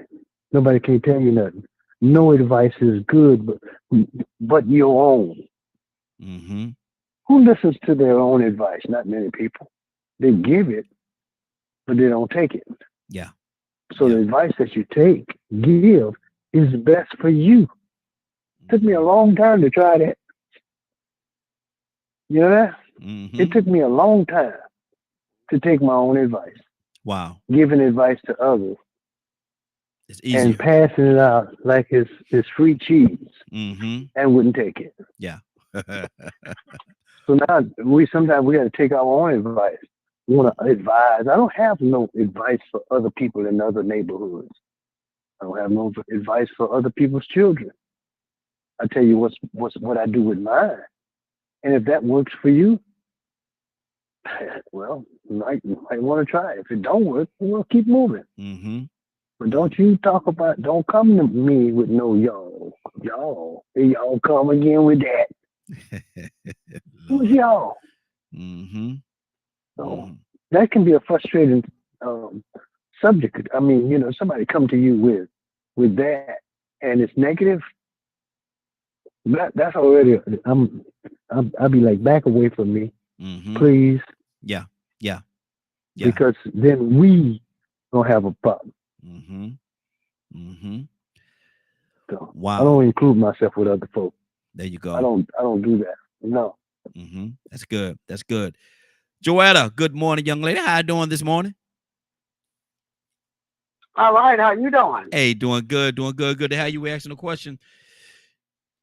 Nobody can tell you nothing. No advice is good, but your own. Who listens to their own advice? Not many people. They give it, but they don't take it. Yeah. So the advice that you give is best for you. It took me a long time to try that. You know that? It took me a long time to take my own advice. Wow. Giving advice to others. It's easier. And passing it out like it's free cheese. And wouldn't take it. Yeah. So now sometimes we got to take our own advice. We want to advise. I don't have no advice for other people in other neighborhoods. I don't have no advice for other people's children. I tell you what I do with mine. And if that works for you, well, you might want to try it. If it don't work, we'll keep moving. But don't come to me with no y'all. Hey, y'all come again with that. Who's y'all? So that can be a frustrating subject. I mean, somebody come to you with that and it's negative. That's already. I'll be like, back away from me, please. Yeah. Because then we don't have a problem. So wow. I don't include myself with other folks. There you go. I don't do that. No. That's good. That's good. Joetta, good morning, young lady. How you doing this morning? All right. How you doing? Hey, doing good. Good to have you asking a question.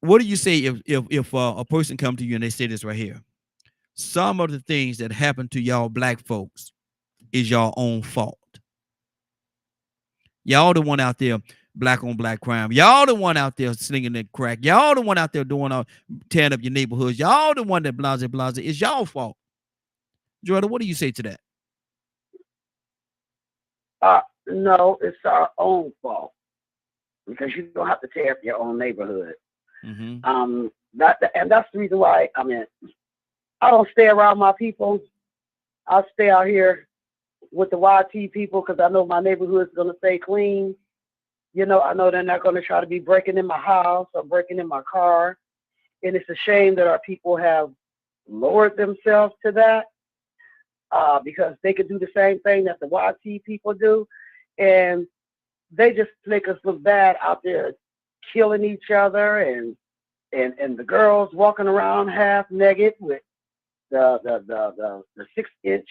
What do you say if a person come to you and they say this right here? Some of the things that happen to y'all black folks is your own fault. Y'all the one out there black on black crime. Y'all the one out there slinging that crack. Y'all the one out there tearing up your neighborhoods. Y'all the one that blase. It's y'all fault. Jordan, what do you say to that? No, it's our own fault because you don't have to tear up your own neighborhood. And that's the reason why. I mean, I don't stay around my people. I stay out here with the YT people because I know my neighborhood is gonna stay clean. I know they're not gonna try to be breaking in my house or breaking in my car. And it's a shame that our people have lowered themselves to that because they could do the same thing that the YT people do, and they just make us look bad out there, killing each other and the girls walking around half naked with the 6-inch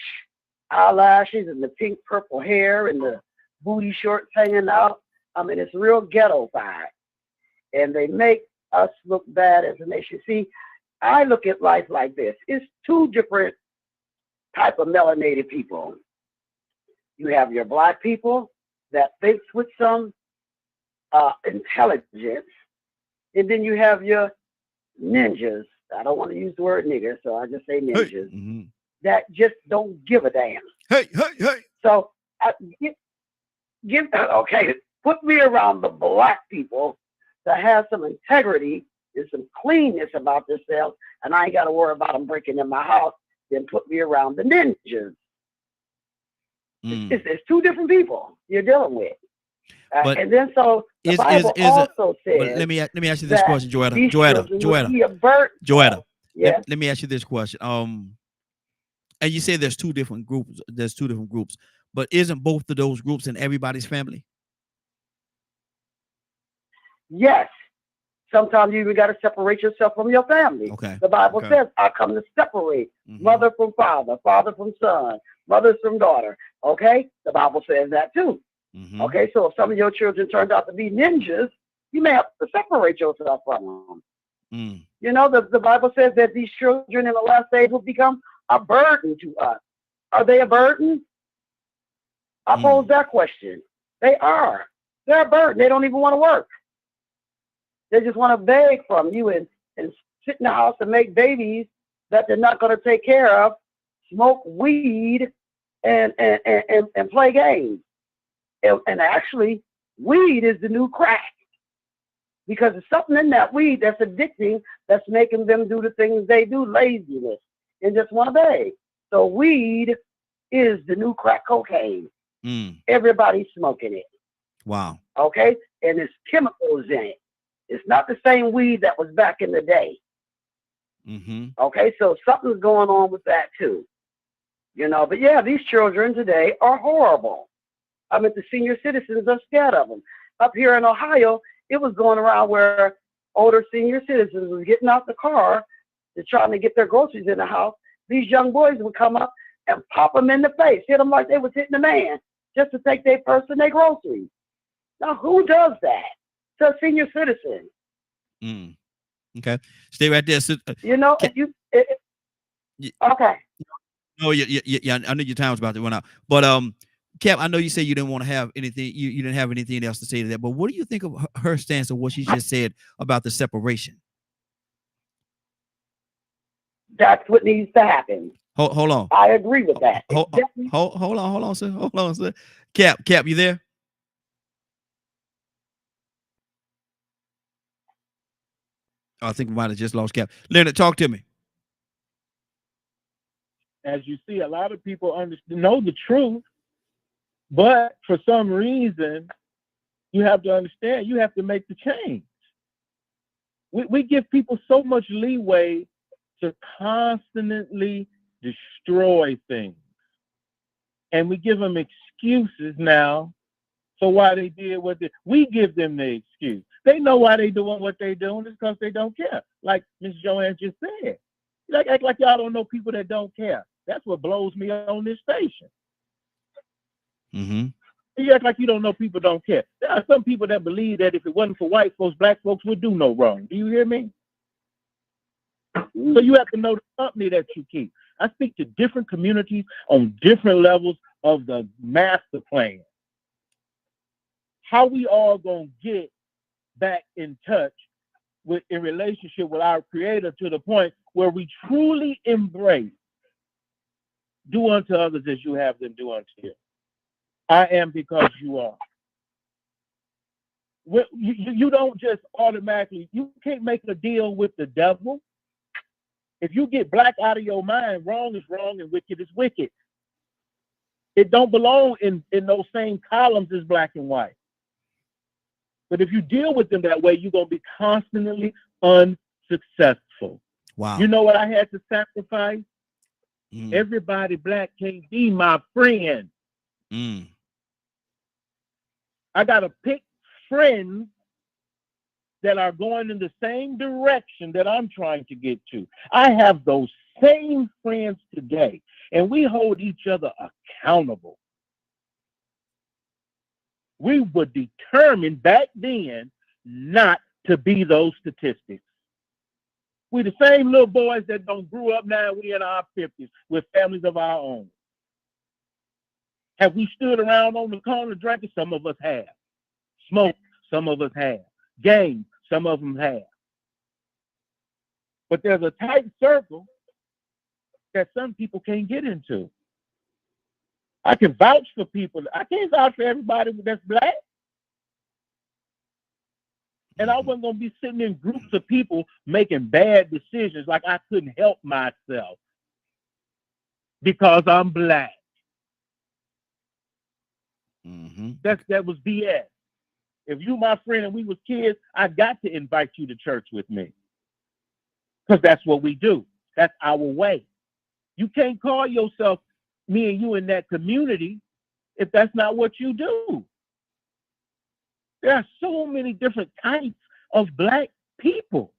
eyelashes and the pink purple hair and the booty shorts hanging out. I mean, it's real ghetto-fied. And they make us look bad as a nation. See, I look at life like this. It's two different type of melanated people. You have your black people that thinks with some intelligence, and then you have your ninjas. I don't want to use the word nigger, so I just say ninjas that just don't give a damn. Hey. So okay, put me around the black people that have some integrity and some cleanness about themselves, and I ain't got to worry about them breaking in my house, then put me around the ninjas. It's two different people you're dealing with. And then so the Bible also says, let me ask you this question, Joetta. Yeah. Let me ask you this question. And you say there's two different groups. But isn't both of those groups in everybody's family? Yes. Sometimes you even got to separate yourself from your family. Okay. The Bible says, I come to separate mother from father, father from son, mother from daughter. Okay? The Bible says that too. Okay, so if some of your children turned out to be ninjas, you may have to separate yourself from them. You know, the Bible says that these children in the last days will become a burden to us. Are they a burden? I pose that question. They are. They're a burden. They don't even want to work. They just want to beg from you and sit in the house and make babies that they're not going to take care of, smoke weed, and play games. And actually, weed is the new crack, because there's something in that weed that's addicting, that's making them do the things they do, laziness, and just want to beg. So weed is the new crack cocaine. Everybody's smoking it. Wow. Okay? And there's chemicals in it. It's not the same weed that was back in the day. Okay? So something's going on with that too. You know, but yeah, these children today are horrible. I mean, the senior citizens are scared of them. Up here in Ohio, it was going around where older senior citizens was getting out the car to trying to get their groceries in the house. These young boys would come up and pop them in the face, hit them like they was hitting a man, just to take their purse and their groceries. Now, who does that to a senior citizen? Okay, stay right there. You know, okay. No, yeah. I know your time was about to run out, but Cap, I know you said you didn't want to have anything. You didn't have anything else to say to that. But what do you think of her stance of what she just said about the separation? That's what needs to happen. Hold on. I agree with that. Hold on, sir. Hold on, sir. Cap, you there? Oh, I think we might have just lost Cap. Leonard, talk to me. As you see, a lot of people know the truth, but for some reason, you have to understand, you have to make the change. We give people so much leeway to constantly destroy things. And we give them excuses now for why they did what they. We give them the excuse. They know why they doing what they doing. It's because they don't care. Like Ms. Joanne just said. Act like y'all don't know people that don't care. That's what blows me on this station. You act like you don't know people don't care. There are some people that believe that if it wasn't for white folks, black folks would do no wrong. Do you hear me? So you have to know the company that you keep. I speak to different communities on different levels of the master plan. How we all gonna get back in touch in relationship with our Creator to the point where we truly embrace do unto others as you have them do unto you. I am because you are. You don't just automatically, you can't make a deal with the devil. If you get black out of your mind, wrong is wrong and wicked is wicked. It don't belong in those same columns as black and white. But if you deal with them that way, you're going to be constantly unsuccessful. Wow. You know what I had to sacrifice? Everybody black can't be my friend. I got to pick friends that are going in the same direction that I'm trying to get to. I have those same friends today, and we hold each other accountable. We were determined back then not to be those statistics. We're the same little boys that don't grew up now. We in our 50s with families of our own. Have we stood around on the corner drinking? Some of us have. Smoke, some of us have. Game, some of them have. But there's a tight circle that some people can't get into. I can vouch for people. I can't vouch for everybody that's black. And I wasn't going to be sitting in groups of people making bad decisions like I couldn't help myself because I'm black. That was BS. If you my friend and we was kids, I got to invite you to church with me. Because that's what we do. That's our way. You can't call yourself me and you in that community if that's not what you do. There are so many different types of black people.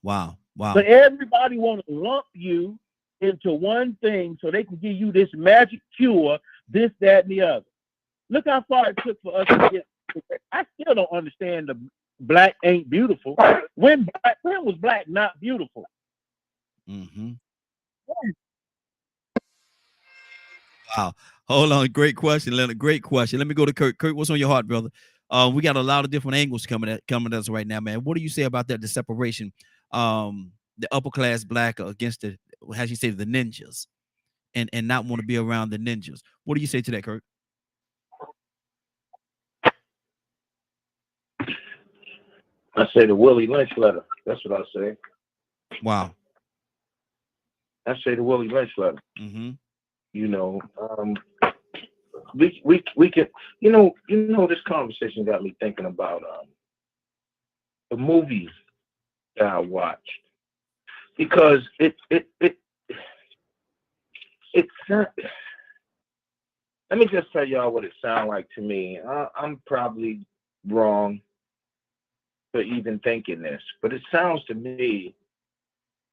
Wow. But everybody want to lump you into one thing so they can give you this magic cure, this, that, and the other. Look how far it took for us to get. I still don't understand the black ain't beautiful. When was black not beautiful? Wow. Hold on. Great question, Leonard. Great question. Let me go to Kurt. Kurt, what's on your heart, brother? We got a lot of different angles coming at us right now, man. What do you say about that? The separation, the upper class black against the, how you say, the ninjas, and not want to be around the ninjas. What do you say to that, Kurt? I say the Willie Lynch letter. That's what I say. Wow. I say the Willie Lynch letter. You know, we can, you know, this conversation got me thinking about the movies that I watched, because it's not. Let me just tell y'all what it sounds like to me. I'm probably wrong for even thinking this, but it sounds to me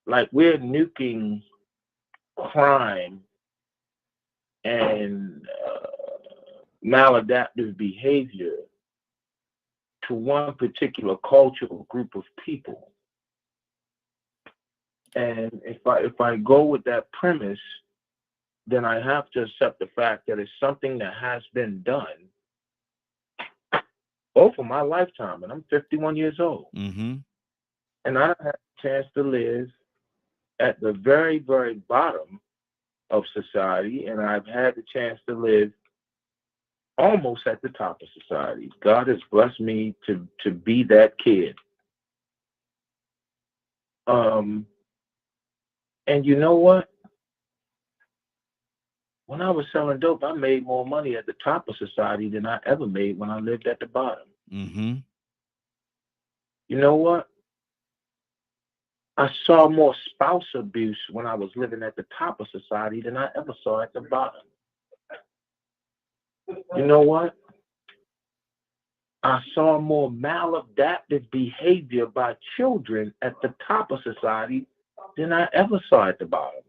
like we're nuking crime and maladaptive behavior to one particular cultural group of people. And if I go with that premise, then I have to accept the fact that it's something that has been done over my lifetime, and I'm 51 years old. And I had a chance to live at the very, very bottom of society, and I've had the chance to live almost at the top of society. God has blessed me to be that kid. And you know what? When I was selling dope, I made more money at the top of society than I ever made when I lived at the bottom. You know what? I saw more spouse abuse when I was living at the top of society than I ever saw at the bottom. You know what? I saw more maladaptive behavior by children at the top of society than I ever saw at the bottom.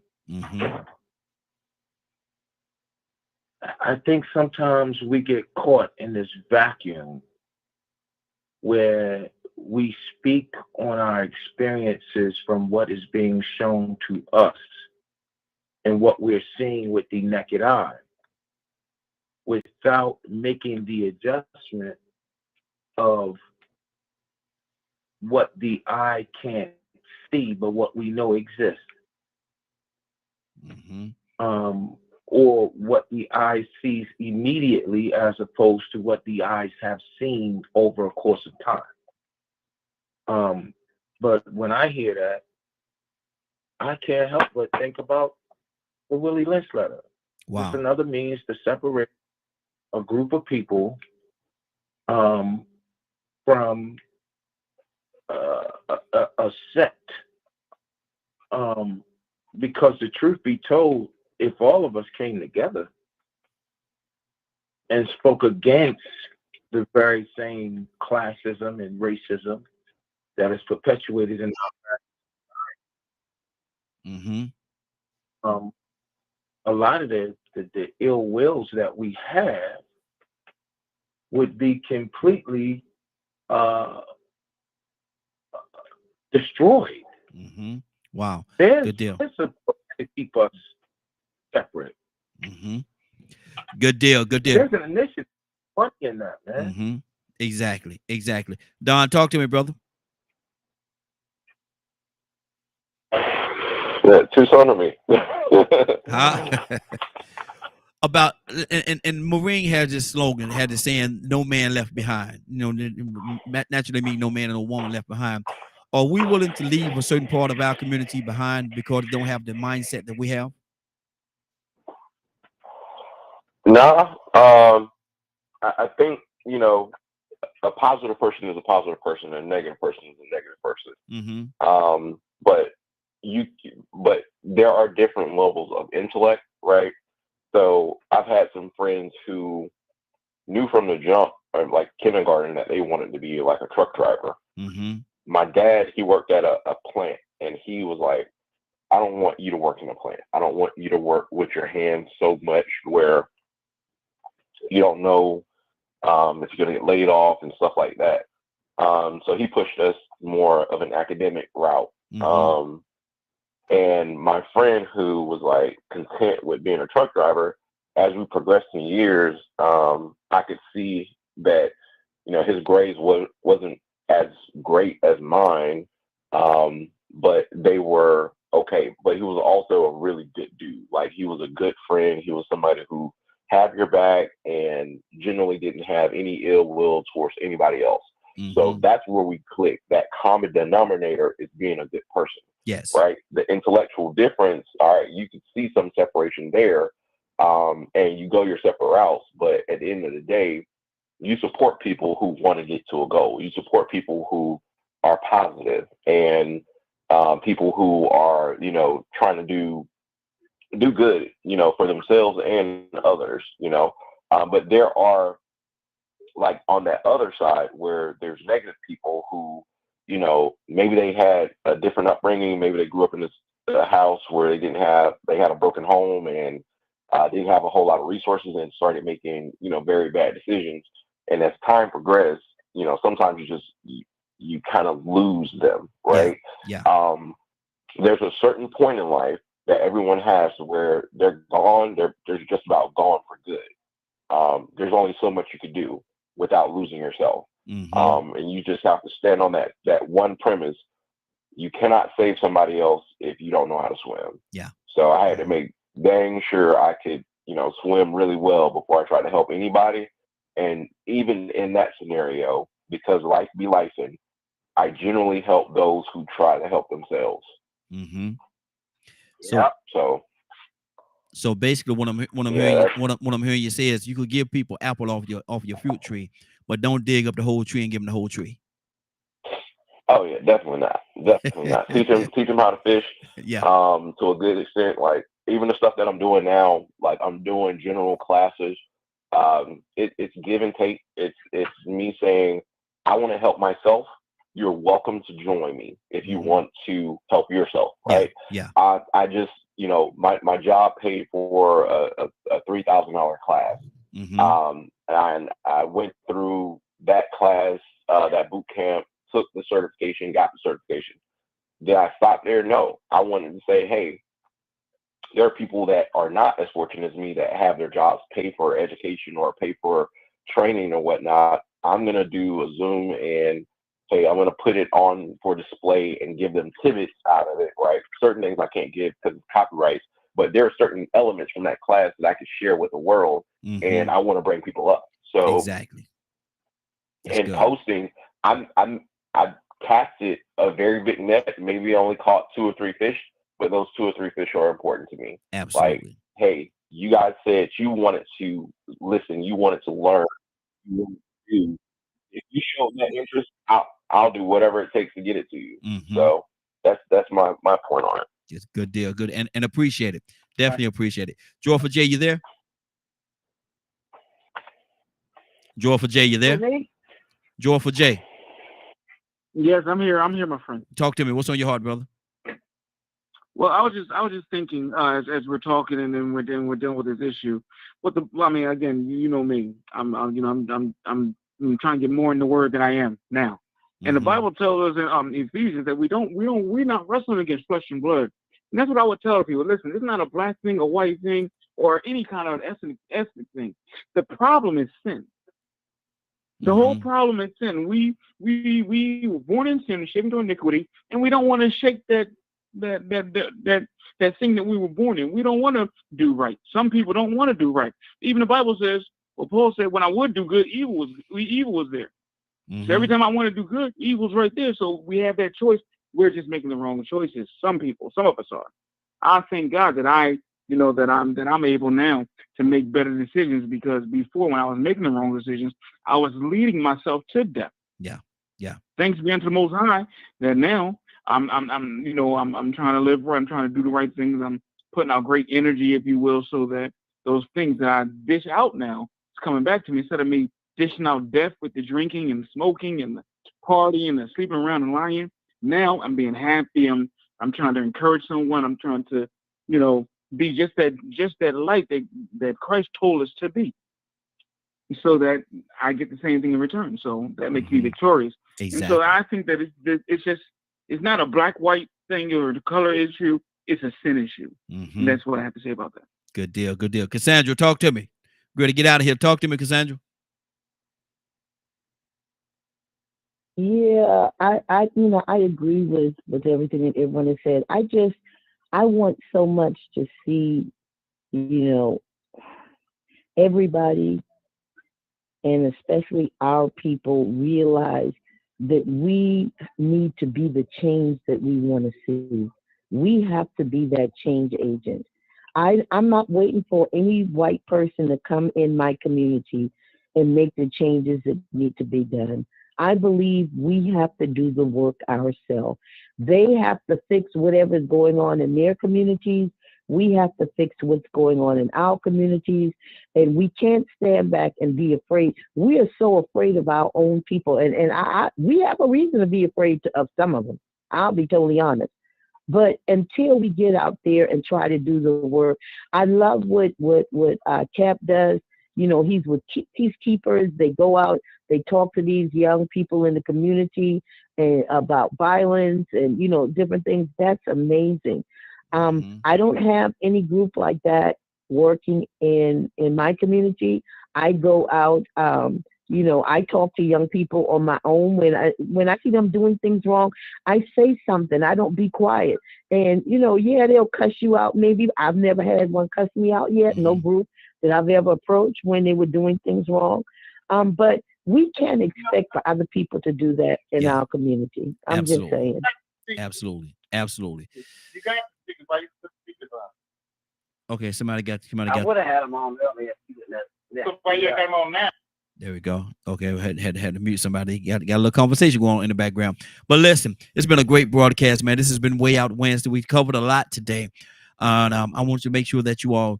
I think sometimes we get caught in this vacuum where we speak on our experiences from what is being shown to us and what we're seeing with the naked eye, without making the adjustment of what the eye can't see, but what we know exists. Or what the eye sees immediately as opposed to what the eyes have seen over a course of time. But when I hear that, I can't help but think about the Willie Lynch letter. Wow. It's another means to separate a group of people from a sect. Because the truth be told, if all of us came together and spoke against the very same classism and racism that is perpetuated in a lot of the ill wills that we have would be completely destroyed. Wow. Good deal. It's supposed to keep us separate. Good deal. There's an initiative in that, man. Exactly. Don, talk to me, brother. Yeah, Tucson or me? about and Marine had this slogan, had this saying, "No man left behind." You know, naturally mean no man and no woman left behind. Are we willing to leave a certain part of our community behind because they don't have the mindset that we have? Nah, I think, you know, a positive person is a positive person, and a negative person is a negative person. Mm-hmm. But there are different levels of intellect, right? So I've had some friends who knew from the jump, or like kindergarten, that they wanted to be like a truck driver. Mm-hmm. My dad, he worked at a plant, and he was like, I don't want you to work in a plant. I don't want you to work with your hands so much where you don't know if you're going to get laid off and stuff like that. So he pushed us more of an academic route. Mm-hmm. And my friend, who was like content with being a truck driver, as we progressed in years, I could see that, you know, his grades wasn't as great as mine, but they were okay. But he was also a really good dude. Like, he was a good friend. He was somebody who had your back and generally didn't have any ill will towards anybody else. Mm-hmm. So that's where we click. That common denominator is being a good person. Yes. Right. The intellectual difference, all right, you can see some separation there, and you go your separate routes. But at the end of the day, you support people who want to get to a goal. You support people who are positive, and people who are, you know, trying to do good, you know, for themselves and others, you know. But there are, like, on that other side where there's negative people who, you know, maybe they had a different upbringing. Maybe they grew up in this house where they had a broken home and didn't have a whole lot of resources, and started making, you know, very bad decisions. And as time progressed, you know, sometimes you kind of lose them, right? Yeah. There's a certain point in life that everyone has where they're gone. They're just about gone for good. There's only so much you can do without losing yourself. Mm-hmm. And you just have to stand on that one premise. You cannot save somebody else if you don't know how to swim. Yeah. So I had to make dang sure I could, you know, swim really well before I tried to help anybody. And even in that scenario, because life be lifing, I generally help those who try to help themselves. Mm-hmm. So basically, what I'm hearing you say is, you could give people apple off your fruit tree, but don't dig up the whole tree and give them the whole tree. Oh yeah, definitely not. Definitely not. Teach them how to fish. Yeah. To a good extent. Like, even the stuff that I'm doing now, like, I'm doing general classes. It's give and take. It's me saying, I want to help myself. You're welcome to join me if you want to help yourself. Right. Yeah. I just, you know, my job paid for a $3,000 class. Mm-hmm. And I went through that class, that boot camp, took the certification, got the certification. Did I stop there? No. I wanted to say, hey, there are people that are not as fortunate as me that have their jobs pay for education or pay for training or whatnot. I'm going to do a Zoom, and hey, I'm going to put it on for display and give them tidbits out of it, right? Certain things I can't give because of copyrights, but there are certain elements from that class that I can share with the world, and I want to bring people up. So exactly. In posting, I casted a very big net. Maybe I only caught 2 or 3 fish, but those 2 or 3 fish are important to me. Absolutely. Like, hey, you guys said you wanted to listen, you wanted to learn, you wanted to do. If you show that interest, I'll do whatever it takes to get it to you. Mm-hmm. So that's my point on it. It's good deal, good, and appreciate it. Definitely appreciate it. Joy for Jay, you there? Joy for Jay, you there? Joy for Jay. Yes, I'm here. I'm here, my friend. Talk to me. What's on your heart, brother? Well, I was just thinking as we're talking, and then we're dealing with this issue. I mean, again, you know me. I'm trying to get more in the word than I am now. And the Bible tells us in Ephesians that we're not wrestling against flesh and blood. And that's what I would tell people. Listen, it's not a black thing, a white thing, or any kind of ethnic thing. The problem is sin. The whole problem is sin. We were born in sin, shaped into iniquity, and we don't want to shake that that thing that we were born in. We don't want to do right. Some people don't want to do right. Even the Bible says, well, Paul said, when I would do good, evil was there. Mm-hmm. So every time I want to do good, evil's right there. So we have that choice. We're just making the wrong choices. Some of us are. I thank God that I'm able now to make better decisions, because before, when I was making the wrong decisions, I was leading myself to death. Yeah. Yeah. Thanks be unto the Most High that now I'm trying to live right. I'm trying to do the right things. I'm putting out great energy, if you will, so that those things that I dish out now is coming back to me, instead of me dishing out death with the drinking and smoking and the partying and the sleeping around and lying. Now I'm being happy. I'm trying to encourage someone. I'm trying to, be just that light that Christ told us to be, so that I get the same thing in return. So that makes me victorious. Exactly. And so I think that it's not a black-white thing or the color issue. It's a sin issue. Mm-hmm. And that's what I have to say about that. Good deal. Good deal. Cassandra, talk to me. Ready to get out of here. Talk to me, Cassandra. Yeah, I agree with everything that everyone has said. I want so much to see, everybody, and especially our people, realize that we need to be the change that we want to see. We have to be that change agent. I'm not waiting for any white person to come in my community and make the changes that need to be done. I believe we have to do the work ourselves. They have to fix whatever's going on in their communities. We have to fix what's going on in our communities, and we can't stand back and be afraid. We are so afraid of our own people, and we have a reason to be afraid of some of them. I'll be totally honest. But until we get out there and try to do the work, I love what Cap does. He's with peacekeepers. They go out, they talk to these young people in the community about violence and, different things. That's amazing. I don't have any group like that working in my community. I go out, I talk to young people on my own. When I see them doing things wrong, I say something. I don't be quiet. And, they'll cuss you out. Maybe I've never had one cuss me out yet. No group that I've ever approached when they were doing things wrong. But we can't expect for other people to do that in our community. I'm just saying. Absolutely. Absolutely. You got Okay, somebody got. I would have had him on earlier. So why you got him on now? There we go. Okay, had to mute somebody. Got a little conversation going on in the background. But listen, it's been a great broadcast, man. This has been Way Out Wednesday. We've covered a lot today. And I want to make sure that you all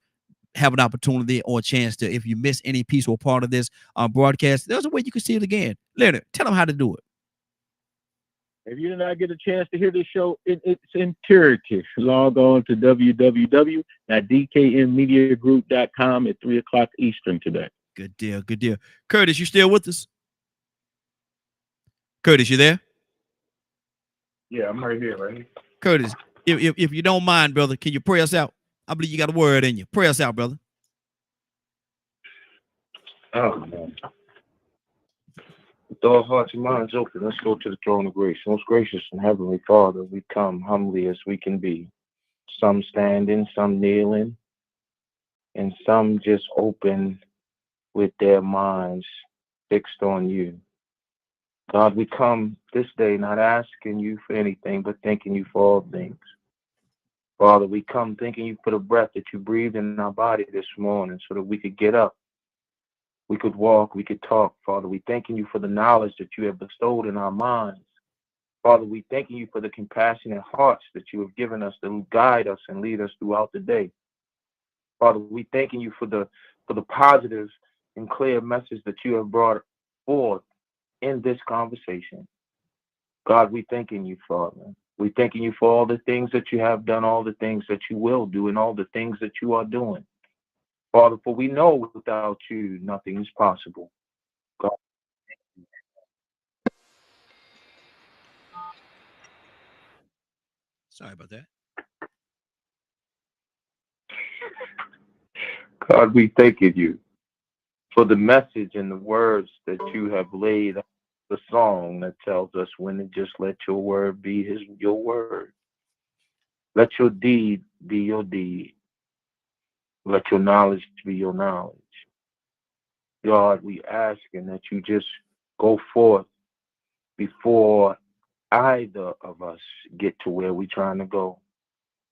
have an opportunity or a chance to, if you miss any piece or part of this broadcast, there's a way you can see it again. Leonard, tell them how to do it. If you did not get a chance to hear this show, it's in Turkish. Log on to www.dkmmediagroup.com at 3:00 Eastern today. Good deal. Good deal. Curtis, you still with us? Curtis, you there? Yeah, I'm right here, right? Curtis, if you don't mind, brother, can you pray us out? I believe you got a word in you. Pray us out, brother. Oh, man. With all hearts and minds open, let's go to the throne of grace. Most gracious and heavenly Father, we come humbly as we can be. Some standing, some kneeling, and some just open with their minds fixed on you. God, we come this day not asking you for anything, but thanking you for all things. Father, we come thanking you for the breath that you breathed in our body this morning so that we could get up, we could walk, we could talk. Father, we thanking you for the knowledge that you have bestowed in our minds. Father, we thanking you for the compassionate hearts that you have given us to guide us and lead us throughout the day. Father, we thanking you for the positive and clear message that you have brought forth in this conversation. God, we thanking you, Father. We thanking you for all the things that you have done, all the things that you will do, and all the things that you are doing. Father, for we know without you, nothing is possible. God. Sorry about that. God, we thanking you for the message and the words that you have laid on the song that tells us when to just let your word be your word. Let your deed be your deed. Let your knowledge be your knowledge. God, we asking that you just go forth before either of us get to where we're trying to go.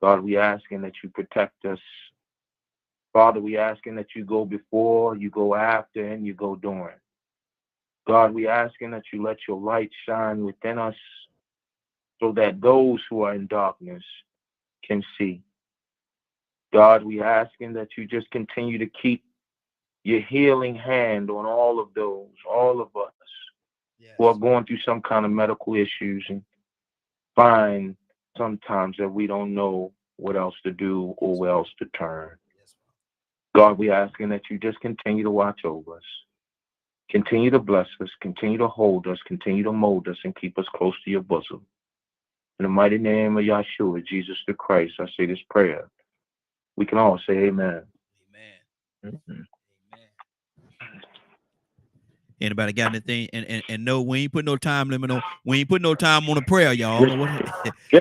God, we asking that you protect us. Father, we asking that you go before, you go after, and you go during. God, we asking that you let your light shine within us so that those who are in darkness can see. God, we asking that you just continue to keep your healing hand on all of those, all of us who are going through some kind of medical issues and find sometimes that we don't know what else to do or where else to turn. God, we asking that you just continue to watch over us. Continue to bless us, continue to hold us, continue to mold us, and keep us close to your bosom. In the mighty name of Yahshua, Jesus the Christ, I say this prayer. We can all say amen. Amen. Mm-hmm. Anybody got anything? And no, we ain't put no time limit on. We ain't put no time on the prayer, y'all.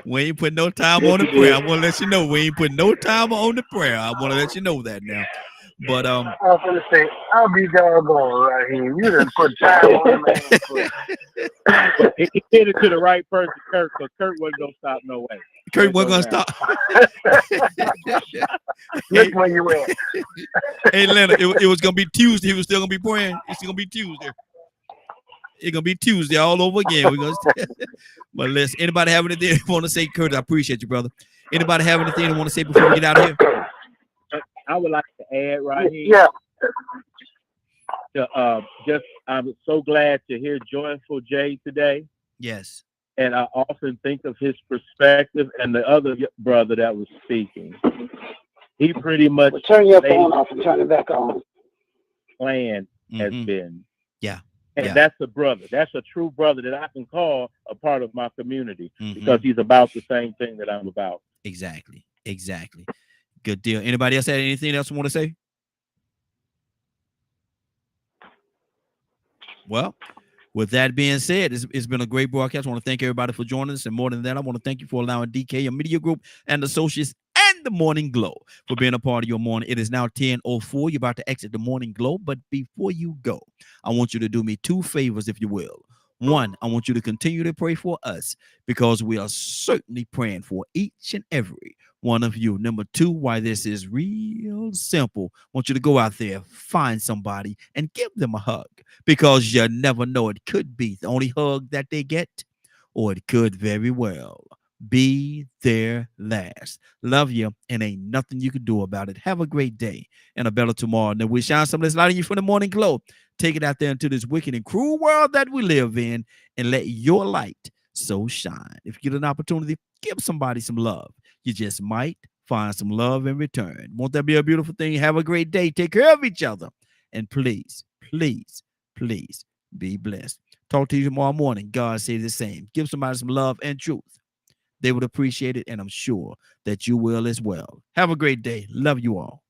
We ain't put no time on the prayer. I want to let you know we ain't put no time on the prayer. I want to let you know that now. But I was gonna say, I'll be doggone right here. You done put time on man. He did it to the right person, Kurt, because Kurt wasn't gonna stop no way. Kurt wasn't gonna stop. Look where you at. Hey, Leonard, it was gonna be Tuesday. He was still gonna be praying. It's still gonna be Tuesday. It's gonna be Tuesday all over again. We're gonna. But listen, anybody have anything they want to say, Kurt? I appreciate you, brother. Anybody have anything they want to say before we get out of here? I would like to add right here. Yeah. I'm so glad to hear Joyful Jay today. Yes. And I often think of his perspective and the other brother that was speaking. He pretty much turn your phone off and turn it back on. Plan has been. Yeah. And that's a brother. That's a true brother that I can call a part of my community because he's about the same thing that I'm about. Exactly. Good deal. Anybody else have anything else you want to say? Well, with that being said, it's been a great broadcast. I want to thank everybody for joining us. And more than that, I want to thank you for allowing DK Media Group and Associates and the Morning Glow for being a part of your morning. It is now 10:04. You're about to exit the Morning Glow. But before you go, I want you to do me two favors, if you will. One, I want you to continue to pray for us because we are certainly praying for each and every one of you. Number two, why this is real simple. I want you to go out there, find somebody, and give them a hug because you never know. It could be the only hug that they get, or it could very well be their last. Love you, and ain't nothing you can do about it. Have a great day and a better tomorrow. And we shine some of this light in you from the Morning Glow. Take it out there into this wicked and cruel world that we live in and let your light so shine. If you get an opportunity, give somebody some love. You just might find some love in return. Won't that be a beautiful thing? Have a great day. Take care of each other. And please, please, please be blessed. Talk to you tomorrow morning. God say the same. Give somebody some love and truth. They would appreciate it, and I'm sure that you will as well. Have a great day. Love you all.